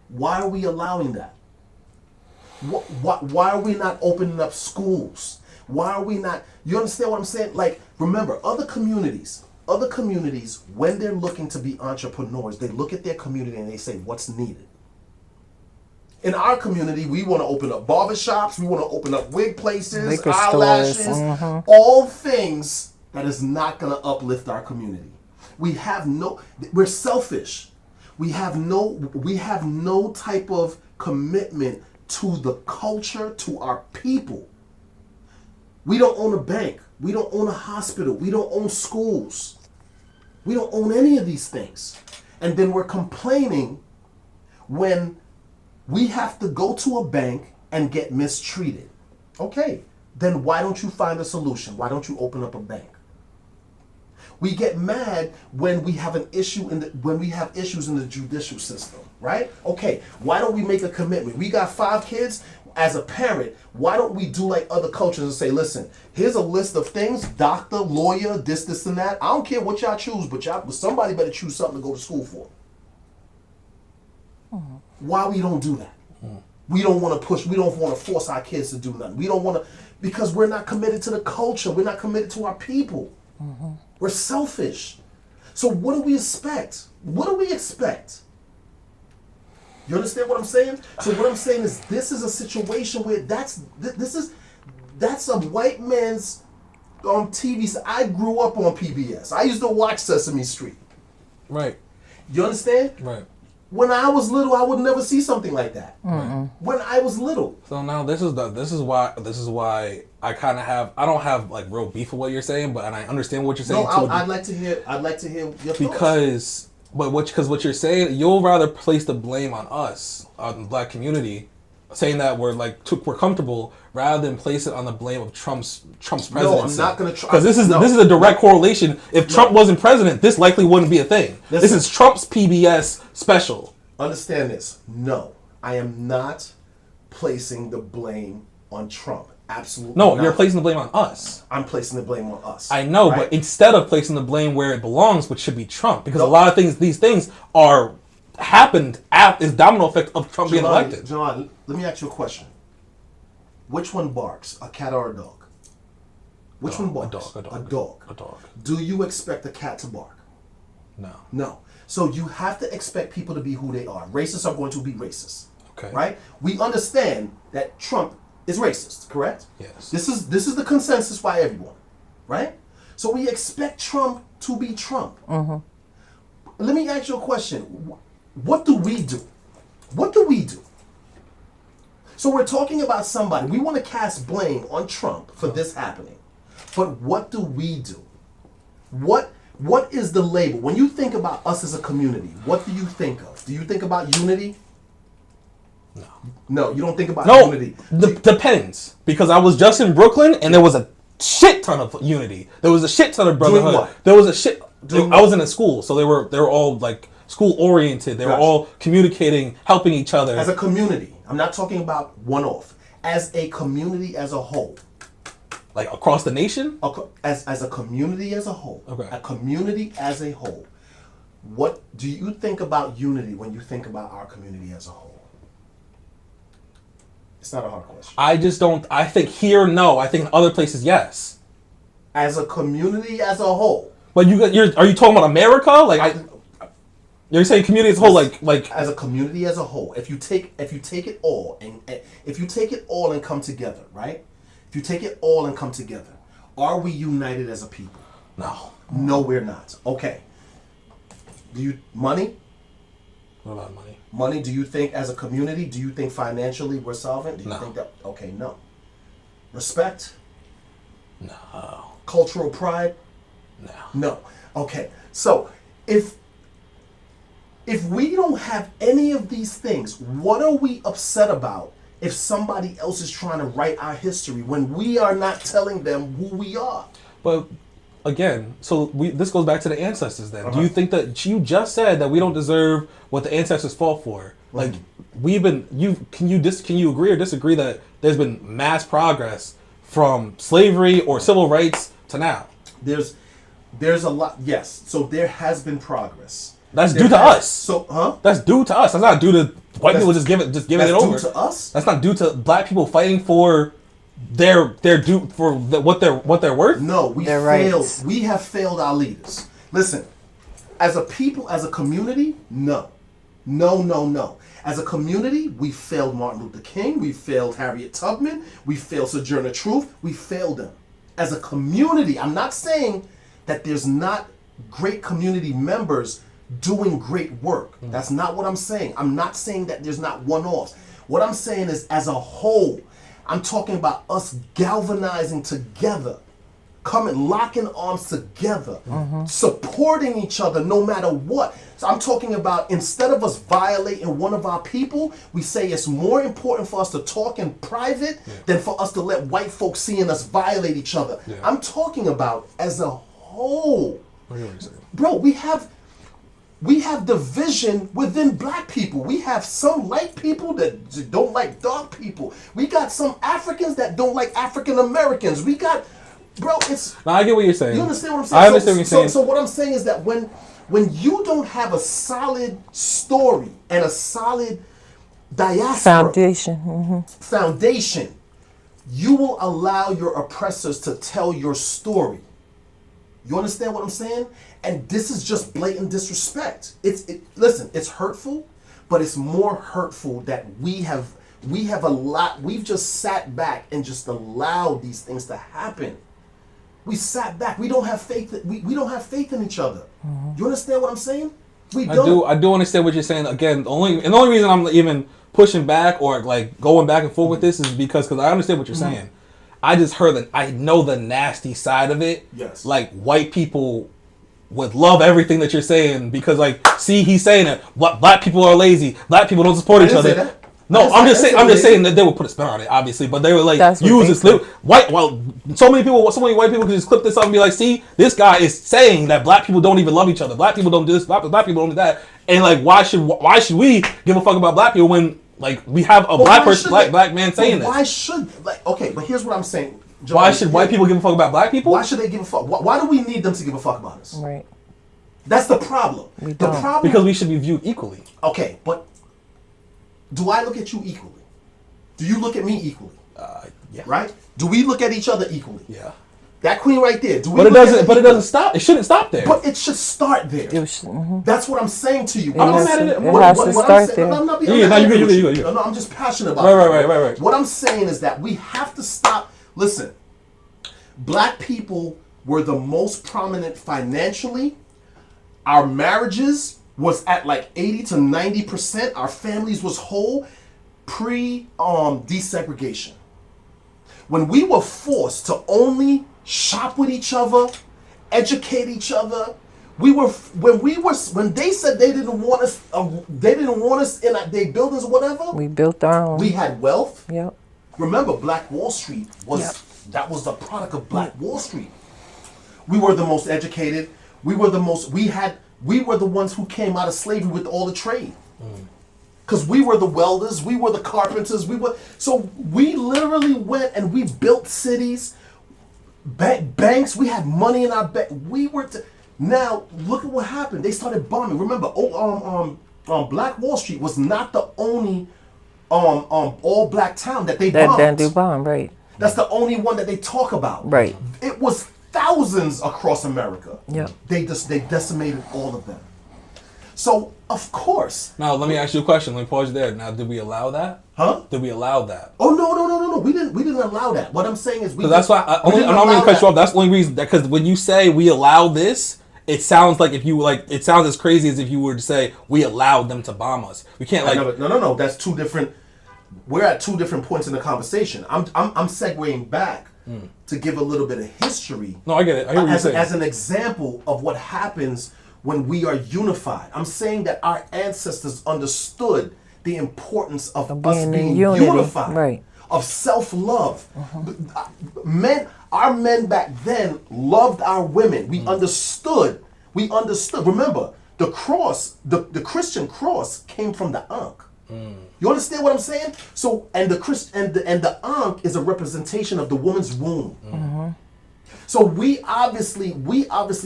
Why are we allowing that? Why are we not opening up schools? Why are we not? You understand what I'm saying? Like, remember, other communities, when they're looking to be entrepreneurs, they look at their community and they say, what's needed? In our community, we want to open up barbershops, we want to open up wig places, Liquor eyelashes, stores, all things that is not going to uplift our community. We're selfish. We have no type of commitment to the culture, to our people. We don't own a bank. We don't own a hospital. We don't own schools. We don't own any of these things. And then we're complaining when we have to go to a bank and get mistreated. Okay, then why don't you find a solution? Why don't you open up a bank? We get mad when we have when we have issues in the judicial system, right? Okay, why don't we make a commitment? We got 5 kids. As a parent, why don't we do like other cultures and say, listen, here's a list of things, doctor, lawyer, this and that. I don't care what y'all choose, but somebody better choose something to go to school for. Why we don't do that? We don't want to push, we don't want to force our kids to do nothing. We don't want to, because we're not committed to the culture. We're not committed to our people. We're selfish. So what do we expect? What do we expect? You understand what I'm saying? So what I'm saying is this is a situation where that's a white man's TV. I grew up on PBS. I used to watch Sesame Street. Right. You understand? Right. When I was little, I would never see something like that. When I was little. So now this is why I kind of I don't have like real beef with what you're saying, and I understand what you're saying. No, I'd like to hear your thoughts. Because what you're saying, you'll rather place the blame on us, on the black community, saying that we're comfortable, rather than place it on the blame of Trump's presidency. No, I'm not going to try. Because this is a direct correlation. If Trump wasn't president, this likely wouldn't be a thing. This is Trump's PBS special. Understand this. No, I am not placing the blame on Trump. Absolutely No, not. you're placing the blame on us. I'm placing the blame on us. I know, right? but instead of placing the blame where it belongs, which should be Trump, because a lot of these things happened as domino effect of Trump being elected. John, let me ask you a question. Which one barks, a cat or a dog? Which one barks? A dog. A dog. Do you expect a cat to bark? No. No. So you have to expect people to be who they are. Racists are going to be racist. Okay. Right? We understand that Trump is racist, correct? Yes. This is the consensus by everyone, right? So we expect Trump to be Trump. let me ask you a question. What do we do? What do we do? So we're talking about somebody. We want to cast blame on Trump for this happening. But what do we do? What is the label? When you think about us as a community, what do you think of? Do you think about unity? No. No, you don't think about No, unity. depends. Because I was just in Brooklyn and there was a shit ton of unity. There was a shit ton of brotherhood. what? There was a shit. Doing I what? was in a school, so they were all like school oriented. They were Gotcha. all communicating, helping each other. As a community, I'm not talking about one-off. As a community as a whole. Like across the nation. As a community as a whole. Okay. A community as a whole. What do you think about unity when you think about our community as a whole? It's not a hard question. I just don't. I think here, no. I think other places, yes. As a community as a whole. But are you talking about America? Like you're saying community as a whole, like as a community as a whole. If you take it all and come together, right? If you take it all and come together, are we united as a people? No. No, we're not. Okay. Money? What about money? Money, do you think as a community, do you think financially we're solvent? Do you No. think that, okay, no. Respect? No. Cultural pride? No. No. Okay. So, if we don't have any of these things, what are we upset about if somebody else is trying to write our history when we are not telling them who we are? But again, this goes back to the ancestors then. Uh-huh. Do you think that you just said that we don't deserve what the ancestors fought for? Like can you agree or disagree that there's been mass progress from slavery or civil rights to now? There's a lot, yes. So there has been progress. That's due to us. So, huh? That's due to us. That's not due to white people just giving it That's over. due to us? That's not due to black people fighting for their due for what they're worth. No, we Their failed. rights. We have failed our leaders. Listen, as a people, as a community, no. As a community, we failed Martin Luther King. We failed Harriet Tubman. We failed Sojourner Truth. We failed them. As a community, I'm not saying that there's not great community members doing great work. That's not what I'm saying. I'm not saying that there's not one-offs. What I'm saying is, as a whole, I'm talking about us galvanizing together, locking arms together, supporting each other no matter what. So I'm talking about, instead of us violating one of our people, we say it's more important for us to talk in private than for us to let white folks seeing us violate each other. Yeah. I'm talking about as a whole. I hear what you're saying. Bro, we have division within black people. We have some light people that don't like dark people. We got some Africans that don't like African Americans. We got, bro, it's... No, I get what you're saying. You understand what I'm saying? I understand what you're saying. So what I'm saying is that when you don't have a solid story and a solid diaspora... Foundation, you will allow your oppressors to tell your story. You understand what I'm saying? And this is just blatant disrespect. Listen, it's hurtful, but it's more hurtful that we've just sat back and just allowed these things to happen. We sat back. We don't have faith. We don't have faith in each other. You understand what I'm saying? We don't. I do understand what you're saying. Again, the only reason I'm even pushing back or like going back and forth with this is because I understand what you're saying. I just heard that I know the nasty side of it. Yes. Like white people would love everything that you're saying because like, see, he's saying it. Black people are lazy. Black people don't support each other. Say that. No, I'm just saying that they would put a spin on it, obviously, but they were like use this clip. So many white people can just clip this up and be like, see, this guy is saying that black people don't even love each other. Black people don't do this. Black people don't do that. And like, why should we give a fuck about black people when like we have a black man saying this? Why should okay? But here's what I'm saying. Joe, Why should white people give a fuck about black people? Why should they give a fuck? Why do we need them to give a fuck about us? Right. That's the problem. We The don't. problem Because we should be viewed equally. Okay, but do I look at you equally? Do you look at me equally? Yeah. Right? Do we look at each other equally? Yeah. That queen right there. Do we? But it look at doesn't. her But it equally? doesn't stop. It shouldn't stop there. But it should start there. That's what I'm saying to you. It has to start there. I'm not being Yeah, no, angry you with good. you. No, I'm just passionate about it. Right. What I'm saying is that we have to stop. Listen, black people were the most prominent financially, Our marriages was at like 80 to 90%. Our families was whole pre desegregation. When we were forced to only shop with each other, educate each other, when they said they didn't want us in their buildings or whatever. We built our own. We had wealth. Yep. Remember, Black Wall Street that was the product of Black Wall Street. We were the most educated. We were the ones who came out of slavery with all the trade. Because we were the welders, we were the carpenters, so we literally went and we built cities, banks, we had money in our bank. Now, look at what happened. They started bombing. Remember, Black Wall Street was not the only all black town that they bombed. That do bomb, right. That's the only one that they talk about. Right. It was thousands across America. Yeah. They decimated all of them. So, of course. Now, let me ask you a question. Let me pause you there. Now, did we allow that? Huh? Did we allow that? Oh, no. We didn't allow that. What I'm saying is Because that's why I'm not going to cut you off. That's the only reason. Because when you say we allow this, it sounds like it sounds as crazy as if you were to say we allowed them to bomb us. We can't No. That's two different. We're at two different points in the conversation. I'm segueing back to give a little bit of history. No, I get it. I hear what you're saying. As an example of what happens when we are unified. I'm saying that our ancestors understood the importance of us being unified, right. of self-love. Our men back then loved our women. We understood. Remember, the cross, the Christian cross came from the Ankh. You understand what I'm saying? So, and the Ankh is a representation of the woman's womb. So we obviously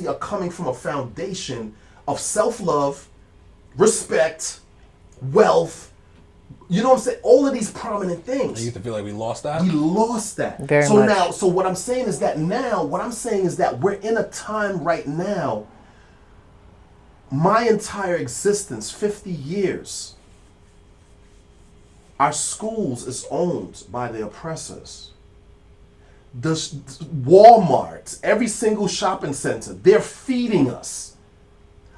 are coming from a foundation of self-love, respect, wealth. You know what I'm saying? All of these prominent things. You used to feel like we lost that? We lost that. Very much. Now, so what I'm saying is that we're in a time right now, my entire existence, 50 years, our schools is owned by the oppressors. The Walmart, every single shopping center, they're feeding us.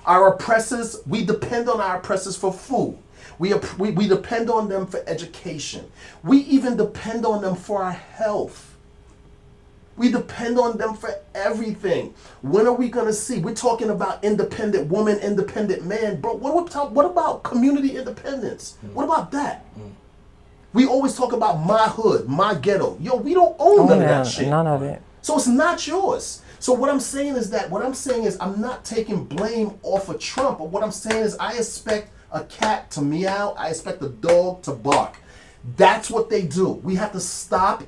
Our oppressors, we depend on our oppressors for food. We depend on them for education. We even depend on them for our health. We depend on them for everything. When are we going to see? We're talking about independent woman, independent man. Bro, what about community independence? What about that? We always talk about my hood, my ghetto. Yo, we don't own none of that shit. None of it. So it's not yours. So what I'm saying is I'm not taking blame off of Trump. But what I'm saying is I expect a cat to meow. I expect a dog to bark. That's what they do. We have to stop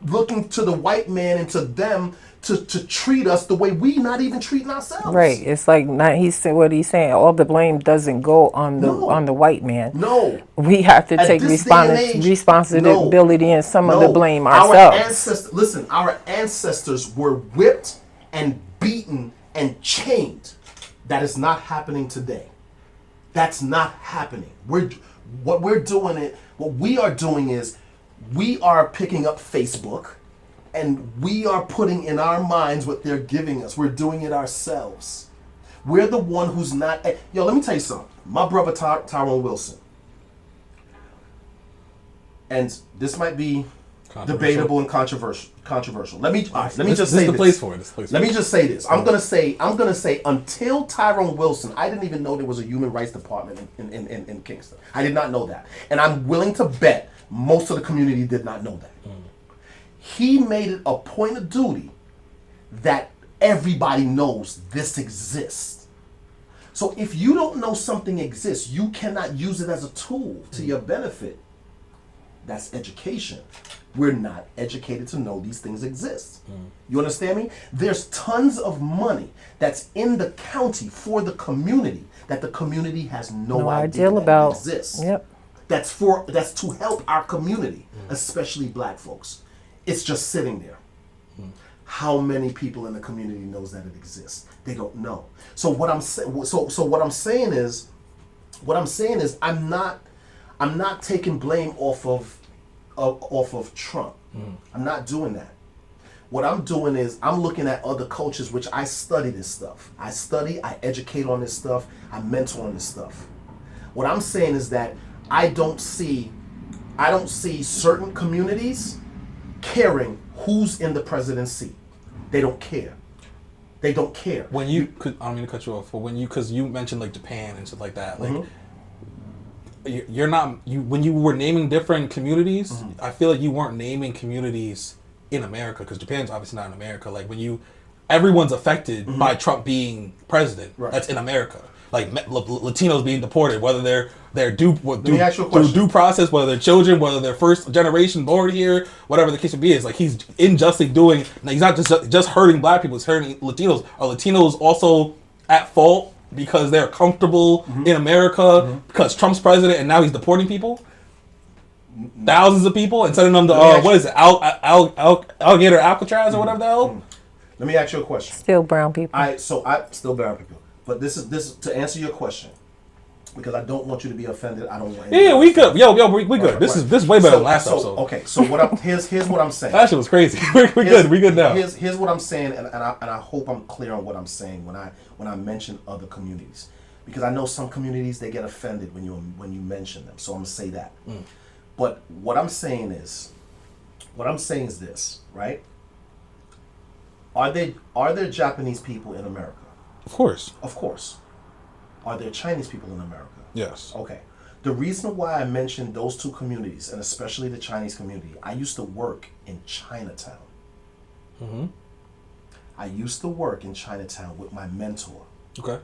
looking to the white man and to them to treat us the way we not even treating ourselves. Right. It's like he's saying. All the blame doesn't go on the white man. No. We have to take responsibility and some of the blame ourselves. Our ancestors were whipped and beaten and chained. That is not happening today. That's not happening. What we are doing is we are picking up Facebook and we are putting in our minds what they're giving us. We're doing it ourselves. We're the one who's not. Yo, let me tell you something. My brother Tyrone Wilson, and this might be debatable and controversial. Let me just say this. The place for it. Let me just say this. I'm gonna say until Tyrone Wilson, I didn't even know there was a human rights department in Kingston. I did not know that, and I'm willing to bet most of the community did not know that. He made it a point of duty that everybody knows this exists. So if you don't know something exists, you cannot use it as a tool to your benefit. That's education. We're not educated to know these things exist. You understand me? There's tons of money that's in the county for the community that the community has no idea about exists. Yep. That's to help our community, especially black folks. It's just sitting there. How many people in the community knows that it exists? They don't know. So what I'm saying is I'm not taking blame off of Trump. I'm not doing that. What I'm doing is I'm looking at other cultures, which I study this stuff. I educate on this stuff, I mentor on this stuff. What I'm saying is that I don't see certain communities caring who's in the presidency. They don't care. They don't care. When I don't mean to cut you off, but because you mentioned like Japan and stuff like that, like you're not when you were naming different communities, I feel like you weren't naming communities in America, because Japan's obviously not in America. Like everyone's affected by Trump being president. Right. That's in America. Like Latinos being deported, whether they're due process, whether they're children, whether they're first generation born here, whatever the case may be, is like he's unjustly doing. He's not just hurting black people; he's hurting Latinos. Are Latinos also at fault because they're comfortable in America because Trump's president and now he's deporting people? Thousands of people and sending them to what is it, alligator Alcatraz or whatever the hell? Let me ask you a question. Still brown people. Still brown people. But this is to answer your question, because I don't want you to be offended. I don't want. Yeah, we good. We good. This is way better than last episode. Okay, so here's what I'm saying. That shit was crazy. We're good. We good now. Here's what I'm saying, and I hope I'm clear on what I'm saying when I mention other communities, because I know some communities they get offended when you mention them. So I'm gonna say that. But what I'm saying is this, right? Are there Japanese people in America? Of course. Of course. Are there Chinese people in America? Yes. Okay. The reason why I mentioned those two communities, and especially the Chinese community, I used to work in Chinatown. I used to work in Chinatown with my mentor. Okay.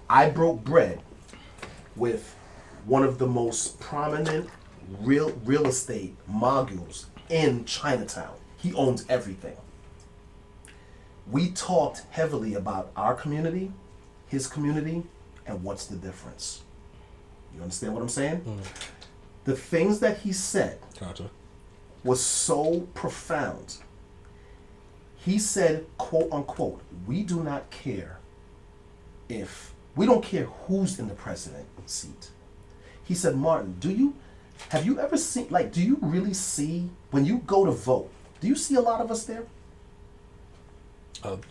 I broke bread with one of the most prominent real estate moguls in Chinatown. He owns everything. We talked heavily about our community, his community, and what's the difference. You understand what I'm saying? The things that he said was so profound. He said, quote unquote, we don't care who's in the president seat. He said, Martin, have you ever seen, do you really see, when you go to vote, do you see a lot of us there?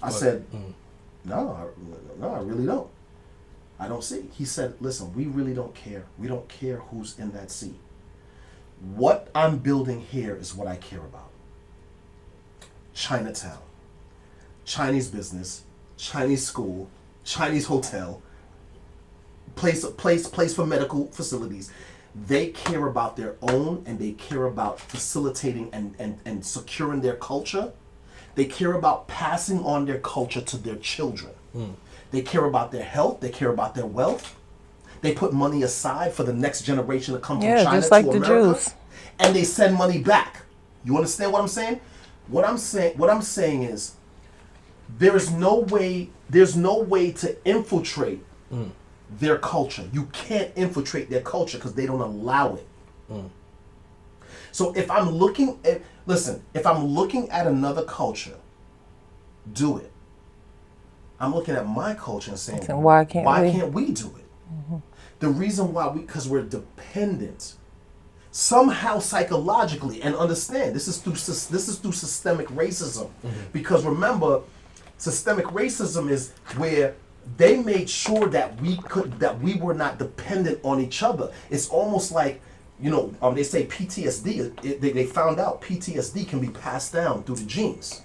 I said, no, I really don't. I don't see. He said, listen, we really don't care. We don't care who's in that seat. What I'm building here is what I care about. Chinatown, Chinese business, Chinese school, Chinese hotel, place for medical facilities. They care about their own, and they care about facilitating and securing their culture. They care about passing on their culture to their children. They care about their health. They care about their wealth. They put money aside for the next generation to come from China just like to the America. Jews. And they send money back. You understand what I'm saying? What I'm saying is there's no way to infiltrate their culture. You can't infiltrate their culture because they don't allow it. So if I'm looking at another culture, do it. I'm looking at my culture and saying, why can't we do it? The reason why because we're dependent. Somehow psychologically, and understand this is through systemic racism. Because remember, systemic racism is where they made sure that we were not dependent on each other. It's almost like, they say PTSD. They found out PTSD can be passed down through the genes.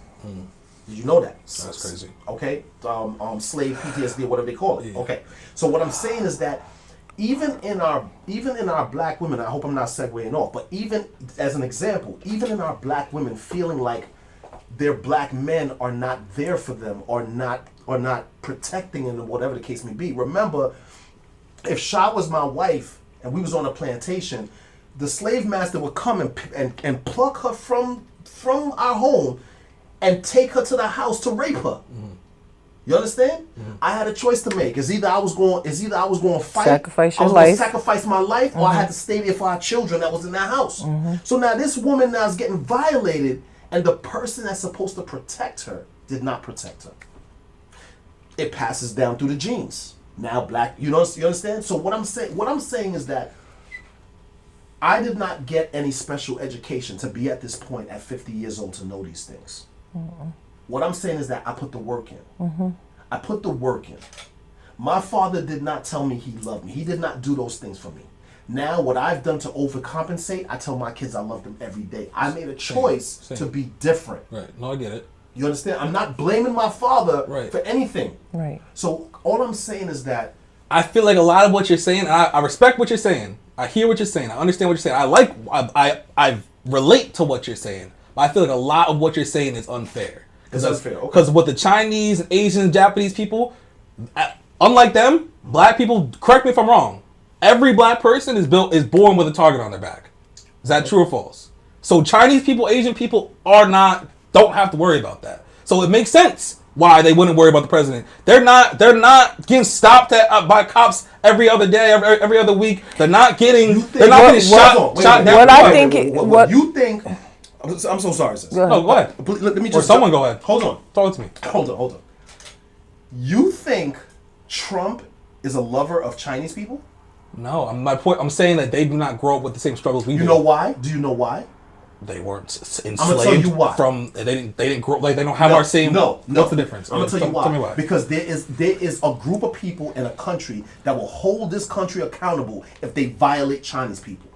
Did you know that? That's crazy. Okay, slave PTSD, whatever they call it. Yeah. Okay, so what I'm saying is that even in our black women, I hope I'm not segueing off, but even as an example, even in our black women feeling like their black men are not there for them, or not protecting them, whatever the case may be. Remember, if Shah was my wife and we was on a plantation, the slave master would come and pluck her from our home and take her to the house to rape her. You understand? I had a choice to make. It's either I was going to fight, sacrifice your I was life, going to sacrifice my life, or I had to stay there for our children that was in that house. So now this woman now is getting violated, and the person that's supposed to protect her did not protect her. It passes down through the genes. Now black, you understand? So what I'm saying is that I did not get any special education to be at this point at 50 years old to know these things. What I'm saying is that I put the work in. I put the work in. My father did not tell me he loved me. He did not do those things for me. Now, what I've done to overcompensate, I tell my kids I love them every day. I made a choice to be different. Right. No, I get it. You understand? I'm not blaming my father Right. for anything. Right. So all I'm saying is that I feel like a lot of what you're saying, and I respect what you're saying. I hear what you're saying. I understand what you're saying. I relate to what you're saying. But I feel like a lot of what you're saying is unfair. it's unfair. Okay. Because with the Chinese and Asian and Japanese people, unlike them, black people, correct me if I'm wrong, every black person is born with a target on their back. Is that true or false? So Chinese people, Asian people don't have to worry about that. So it makes sense why they wouldn't worry about the president. They're not getting stopped by cops every other day, every other week. They're not getting shot down. What you think? I'm so sorry, sis. No, go ahead. Let me just. Or someone go ahead. Hold on. Talk to me. Hold on. You think Trump is a lover of Chinese people? No, I'm saying that they do not grow up with the same struggles we do. You know why? Do you know why? They weren't enslaved. I'm gonna tell you why. They didn't grow like they don't have our same. No. What's the difference? I'm gonna tell you why. Tell me why. Because there is a group of people in a country that will hold this country accountable if they violate Chinese people.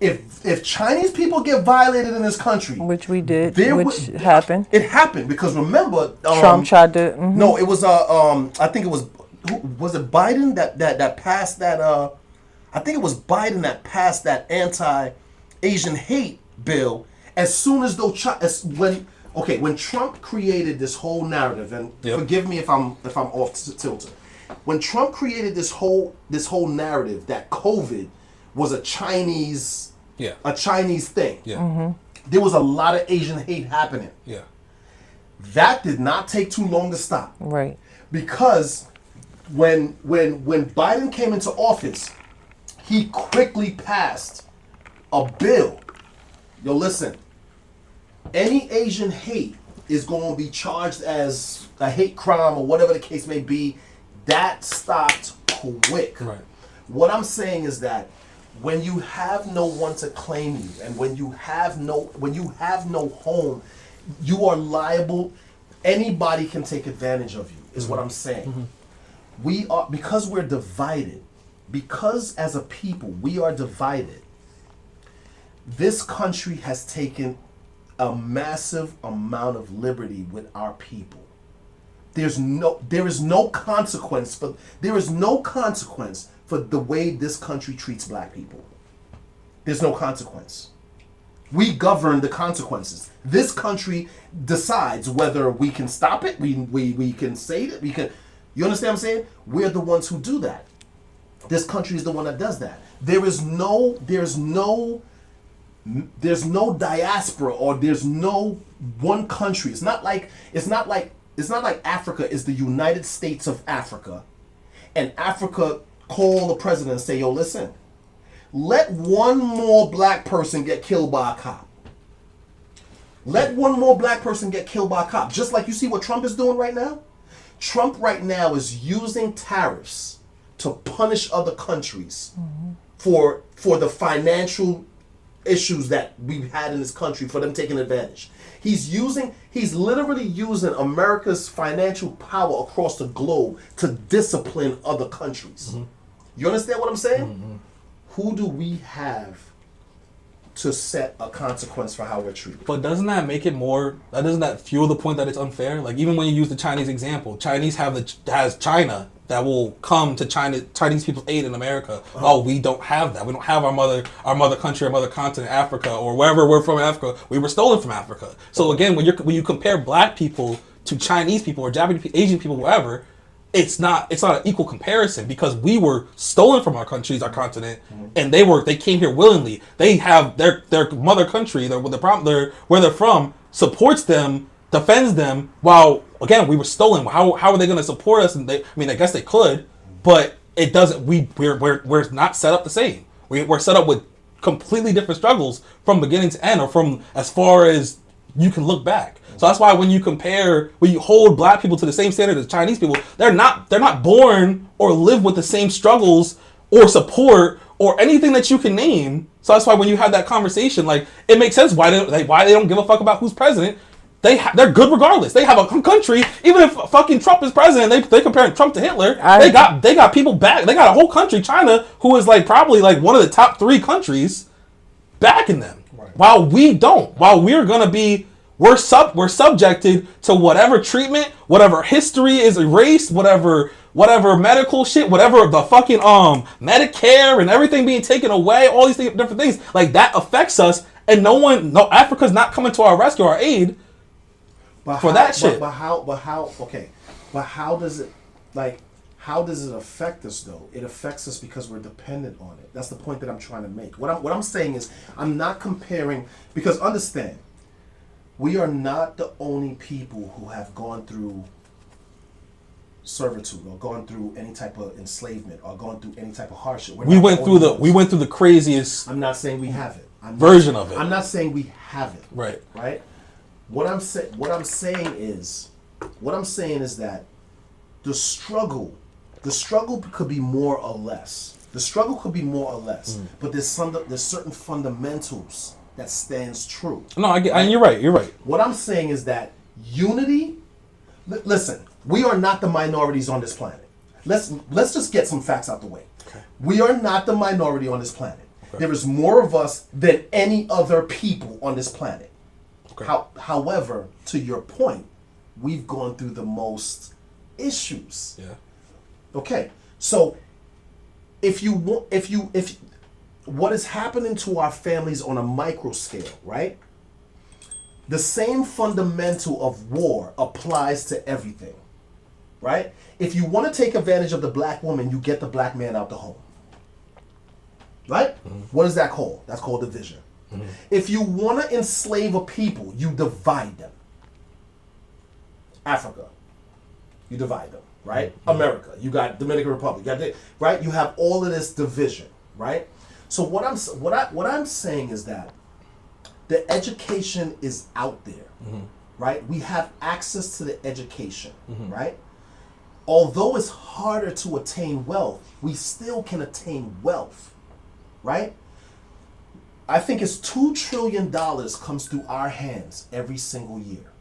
If Chinese people get violated in this country, Which we did, which happened. It happened because remember, Trump tried to. No, it was I think it was it Biden that passed that I think it was Biden that passed that anti-Asian hate bill as soon as when Trump created this whole narrative, and forgive me if I'm off tilted. When Trump created this whole narrative that COVID was a Chinese thing. Yeah. There was a lot of Asian hate happening. Yeah. That did not take too long to stop. Right. Because when Biden came into office, he quickly passed a bill. Yo, listen. Any Asian hate is going to be charged as a hate crime or whatever the case may be. That stopped quick. Right. What I'm saying is that when you have no one to claim you, and when you have no home, you are liable. Anybody can take advantage of you. Is what I'm saying. We are, because we're divided. Because as a people we are divided. This country has taken a massive amount of liberty with our people. There is no consequence for the way this country treats black people. There's no consequence. We govern the consequences. This country decides whether we can stop it, we can say it, we can. You understand what I'm saying? We're the ones who do that. This country is the one that does that. There's no diaspora, or there's no one country. It's not like Africa is the United States of Africa, and Africa call the president and say, yo, listen, let one more black person get killed by a cop. Let one more black person get killed by a cop. Just like you see what Trump is doing right now. Trump right now is using tariffs to punish other countries for the financial issues that we've had in this country, for them taking advantage. He's literally using America's financial power across the globe to discipline other countries. You understand what I'm saying? Who do we have to set a consequence for how we're treated? But doesn't that make it more? Doesn't that fuel the point that it's unfair? Like, even when you use the Chinese example, Chinese has China that will come to Chinese people's aid in America. Oh, we don't have that. We don't have our mother country, our mother continent, Africa, or wherever we're from in Africa. We were stolen from Africa. So again, when you compare black people to Chinese people or Japanese, Asian people, whatever, it's not an equal comparison, because we were stolen from our countries, our continent, and they came here willingly. They have their mother country, where they're from, supports them, defends them, while again we were stolen. How are they going to support us? And I guess they could, but it doesn't. We're not set up the same. We're set up with completely different struggles from beginning to end, or from as far as you can look back. So that's why when you hold black people to the same standard as Chinese people, they're not born or live with the same struggles or support or anything that you can name. So that's why when you have that conversation, like, it makes sense why they don't give a fuck about who's president. they're good regardless. They have a country. Even if fucking Trump is president, they comparing Trump to Hitler. They got people back. They got a whole country, China, who is like probably like one of the top 3 countries backing them. Right. While we don't. While we're gonna be. We're subjected to whatever treatment, whatever history is erased, whatever medical shit, whatever the fucking Medicare and everything being taken away, all these different things like that affects us, and Africa's not coming to our rescue, our aid that shit. But how does it affect us though? It affects us because we're dependent on it. That's the point that I'm trying to make. What I'm saying is I'm not comparing, because understand. We are not the only people who have gone through servitude or gone through any type of enslavement or gone through any type of hardship. We went through the craziest. I'm not saying we haven't. Version of it. I'm not saying we haven't. Right. Right. What I'm saying is that the struggle could be more or less. But there's certain fundamentals that stands true. No, I get, and you're right. What I'm saying is that unity. Listen, we are not the minorities on this planet. Let's just get some facts out the way. Okay. We are not the minority on this planet. Okay. There is more of us than any other people on this planet. Okay. However, to your point, we've gone through the most issues. Yeah. Okay. So if what is happening to our families on a micro scale, right? The same fundamental of war applies to everything, right? If you want to take advantage of the black woman, you get the black man out the home, right? Mm-hmm. What is that called? That's called division. Mm-hmm. If you want to enslave a people, you divide them. Africa, you divide them, right? Mm-hmm. America, you got Dominican Republic, right? You have all of this division, right? So what I'm saying is that the education is out there, mm-hmm. right? We have access to the education, mm-hmm. right? Although it's harder to attain wealth, we still can attain wealth, right? I think it's $2 trillion comes through our hands every single year.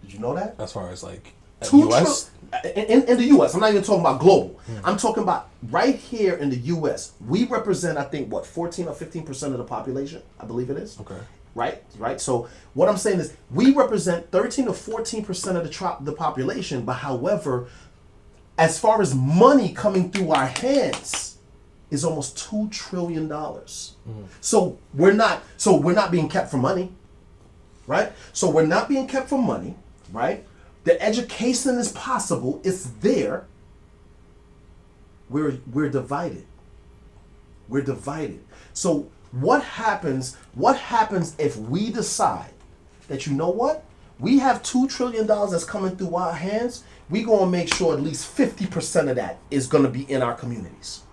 Did you know that? As far as like U.S. In the U.S. I'm not even talking about global. I'm talking about right here in the U.S. We represent, I think, 14 or 15% of the population. I believe it is. Okay. Right. So what I'm saying is we represent 13 or 14% of the population. But however, as far as money coming through our hands, is almost $2 trillion. Mm-hmm. So we're not being kept for money, right? So we're not being kept for money, right? The education is possible. It's there. We're divided. We're divided. So what happens if we decide that, you know what? We have $2 trillion that's coming through our hands. We're going to make sure at least 50% of that is going to be in our communities.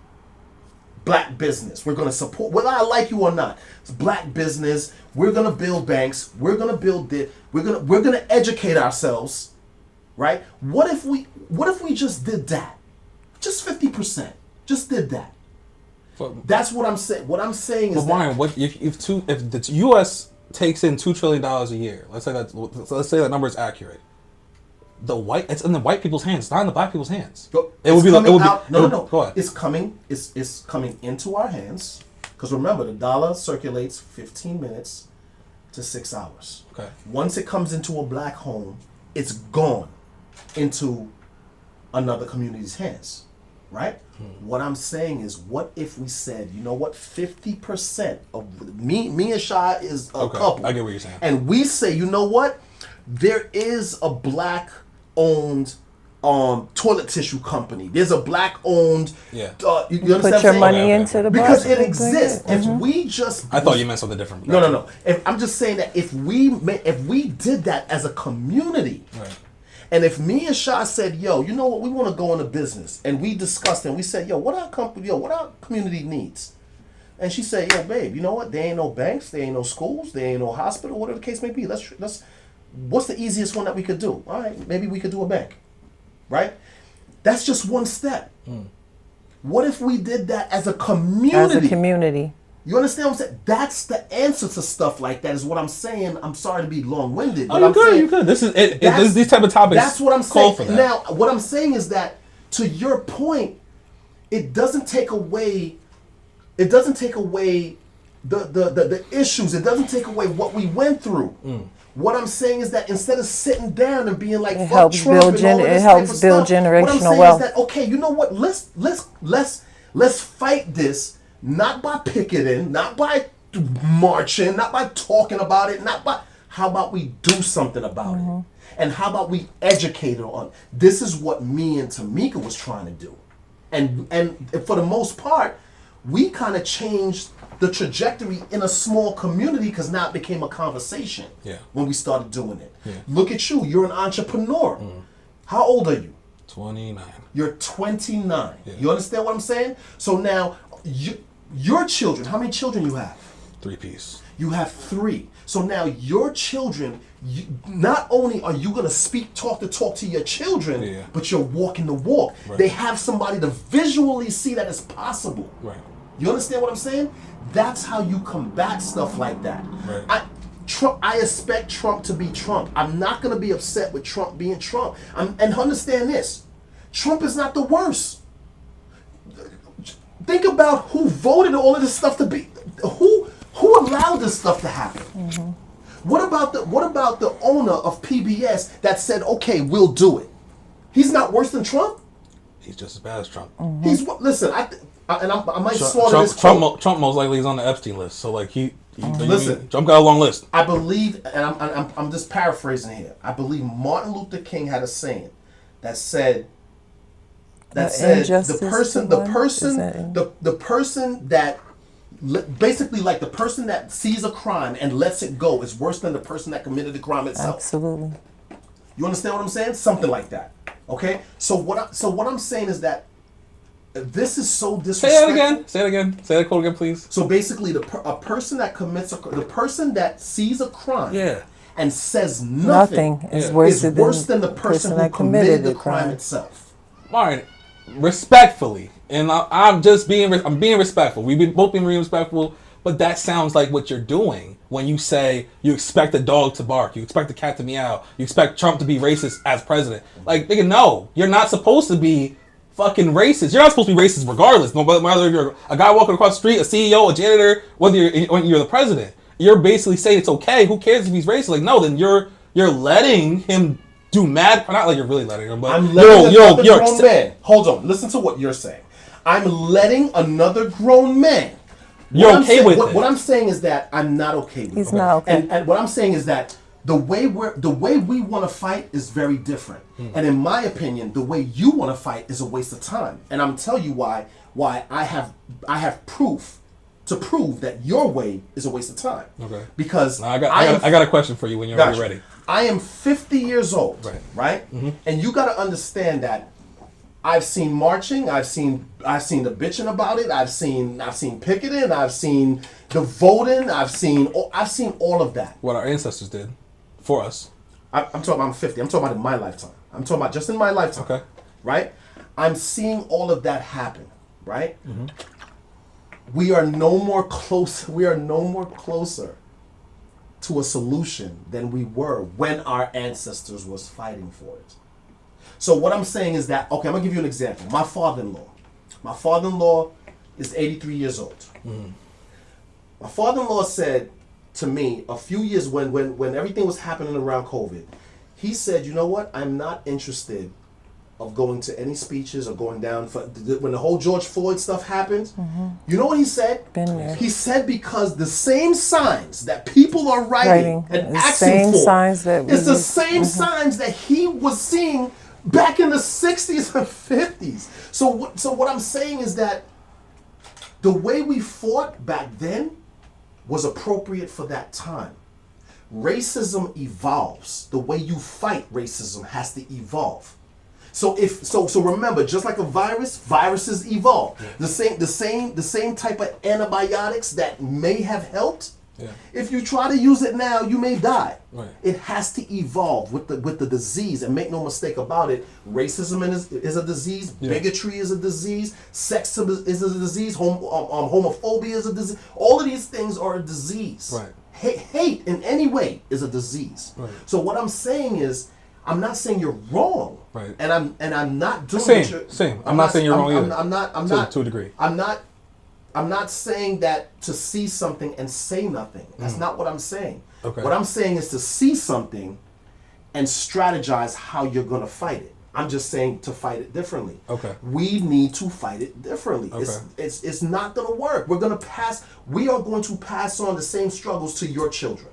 Black business. We're going to support, whether I like you or not. It's black business. We're going to build banks. We're going to build this. We're going to educate ourselves. Right? What if we just did that? Just 50%. Just did that. That's what I'm saying. What I'm saying is, Brian, what if the U.S. takes in $2 trillion a year? Let's say that number is accurate. It's in the white people's hands. It's not in the black people's hands. No. It's coming. It's coming into our hands. Because remember, the dollar circulates 15 minutes to 6 hours. Okay. Once it comes into a black home, it's gone into another community's hands, right? What I'm saying is, what if we said, you know what, 50% of me and Shah is a couple. I get what you're saying. And we say, you know what, there is a black-owned toilet tissue company. There's a black-owned. Yeah. You understand? Put your money into the because it exists. If we just, I thought you meant something different. No. I'm just saying that if we did that as a community. Right. And if me and Shah said, yo, you know what, we want to go into business, and we discussed and we said, what our community needs. And she said, yo, babe, you know what? There ain't no banks, there ain't no schools, there ain't no hospital, whatever the case may be. Let's what's the easiest one that we could do? All right, maybe we could do a bank. Right? That's just one step. What if we did that as a community? As a community. You understand what I'm saying? That's the answer to stuff like that. Is what I'm saying. I'm sorry to be long-winded. Oh, you good. You good. This is these type of topics. That's what I'm call saying. for that. Now, what I'm saying is that, to your point, it doesn't take away. It doesn't take away the issues. It doesn't take away what we went through. What I'm saying is that instead of sitting down and being like, It "Fuck helps Trump," build and all of this it helps type of build stuff, what I'm generational saying wealth. is that, okay, you know what? Let's fight this, not by picketing, not by marching, not by talking about it, not by. How about we do something about it? And how about we educate it on? This is what me and Tamika was trying to do, and for the most part, we kind of changed the trajectory in a small community because now it became a conversation. Yeah. When we started doing it. Yeah. Look at you. You're an entrepreneur. How old are you? 29. You're 29. Yeah. You understand what I'm saying? So now, your children, how many children you have? 3-piece. You have 3. So now your children, not only are you going to talk to your children, Yeah. but you're walking the walk. Right. They have somebody to visually see that it's possible. Right. You understand what I'm saying? That's how you combat stuff like that. Right. I expect Trump to be Trump. I'm not going to be upset with Trump being Trump. And understand this. Trump is not the worst. Think about who voted all of this stuff to be. Who allowed this stuff to happen? What about the owner of PBS that said, "Okay, we'll do it"? He's not worse than Trump. He's just as bad as Trump. Listen. I might slaughter this. Trump most likely is on the Epstein list. So like Listen, Trump got a long list. I believe, and I'm just paraphrasing here. I believe Martin Luther King had a saying that said the person that basically, like, the person that sees a crime and lets it go is worse than the person that committed the crime itself. Absolutely. You understand what I'm saying? Something like that. Okay. So what I'm saying is that this is so disrespectful. Say it again. Say that quote again, please. So basically, the person that sees a crime, and says nothing is worse than the person who committed the crime itself. All right, respectfully, and I'm being respectful. We've both been respectful, but that sounds like what you're doing when you say you expect a dog to bark, you expect a cat to meow, you expect Trump to be racist as president. Like, nigga, no, you're not supposed to be fucking racist. You're not supposed to be racist regardless. No matter if you're a guy walking across the street, a CEO, a janitor, whether you're the president. You're basically saying it's okay. Who cares if he's racist? Like, no, then you're letting him do mad. Not like you're really letting him, but I'm letting another grown man. Hold on, listen to what you're saying. I'm letting another grown man. You're okay with it. What I'm saying is that I'm not okay with it. He's not okay. And what I'm saying is that the way we want to fight is very different. And in my opinion, the way you want to fight is a waste of time. And I'm telling you why I have proof to prove that your way is a waste of time. Okay. Because now I got a question for you when you're ready. I am 50 years old. Right? Mm-hmm. And you got to understand that I've seen marching, I've seen the bitching about it, I've seen picketing, I've seen the voting, I've seen all of that. What our ancestors did for us. I'm talking about, I'm 50. I'm talking about in my lifetime. I'm talking about just in my lifetime. Okay. Right? I'm seeing all of that happen. Right? Mm-hmm. We are no more closer to a solution than we were when our ancestors was fighting for it. So what I'm saying is that, okay, I'm going to give you an example. My father-in-law is 83 years old. Mm-hmm. My father-in-law said to me a few years when everything was happening around COVID, he said, "You know what? I'm not interested of going to any speeches or going down for when the whole George Floyd stuff happened." Mm-hmm. You know what he said? Been there. He said because the same signs that people are writing and asking for signs that it's the same signs that he was seeing back in the 60s and 50s. So what I'm saying is that the way we fought back then was appropriate for that time. Racism evolves. The way you fight racism has to evolve. So remember, just like a virus, viruses evolve. Yeah. The same type of antibiotics that may have helped Yeah. If you try to use it now, you may die. Right. It has to evolve with the disease, and make no mistake about it. Racism is a disease. Yeah. Bigotry is a disease. Sexism is a disease. Homophobia is a disease. All of these things are a disease. Right. Hate in any way is a disease. Right. So what I'm saying is, I'm not saying you're wrong. Right. And I'm not doing Same. I'm not saying you're wrong either. I'm not to a degree. I'm not saying that to see something and say nothing. That's not what I'm saying. Okay. What I'm saying is to see something and strategize how you're going to fight it. I'm just saying to fight it differently. Okay. We need to fight it differently. Okay. It's not going to work. We are going to pass on the same struggles to your children.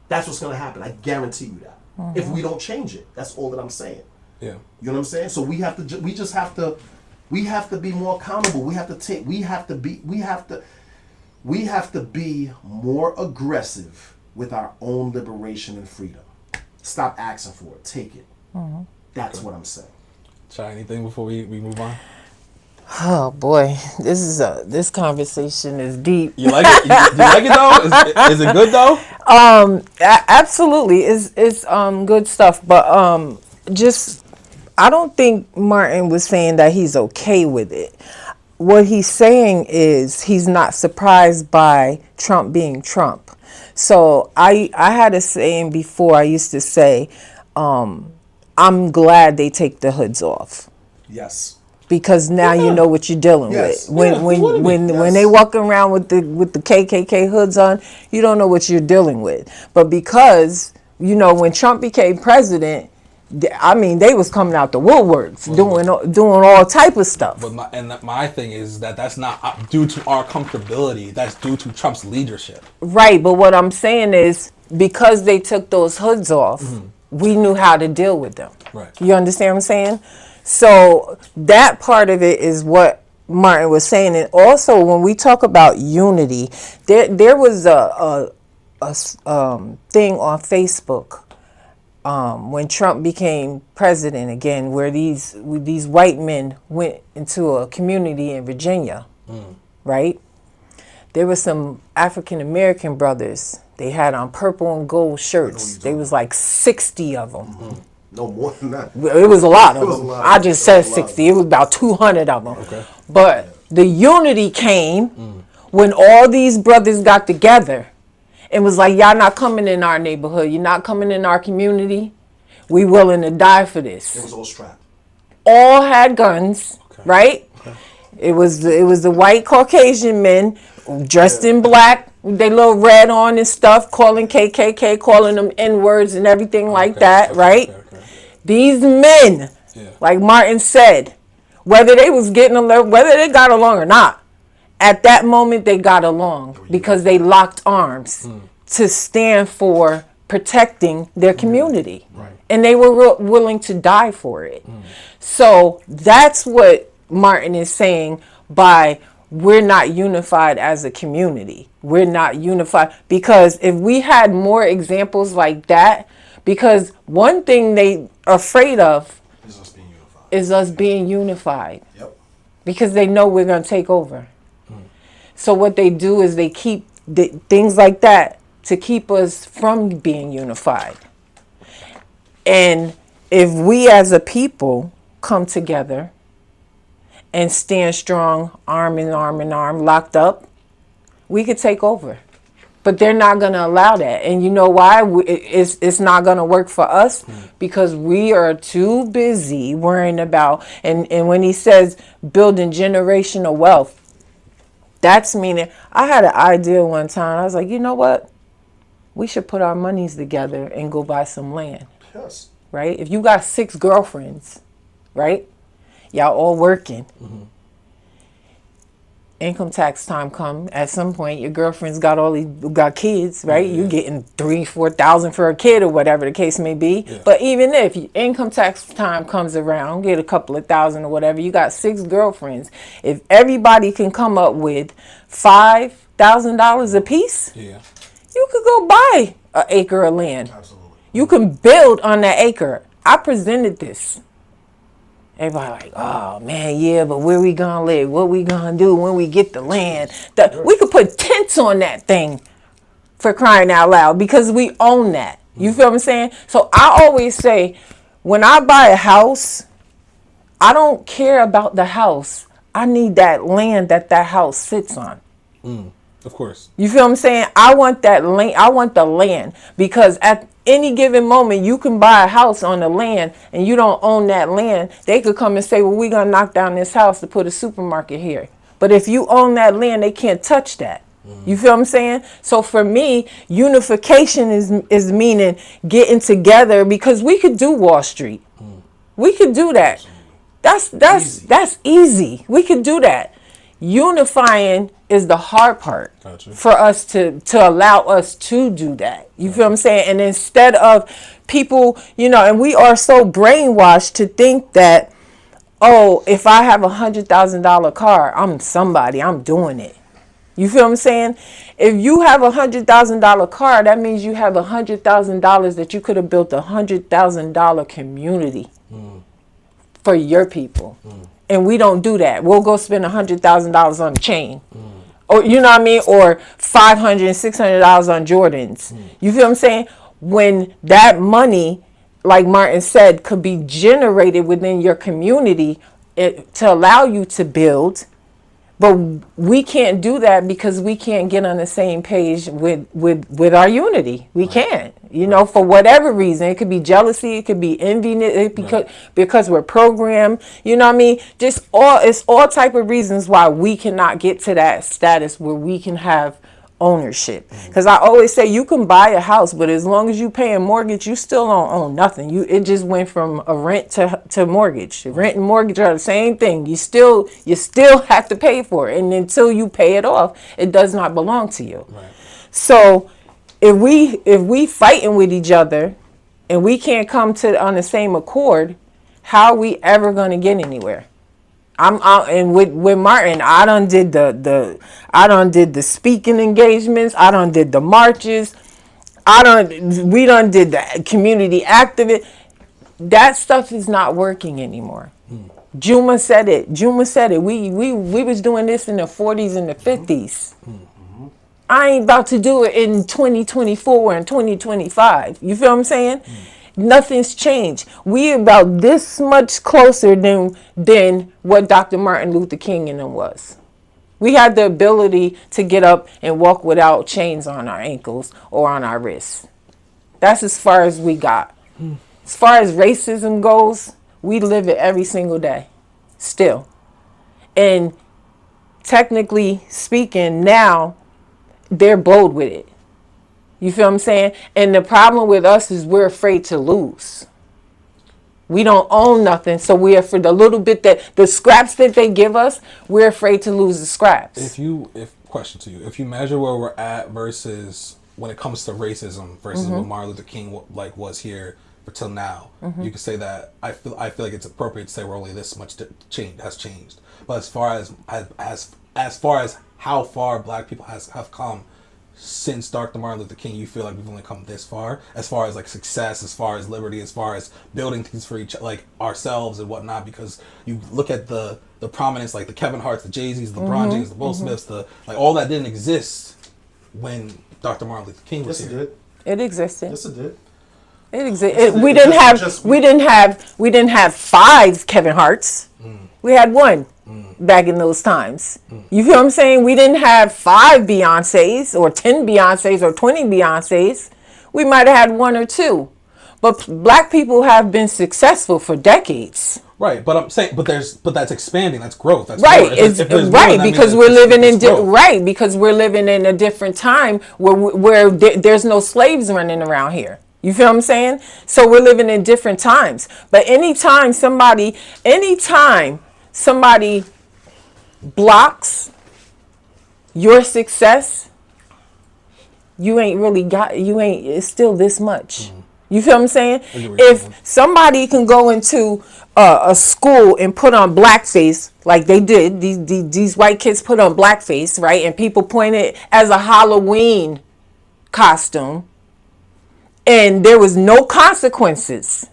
That's what's going to happen. I guarantee you that. If we don't change it. That's all that I'm saying. Yeah. You know what I'm saying? So we have to we have to be more accountable. We have to be more aggressive with our own liberation and freedom. Stop asking for it. Take it. That's what I'm saying. Try anything before we move on? Oh boy, this conversation is deep. You like it? You like it though? Is it good though? Absolutely, it's good stuff. But just I don't think Martin was saying that he's okay with it. What he's saying is he's not surprised by Trump being Trump. So I had a saying before. I used to say, I'm glad they take the hoods off. Yes. Because now you know what you're dealing Yes. with. When they walk around with the KKK hoods on, you don't know what you're dealing with. But because when Trump became president, I mean, they was coming out the woodworks doing all type of stuff. But my thing is that's not due to our comfortability. That's due to Trump's leadership. Right. But what I'm saying is because they took those hoods off, we knew how to deal with them. Right. You understand what I'm saying? So that part of it is what Martin was saying. And also when we talk about unity, there was a thing on Facebook when Trump became president again, where these white men went into a community in Virginia, right? There were some African American brothers. They had on purple and gold shirts. There was like 60 of them. No more than that. It was a lot of It was them. a lot. I just said 60. It was about 200 of them. Okay. But the unity came when all these brothers got together and was like, y'all not coming in our neighborhood. You're not coming in our community. We willing to die for this. It was all strapped. All had guns, right? Okay. It was the white Caucasian men dressed in black, they little red on and stuff, calling KKK, calling them N-words and everything like that, right? Okay. These men, like Martin said, whether they was getting along, whether they got along or not, at that moment they got along because they locked arms to stand for protecting their community. Right. And they were willing to die for it. So that's what Martin is saying by we're not unified as a community. We're not unified because if we had more examples like that, because one thing they are afraid of is us being unified. Yep. Because they know we're going to take over. So what they do is they keep things like that to keep us from being unified. And if we as a people come together and stand strong, arm in arm, locked up, we could take over. But they're not going to allow that. And you know why? It's not going to work for us because we are too busy worrying about, and when he says building generational wealth, that's meaning, I had an idea one time. I was like, you know what? We should put our monies together and go buy some land. Yes. Right? If you got 6 girlfriends, right? Y'all all working. Income tax time come at some point. Your girlfriend's got kids, right? You're getting $3,000-$4,000 for a kid or whatever the case may be. Yeah. But even if income tax time comes around, get a couple of thousand or whatever, you got 6 girlfriends. If everybody can come up with $5,000 a piece, you could go buy an acre of land. Absolutely. You can build on that acre. I presented this. Everybody like, oh man, yeah, but where we gonna live? What we gonna do when we get the land? We could put tents on that thing for crying out loud, because we own that. You feel what I'm saying? So I always say, when I buy a house, I don't care about the house. I need that land that house sits on. Of course. You feel what I'm saying? I want that land. I want the land, because at any given moment you can buy a house on the land and you don't own that land. They could come and say, well, we're going to knock down this house to put a supermarket here. But if you own that land, they can't touch that. You feel what I'm saying? So for me, unification is meaning getting together, because we could do Wall Street. We could do that. That's easy. We could do that. Unifying is the hard part for us to allow us to do that. You feel what I'm saying? And instead of people, and we are so brainwashed to think that, oh, if I have $100,000 car, I'm somebody, I'm doing it. You feel what I'm saying? If you have $100,000 car, that means you have $100,000 that you could have built $100,000 community for your people. And we don't do that. We'll go spend $100,000 on a chain. Or, you know what I mean? Or $500, $600 on Jordans. You feel what I'm saying? When that money, like Martin said, could be generated within your community to allow you to build. But we can't do that because we can't get on the same page with our unity. We can't, for whatever reason. It could be jealousy, it could be envy, because we're programmed. You know what I mean? It's all type of reasons why we cannot get to that status where we can have ownership. Because I always say, you can buy a house, but as long as you pay a mortgage, you still don't own nothing. It just went from a rent to mortgage. Rent and mortgage are the same thing. You still have to pay for it, and until you pay it off, it does not belong to you. Right. So if we fighting with each other and we can't come on the same accord, how are we ever going to get anywhere? And with Martin, I done did the speaking engagements. I done did the marches. We done did the community activist. That stuff is not working anymore. Juma said it. We was doing this in the 40s and the 50s. I ain't about to do it in 2024 and 2025. You feel what I'm saying? Nothing's changed. We about this much closer than what Dr. Martin Luther King and them was. We had the ability to get up and walk without chains on our ankles or on our wrists. That's as far as we got. As far as racism goes, we live it every single day. Still. And technically speaking, now they're bold with it. You feel what I'm saying? And the problem with us is we're afraid to lose. We don't own nothing, so we're for the little bit the scraps that they give us, we're afraid to lose the scraps. Question to you, if you measure where we're at versus when it comes to racism versus when Martin Luther King was here till now, you could say that I feel like it's appropriate to say we're only this much has changed. But as far as how far Black people have come since Dr. Martin Luther King, you feel like we've only come this far as like success, as far as liberty, as far as building things for ourselves and whatnot, because you look at the prominence, like the Kevin Harts, the Jay-Z's, the LeBron James, the Will Smiths, all that didn't exist when Dr. Martin Luther King was here. It existed. Yes, it did. It existed. We didn't have 5 Kevin Harts. We had 1. Back in those times. You feel what I'm saying? We didn't have 5 Beyoncés or 10 Beyoncés or 20 Beyoncés. We might have had 1 or 2. But Black people have been successful for decades. Right, but I'm saying, but that's expanding. That's growth. That's right. Growth. Because we're living in because we're living in a different time where there's no slaves running around here. You feel what I'm saying? So we're living in different times. But anytime somebody blocks your success, it's still this much. You feel what I'm saying? If somebody can go into a school and put on blackface like they did, these white kids put on blackface, right? And people point it as a Halloween costume, and there was no consequences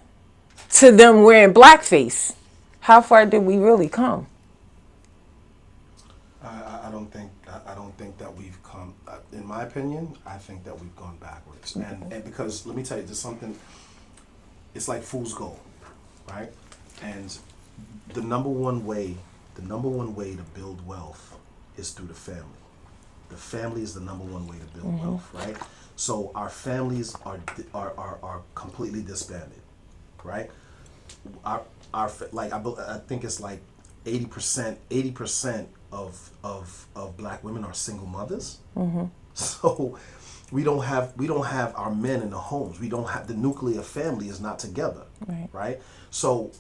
to them wearing blackface. How far did we really come? I don't think that we've come. In my opinion, I think that we've gone backwards. And because, let me tell you, there's something, it's like fool's gold, right? And the number one way to build wealth is through the family. The family is the number one way to build wealth, right? So our families are completely disbanded, right? I think it's like 80% of black women are single mothers. So we don't have our men in the homes. We don't have, the nuclear family is not together, right? So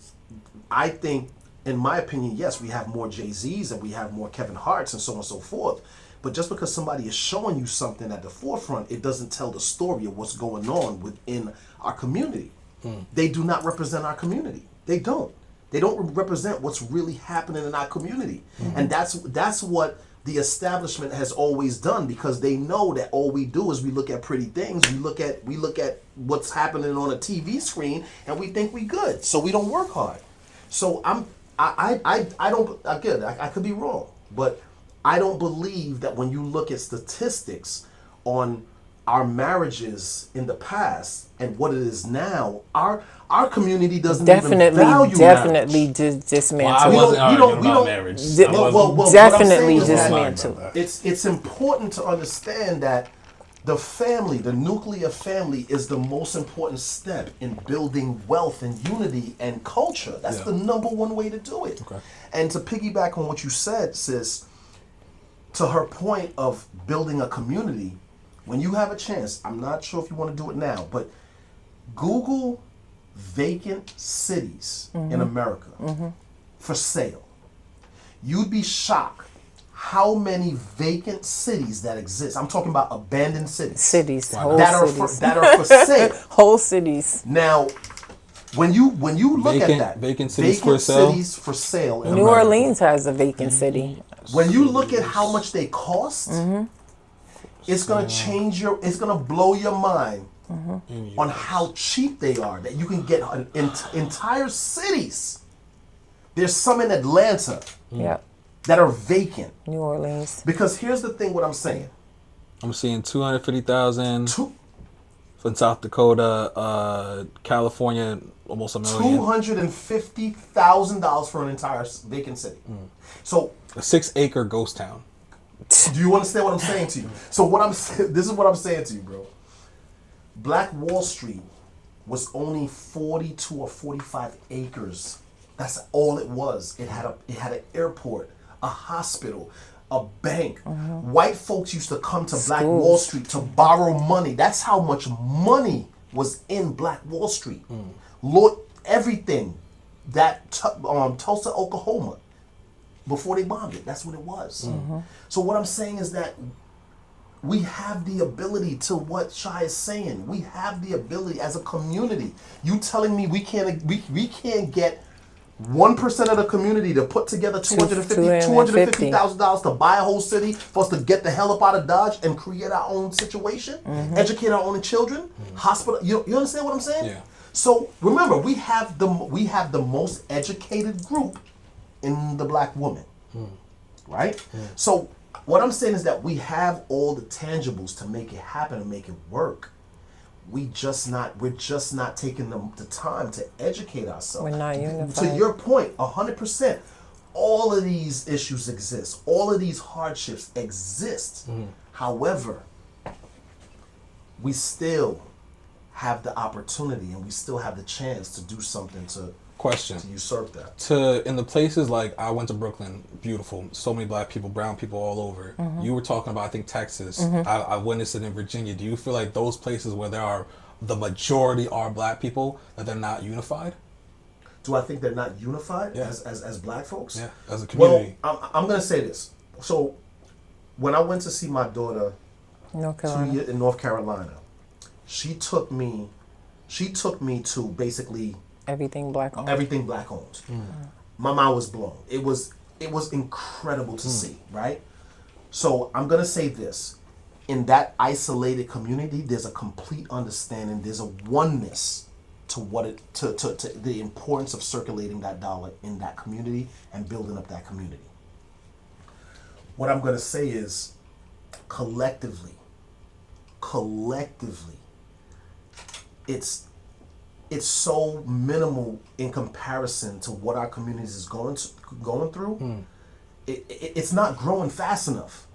I think, in my opinion, yes, we have more Jay-Z's and we have more Kevin Harts and so on and so forth. But just because somebody is showing you something at the forefront, it doesn't tell the story of what's going on within our community. They do not represent our community. They don't. They don't represent what's really happening in our community. And that's what the establishment has always done, because they know that all we do is we look at pretty things, we look at what's happening on a TV screen, and we think we good. So we don't work hard. So I don't, again, I could be wrong, but I don't believe that when you look at statistics on our marriages in the past and what it is now, our community doesn't even value marriage. Dismantle. Well, I wasn't arguing about marriage. Definitely dismantle. It's important to understand that the family, the nuclear family, is the most important step in building wealth and unity and culture. That's the number one way to do it. Okay. And to piggyback on what you said, sis, to her point of building a community, when you have a chance, I'm not sure if you want to do it now, but Google vacant cities in America for sale. You'd be shocked how many vacant cities that exist. I'm talking about abandoned cities. Whole cities. That are for sale. Whole cities. Now, when you look at that, vacant cities for sale in New America. Orleans has a vacant city. When you look at how much they cost, it's gonna it's gonna blow your mind on how cheap they are. That you can get entire cities. There's some in Atlanta that are vacant. New Orleans. Because here's the thing, what I'm saying. I'm seeing 250,000 from South Dakota, California, almost $1 million. $250,000 for an entire vacant city. So a 6-acre ghost town. do you understand what I'm saying to you? So this is what I'm saying to you, bro. Black Wall Street was only 42 or 45 acres. That's all it was. It had an airport, a hospital, a bank. White folks used to come to Black Wall Street to borrow money. That's how much money was in Black Wall Street. Lord, everything that Tulsa, Oklahoma, before they bombed it, that's what it was. So what I'm saying is that we have the ability to what Shai is saying. We have the ability as a community. You telling me we can't get 1% of the community to put together $250,000 to buy a whole city for us to get the hell up out of Dodge and create our own situation, educate our own children, hospital. You understand what I'm saying? Yeah. So remember, we have the most educated group in the Black woman, right? So what I'm saying is that we have all the tangibles to make it happen and make it work. We're just not taking the time to educate ourselves. We're not unified. To your point, 100%, all of these issues exist. All of these hardships exist. However, we still have the opportunity and we still have the chance to do something to usurp that. In the places like I went to Brooklyn, beautiful, so many Black people, brown people all over. You were talking about, I think, Texas. I witnessed it in Virginia. Do you feel like those places where the majority are Black people, that they're not unified? Do I think they're not unified as Black folks? Yeah, as a community. Well, I'm going to say this. So when I went to see my daughter in North Carolina, she took me to basically everything Black owned. Everything Black owned. My mind was blown. It was incredible to see, right? So I'm gonna say this: in that isolated community, there's a complete understanding. There's a oneness to to the importance of circulating that dollar in that community and building up that community. What I'm gonna say is, collectively, collectively, it's so minimal in comparison to what our communities is going through. It's not growing fast enough.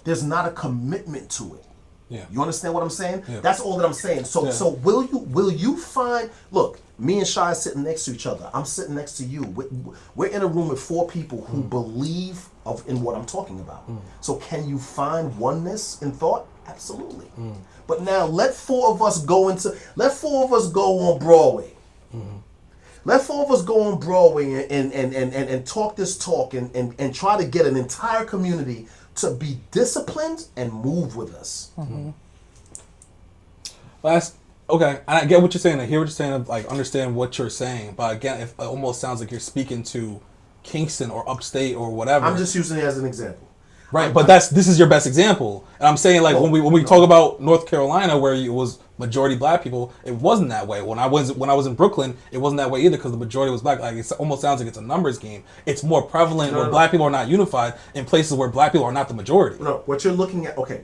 There's not a commitment to it. Yeah. You understand what I'm saying? Yeah. That's all that I'm saying. So Yeah. so will you find? Look, me and Shy are sitting next to each other. I'm sitting next to you. We're in a room with 4 people who believe in what I'm talking about. So can you find oneness in thought? Absolutely. But now let 4 of us go on Broadway. Let 4 of us go on Broadway and talk this talk and try to get an entire community to be disciplined and move with us. Okay, and I get what you're saying. I hear what you're saying. Like, understand what you're saying. But again, it almost sounds like you're speaking to Kingston or upstate or whatever. I'm just using it as an example. Right, but this is your best example. And I'm saying, like, when we talk about North Carolina, where it was majority black people, it wasn't that way. When I was in Brooklyn, it wasn't that way either, because the majority was black. Like, it almost sounds like it's a numbers game. It's more prevalent where black people are not unified in places where black people are not the majority. No, what you're looking at, okay,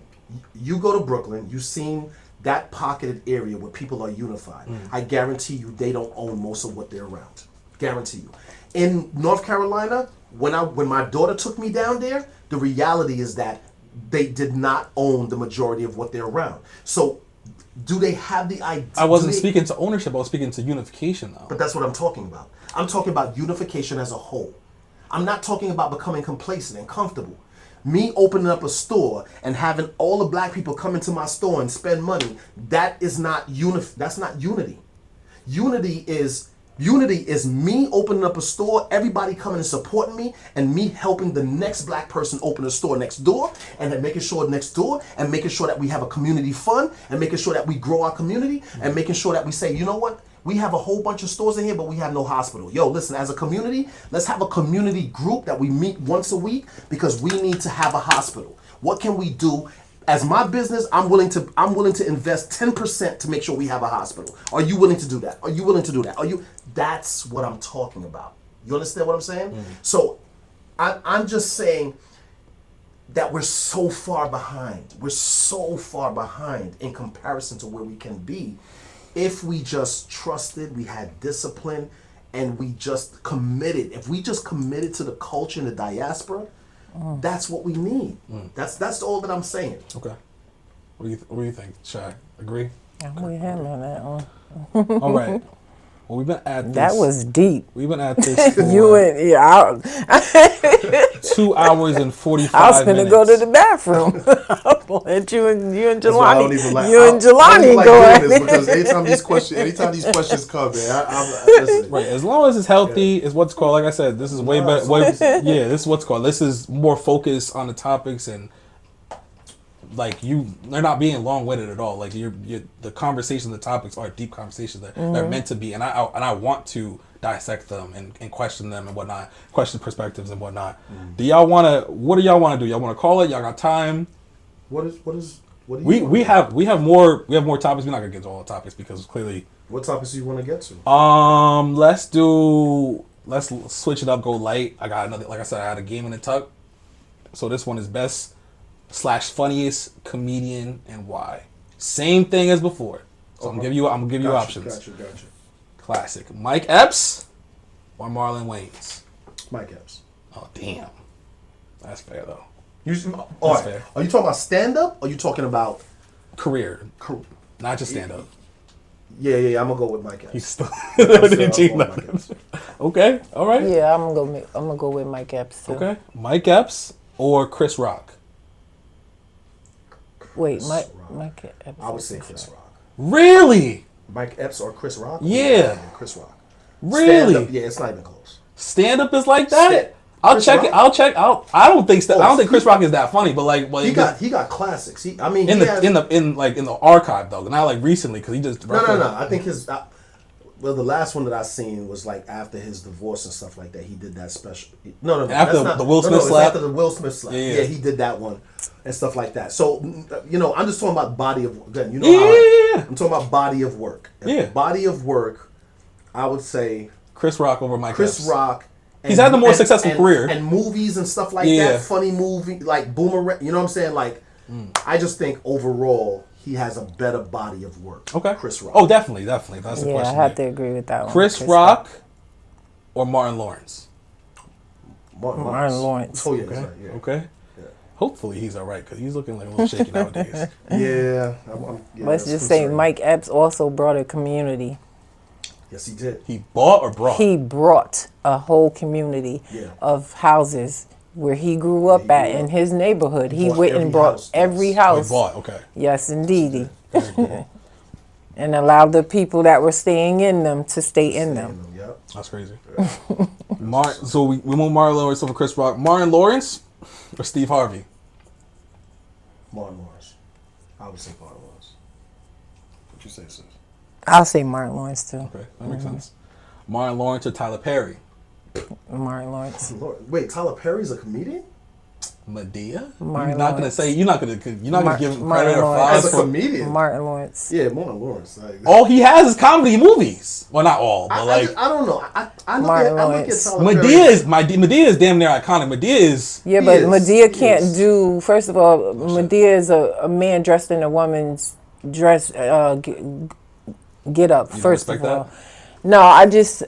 you go to Brooklyn, you've seen that pocketed area where people are unified. I guarantee you they don't own most of what they're around. Guarantee you. In North Carolina, when my daughter took me down there, the reality is that they did not own the majority of what they're around. So do they have the idea? I wasn't speaking to ownership. I was speaking to unification, though. But that's what I'm talking about. I'm talking about unification as a whole. I'm not talking about becoming complacent and comfortable. Me opening up a store and having all the black people come into my store and spend money, that's not unity. Unity is me opening up a store, everybody coming and supporting me, and me helping the next black person open a store next door, and then making sure and making sure that we have a community fund, and making sure that we grow our community, and making sure that we say, you know what? We have a whole bunch of stores in here, but we have no hospital. Yo, listen, as a community, let's have a community group that we meet once a week, because we need to have a hospital. What can we do? As my business, I'm willing to invest 10% to make sure we have a hospital. Are you willing to do that? Are you willing to do that? That's what I'm talking about. You understand what I'm saying? So I'm just saying that we're so far behind. We're so far behind in comparison to where we can be if we just trusted, we had discipline, and we just committed. If we just committed to the culture and the diaspora, that's what we need. That's all that I'm saying. Okay. What do you think, Shy? Agree? I'm with him on that one. All right. Well, we've been at this. That was deep. We've been at this for You and yeah. 2 hours and 45 minutes. I was gonna go to the bathroom. I'll let you and That's why I don't even Jelani. like. You and I don't Jelani even like go doing this, because anytime these questions come, man, listen. Right, as long as it's healthy, is what's called. Like I said, this is way better. Yeah, this is what's called. This is more focused on the topics, and like they're not being long-winded at all. Like the conversations, the topics are deep conversations that they're meant to be, and I want to dissect them and question them and whatnot, question perspectives and whatnot. What do y'all want to do? Y'all want to call it? Y'all got time? What do you We have more topics. We're not gonna get to all the topics because clearly. What topics do you want to get to? Let's switch it up. Go light. I got another. Like I said, I had a game in the tuck. So this one is best/funniest comedian and why. Same thing as before. So I'm gonna give you options. Gotcha. Classic. Mike Epps or Marlon Wayans? Mike Epps. Oh damn. That's fair though. All right. fair. Are you talking about stand up? Or are you talking about Career. Not just stand up. Yeah. I'm gonna go with Mike Epps. He's still I'm going with Mike Epps. Okay. All right. Yeah, I'm gonna go with Mike Epps too. Okay. Mike Epps or Chris Rock? Wait, Mike Epps. I would say Chris Rock. Really? Mike Epps or Chris Rock? Yeah. Chris Rock. Really? Stand-up, yeah, it's not even close. Stand up is like that? I'll Chris check Rock? it. I'll check. I don't think Chris Rock is that funny, but like, He got classics. He has, in the archive though, not like recently because he just No. I think the last one that I seen was like after his divorce and stuff like that. He did that special. No. After that's the Will Smith slap? After the Will Smith slap. Yeah, he did that one and stuff like that. So I'm just talking about body of again. I'm talking about body of work. Body of work. I would say Chris Rock over Mike Epps. Chris Rock. He's had the more successful career. And movies and stuff like that. Funny movie, like Boomerang. You know what I'm saying? Like, I just think overall, he has a better body of work. Okay. Chris Rock. Oh, definitely. That's the Yeah, question. I have to agree with that one. Chris Rock or Martin Lawrence? Martin Lawrence. Oh yeah, Okay. that's right, yeah. Okay. Yeah. Hopefully he's all right because he's looking like a little shaky nowadays. Yeah. Let's that's just say concerning. Mike Epps also brought a community. Yes, he did. He bought or brought? He brought a whole community Yeah. of houses where he grew up grew at up. in his neighborhood. He bought went every and brought house, every yes. Oh, he house. bought. Okay. Yes, indeed. And allowed the people that were staying in them to stay in them. Yep. That's crazy. So we move Martin Lawrence over Chris Rock. Martin Lawrence or Steve Harvey? Martin Lawrence. I would say Martin Lawrence. What you say, sis? I'll say Martin Lawrence too. Okay, that makes sense. Martin Lawrence or Tyler Perry? Martin Lawrence. Lord. Wait, Tyler Perry's a comedian? Medea? Martin You're not gonna Lawrence. say you're not gonna give him Martin credit or Lawrence. As flowers a for comedian? Martin Lawrence. Yeah, Martin Lawrence. Like, all he has is comedy movies. Well, not all, but like I don't know. I look Martin at Lawrence. Tyler Medea is damn near iconic. Medea is Yeah, He but is. Medea He can't is. do. First of all, Medea is a man dressed in a woman's dress. Get up. don't First respect of all, that? no. I just.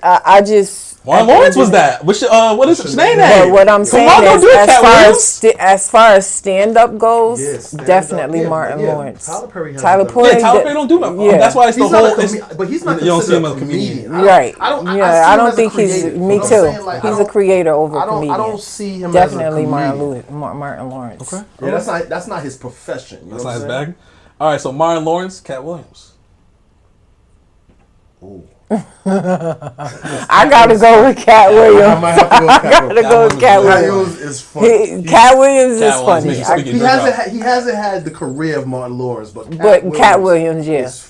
Martin Lawrence was that. What is What's Shanae her name? name? But what I'm Come saying on, don't is, do it, Cat Williams. as far as stand up goes, Yeah, stand-up, definitely yeah, Martin yeah. Lawrence. Tyler Perry has Tyler done- Perry. Yeah, Tyler Perry don't do that. Yeah. That's why it's He's the whole. not a but he's not you don't see him considered as a a comedian. Right. I don't. Yeah, see I him don't as a think he's. creative. Me I'm too. saying, like, He's a creator over I comedian. don't see him Definitely as a comedian. Martin Lawrence. Okay. Yeah, that's not his profession. You That's know not what his I'm bag. All right, so Martin Lawrence, Cat Williams. saying? I gotta go with Cat Williams. I might have to go with Cat Gotta go with Cat Williams. Williams. Williams is funny. Cat Williams is Cat Williams funny. makes you speak He your hasn't drink he hasn't had the career of Martin Lawrence, but Cat Williams, yeah. is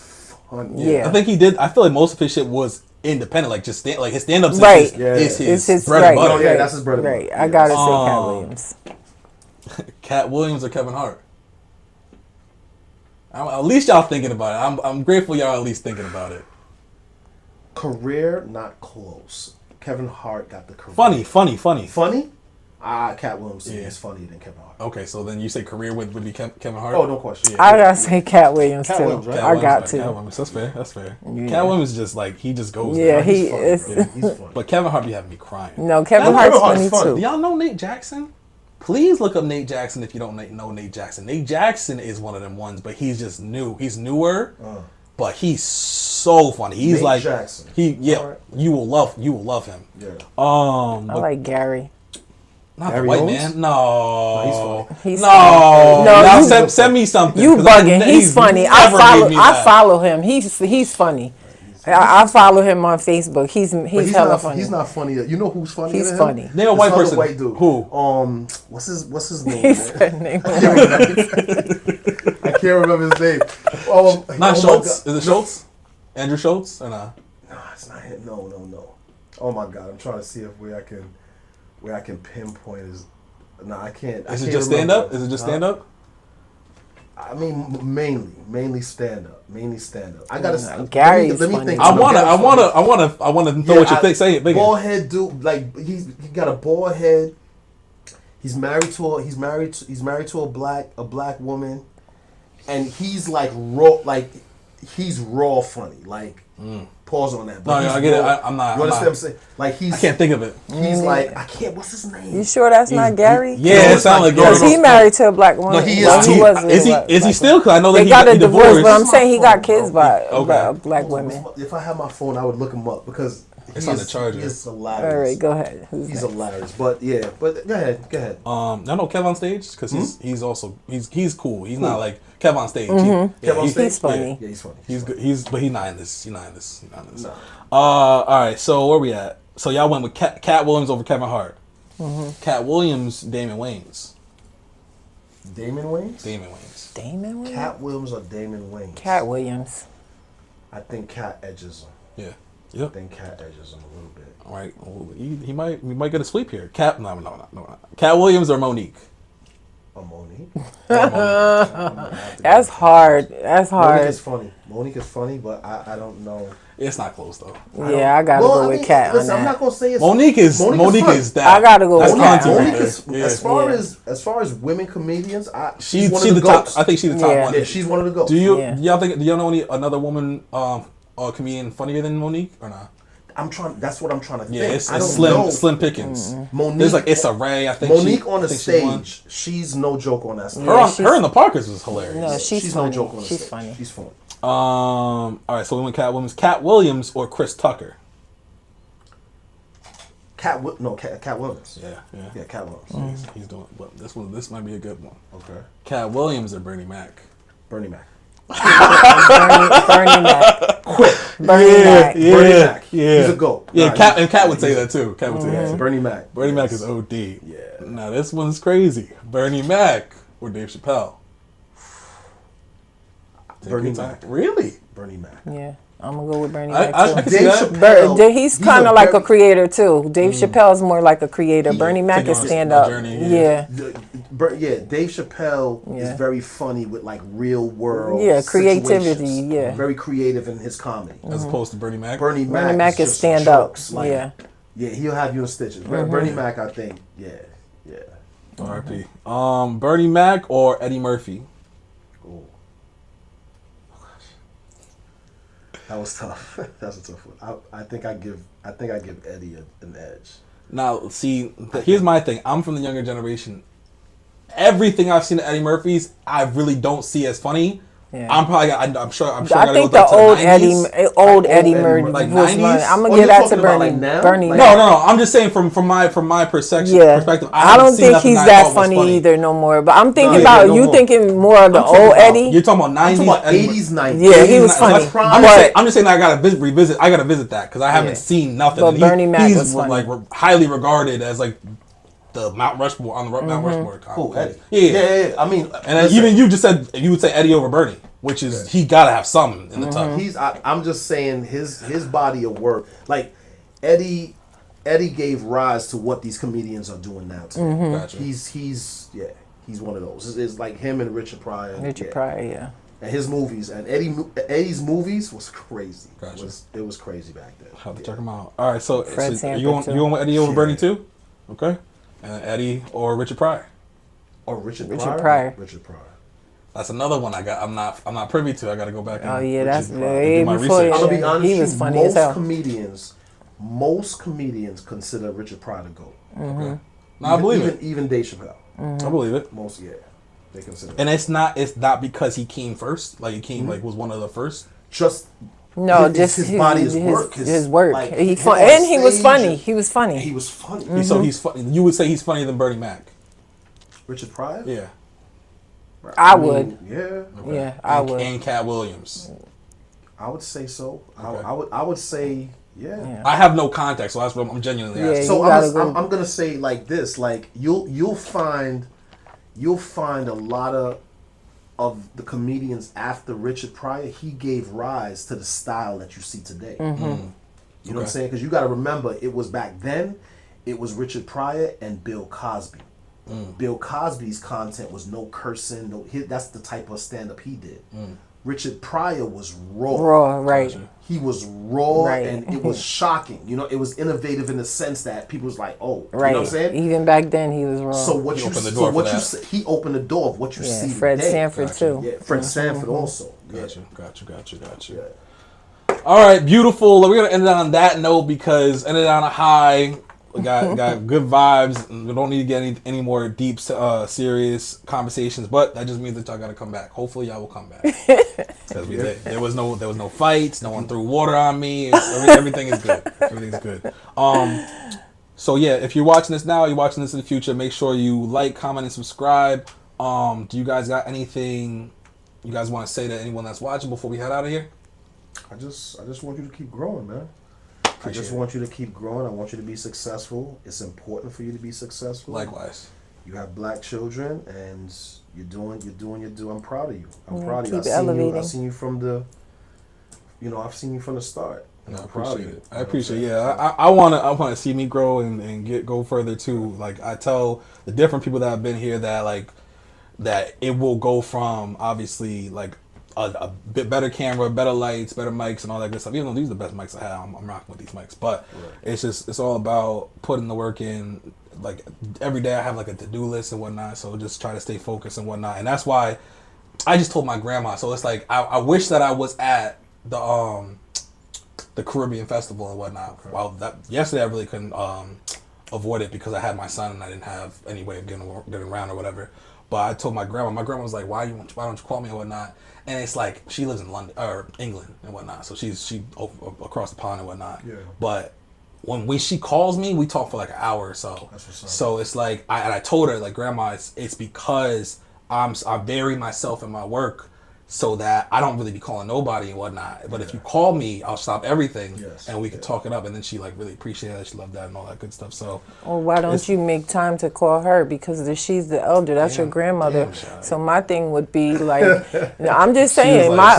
funny. Yeah. I think he did. I feel like most of his shit was independent, like just like his stand ups Right. is It's his bread right, and butter. Oh, yeah, right, that's his bread and right. butter. I Yeah. gotta say Cat Williams. Cat Williams or Kevin Hart? At least y'all thinking about it. I'm grateful y'all at least thinking about it. Career, not close. Kevin Hart got the career. Funny. Funny? Cat Williams Yeah. is funnier than Kevin Hart. Okay, so then you say career would be Kevin Hart? Oh, no question. I gotta say Cat Williams Cat too. Williams, right? I got Cat to. Williams, that's fair. Yeah. Cat Williams is just like, he just goes Yeah, there. he funny. is. Yeah, he's funny. But Kevin Hart be having me crying. No, Kevin Kevin Hart's Hart's funny funny. Do too. y'all know Nate Jackson? Please look up Nate Jackson if you don't know Nate Jackson. Nate Jackson is one of them ones, but he's just new. He's newer, but he's so funny. He's Nate like Jackson. Yeah, you will love him. Yeah. I But like Gary. not Gary the white Owens? man. No, He's no. funny. No, Now you- send me something. You 'cause I- bugging. He's funny. never gave me that. I follow him. He's funny. I follow him on Facebook. He's But hella not, funny. He's not funny. You know who's funny? He's than him? funny. Name a This white other person. White dude. Who? What's his name? He's man? funny. I can't remember his name. Oh, Not oh Schultz. my God. Is it Schultz? Andrew Schultz? Or nah? No, it's not him. No. Oh my God, I'm trying to see where I can pinpoint his. No, I can't. Is it just stand up? Is it just stand up? I mean, mainly stand up. I gotta. Gary's let me funny. think. I wanna throw what you think. Say it bigger. Bald head dude, like he got a bald head. He's married to a black woman, and he's like raw funny. Like pause on that. No, he's I get it. raw. I'm not. You I'm understand what I'm not. saying? Like I can't think of it. He's like I can't. What's his name? You sure that's not Gary? Yeah, it sounds like Because Gary. he married to a black woman. No, he is Well, too. was with Is a he? black Is he woman. still? Because I know that They he got a he divorce, divorced. but I'm saying he got kids by Okay. a black woman. If I had my phone, I would look him up because It's on the charger. He is hilarious. All right, go ahead. Who's He's next? hilarious. But yeah, but go ahead. I know Kev on stage because he's also he's cool. He's not like Kev on stage. Kev on stage? He's funny. Yeah, he's funny. He's good. But he's not in this. He's not in this. No. All right. So where we at? So y'all went with Cat Williams over Kevin Hart. Cat Williams, Damon Wayans. Damon Wayans? Damon Wayans. Damon Williams? Cat Williams or Damon Wayans? Cat Williams. I think Cat edges him. Yeah. I Yep. think Cat edges him a little bit. All right. Well, we might get a sweep here. We might get a sweep here. No. Cat Williams or Monique? Monique. That's hard. That's Monique hard. is funny. Monique is funny, but I don't know. It's not close though. Yeah, I gotta go with Kat on listen, that. I'm not gonna say it's Monique is funny. that. I gotta go That's with Kat. content right Monique there. is Yeah. as far as women comedians, She's one of the top. goats. I think she's the top Yeah. one. Yeah, she's one of the goats. Do you Yeah. do y'all know another woman comedian funnier than Monique or not? That's what I'm trying to think. Yeah, it's I don't slim know. slim pickings. Monique, There's like Issa Rae. I think Monique on the I think she won. stage, she's no joke on that stage. Her and the Parkers was hilarious. No, she's no funny. joke on the She's stage. funny. She's funny. All right, so we went Cat Williams. Cat Williams or Chris Tucker? Cat Williams. Yeah, Cat Williams. he's doing. But this might be a good one. Okay. Cat Williams or Bernie Mac? Bernie Mac. Bernie Mac. Quick. Bernie Mac. Bernie Mac. Yeah. He's a GOAT. Yeah, Nah, Cat would say that too. Cat would say that too. Bernie Mac. Bernie Mac is OD. Yeah. Now this one's crazy. Bernie Mac or Dave Chappelle? Bernie Mac. Really? Bernie Mac. Yeah, I'm gonna go with Bernie I Mac too. can see Dave that. Chappelle. He's kind of like a very- creator too. Dave Chappelle's more like a creator. Bernie Mac taking is on stand a up. journey, Yeah. Dave Chappelle is Yeah. very funny with like real world. Yeah, creativity, situations. yeah. Very creative in his comedy. As opposed to Bernie Mac. Bernie Mac is just stand up. jokes, like, Yeah. Yeah, he'll have you in stitches. Bernie Mac, I think, yeah. R.I.P. Bernie Mac or Eddie Murphy? Ooh. That was tough. That's a tough one. I think I give Eddie an edge. Now, see, here's my thing. I'm from the younger generation. Everything I've seen of Eddie Murphy's, I really don't see as funny. Yeah. I'm sure. I gotta think go back the to old 90s. Eddie Murphy like was 90s? funny. I'm Oh, gonna you give that to talking about Bernie. like now? Bernie Like- Mac. No. I'm just saying from my perspective. Yeah, Perspective. I haven't don't seen think nothing he's I that thought was funny either no more. But I'm thinking yeah, about no you more. thinking more of the talking old about- Eddie. You're talking about I'm 90s. talking about Eddie 80s, 90s. Yeah, he was 80s, funny. that's prime. But- I'm just saying I gotta revisit. I gotta visit that because I haven't Yeah. seen nothing. But And Bernie Mac he's was funny. like highly regarded as like the Mount Rushmore on the Mount Rushmore. Cool, Eddie. Yeah. I mean, And then even you just said you would say Eddie over Bernie, which is he gotta have something in the top. I'm just saying his body of work, like Eddie gave rise to what these comedians are doing now today. Gotcha. He's one of those. It's like him and Richard Pryor. Richard Pryor, yeah. And his movies and Eddie's movies was crazy. Gotcha. It was crazy back then. Have to check him out. All right, so Fred Sanford, you want too. with Eddie over Yeah. Bernie too? Okay, and Eddie or Richard Pryor. Or Richard Pryor. Richard Pryor. That's another one I'm not privy to. I got to go back. Oh and yeah, that's do way my before. research. I'm gonna be Yeah. honest. He was funny as hell. Most comedians consider Richard Pryor the GOAT. Okay. No, I believe it. Even Dave Chappelle. I believe it. Most, they consider. And it's not because he came first. Like he came like was one of the first. Just No, his body, his work, his work. like, He him fun, on and he was stage funny. and- He was funny. He was funny. So he's funny. You would say he's funnier than Bernie Mac. Richard Pryor. Yeah. I would. Yeah, Yeah, I would. And Cat Williams. I would say so. Okay. I would say yeah. Yeah. I have no context, so that's what I'm genuinely Yeah, asking. So you gotta go. I'm gonna say like this: like you'll find a lot of the comedians after Richard Pryor. He gave rise to the style that you see today. You know what I'm saying? Because you got to remember, it was back then. It was Richard Pryor and Bill Cosby. Bill Cosby's content was no cursing. That's the type of stand up he did. Richard Pryor was raw. Raw, right. He was raw Right. and it was shocking. You know, it was innovative in the sense that people was like, oh, Right. you know what I'm saying? Even back then, he was raw. So what He you opened the so door for what you that. see, he opened the door of what you yeah, see Fred today. Sanford too. Yeah, Fred Sanford also. Yeah. Got you. Yeah. All right, beautiful. We're gonna end it on that note because ended on a high. We got good vibes. And we don't need to get any more deep, serious conversations. But that just means that y'all gotta come back. Hopefully, y'all will come back. Because there was no fights. No one threw water on me. Everything is good. Everything's good. So yeah, if you're watching this now, you're watching this in the future. Make sure you like, comment, and subscribe. Do you guys got anything you guys want to say to anyone that's watching before we head out of here? I just want you to keep growing, man. I just it. want you to keep growing. I want you to be successful. It's important for you to be successful. Likewise. You have black children, and you're doing. I'm proud of you. I'm Yeah, proud of you. keep elevating. I've seen you from the. I've seen you from the start. And I I'm proud of appreciate you. it. I appreciate it. Yeah, I wanna see me grow and go further too. Like I tell the different people that have been here that like that it will go from obviously like a bit better camera, better lights, better mics, and all that good stuff. Even though these are the best mics I have, I'm rocking with these mics. But it's all about putting the work in. Like every day I have like a to-do list and whatnot, so just try to stay focused and whatnot. And that's why I just told my grandma. So it's like I wish that I was at the Caribbean Festival and whatnot. Okay. Well, yesterday I really couldn't avoid it because I had my son and I didn't have any way of getting around or whatever. But I told my grandma. My grandma was like, "Why don't you call me and whatnot?" And it's like she lives in London or England and whatnot, so she across the pond and whatnot. Yeah. But when she calls me, we talk for like an hour or so. That's what's up. So it's like I told her, like, Grandma, it's because I bury myself in my work so that I don't really be calling nobody and whatnot. But if you call me, I'll stop everything and we can talk it up. And then she like really appreciated it. She loved that and all that good stuff. So, well, why don't you make time to call her? Because she's the elder. That's your grandmother. So my thing would be like, I'm just saying, my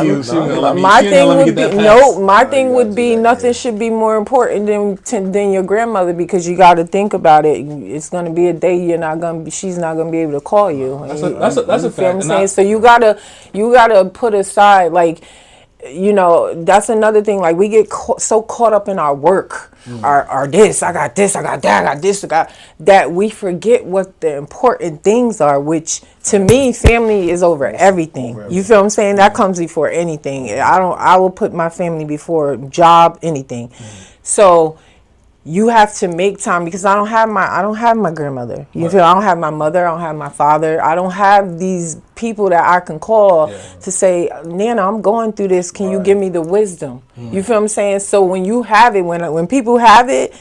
thing would be nothing should be more important than your grandmother, because you got to think about it. It's going to be a day she's not going to be able to call you. That's a fact. I'm saying? So you gotta put aside, like, that's another thing. Like, we get so caught up in our work, our this, I got this, I got that, I got this, I got that, we forget what the important things are. Which to me, family is over everything. You feel what I'm saying? That comes before anything. I will put my family before job, anything. So you have to make time, because I don't have my grandmother. You feel? I don't have my mother. I don't have my father. I don't have these people that I can call to say, Nana, I'm going through this. Can you give me the wisdom? You feel what I'm saying? So when you have it, when people have it,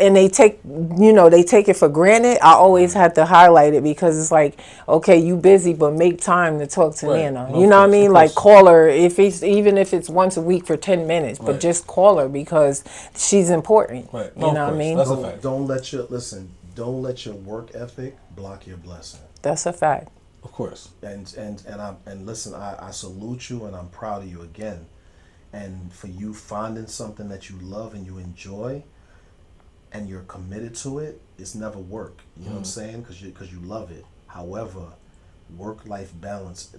and they take it for granted, I always have to highlight it, because it's like, okay, you busy, but make time to talk to Nana. You know what I mean? Like, call her even if it's once a week for 10 minutes, but just call her, because she's important. Right. You know what I mean? That's a fact. Don't let your work ethic block your blessing. That's a fact. Of course. And listen, I salute you and I'm proud of you again. And for you finding something that you love and you enjoy, and you're committed to it, it's never work. You know what I'm saying? Because you love it. However, work-life balance,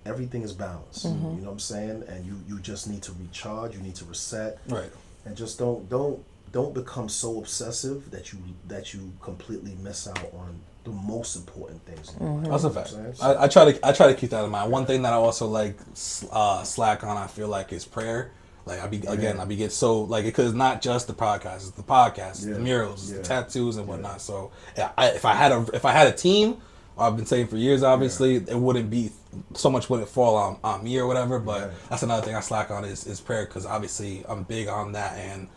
everything is balance. You know what I'm saying? And you just need to recharge. You need to reset. Right. And just don't become so obsessive that you completely miss out on the most important things. That's a fact. I try to keep that in mind. One thing that I also like slack on, I feel like, is prayer. Like I be getting so like, because it's not just the podcast, it's the podcast, the murals, the tattoos and whatnot. So if I had a team, I've been saying for years, obviously, it wouldn't be so much wouldn't fall on me or whatever. But that's another thing I slack on is prayer, because obviously I'm big on that. And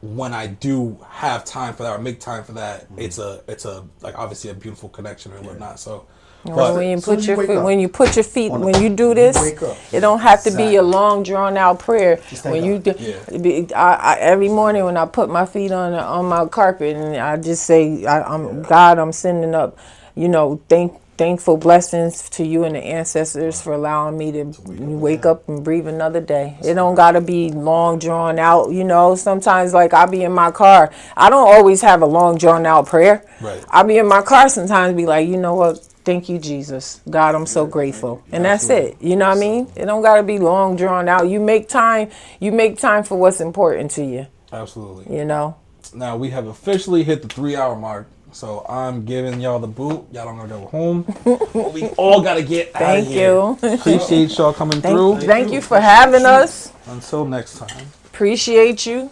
when I do have time for that or make time for that, it's a like obviously a beautiful connection and whatnot. So. But when you put your feet, when you do this, it don't have to be a long drawn out prayer. When you do, I every morning when I put my feet on my carpet, and I just say, I'm sending up, thankful blessings to you and the ancestors for allowing me to wake up and breathe another day. It don't gotta be long drawn out. Sometimes, like, I'll be in my car. I don't always have a long drawn out prayer. Right. I'll be in my car sometimes, be like, you know what? Thank you, Jesus. God, I'm so grateful. And that's it. You know what I mean? It don't got to be long drawn out. You make time for what's important to you. Absolutely. Now we have officially hit the 3-hour mark. So I'm giving y'all the boot. Y'all don't gotta go home. We all gotta get out of here. Thank you. Appreciate y'all coming through. Thank you for having us. Until next time. Appreciate you.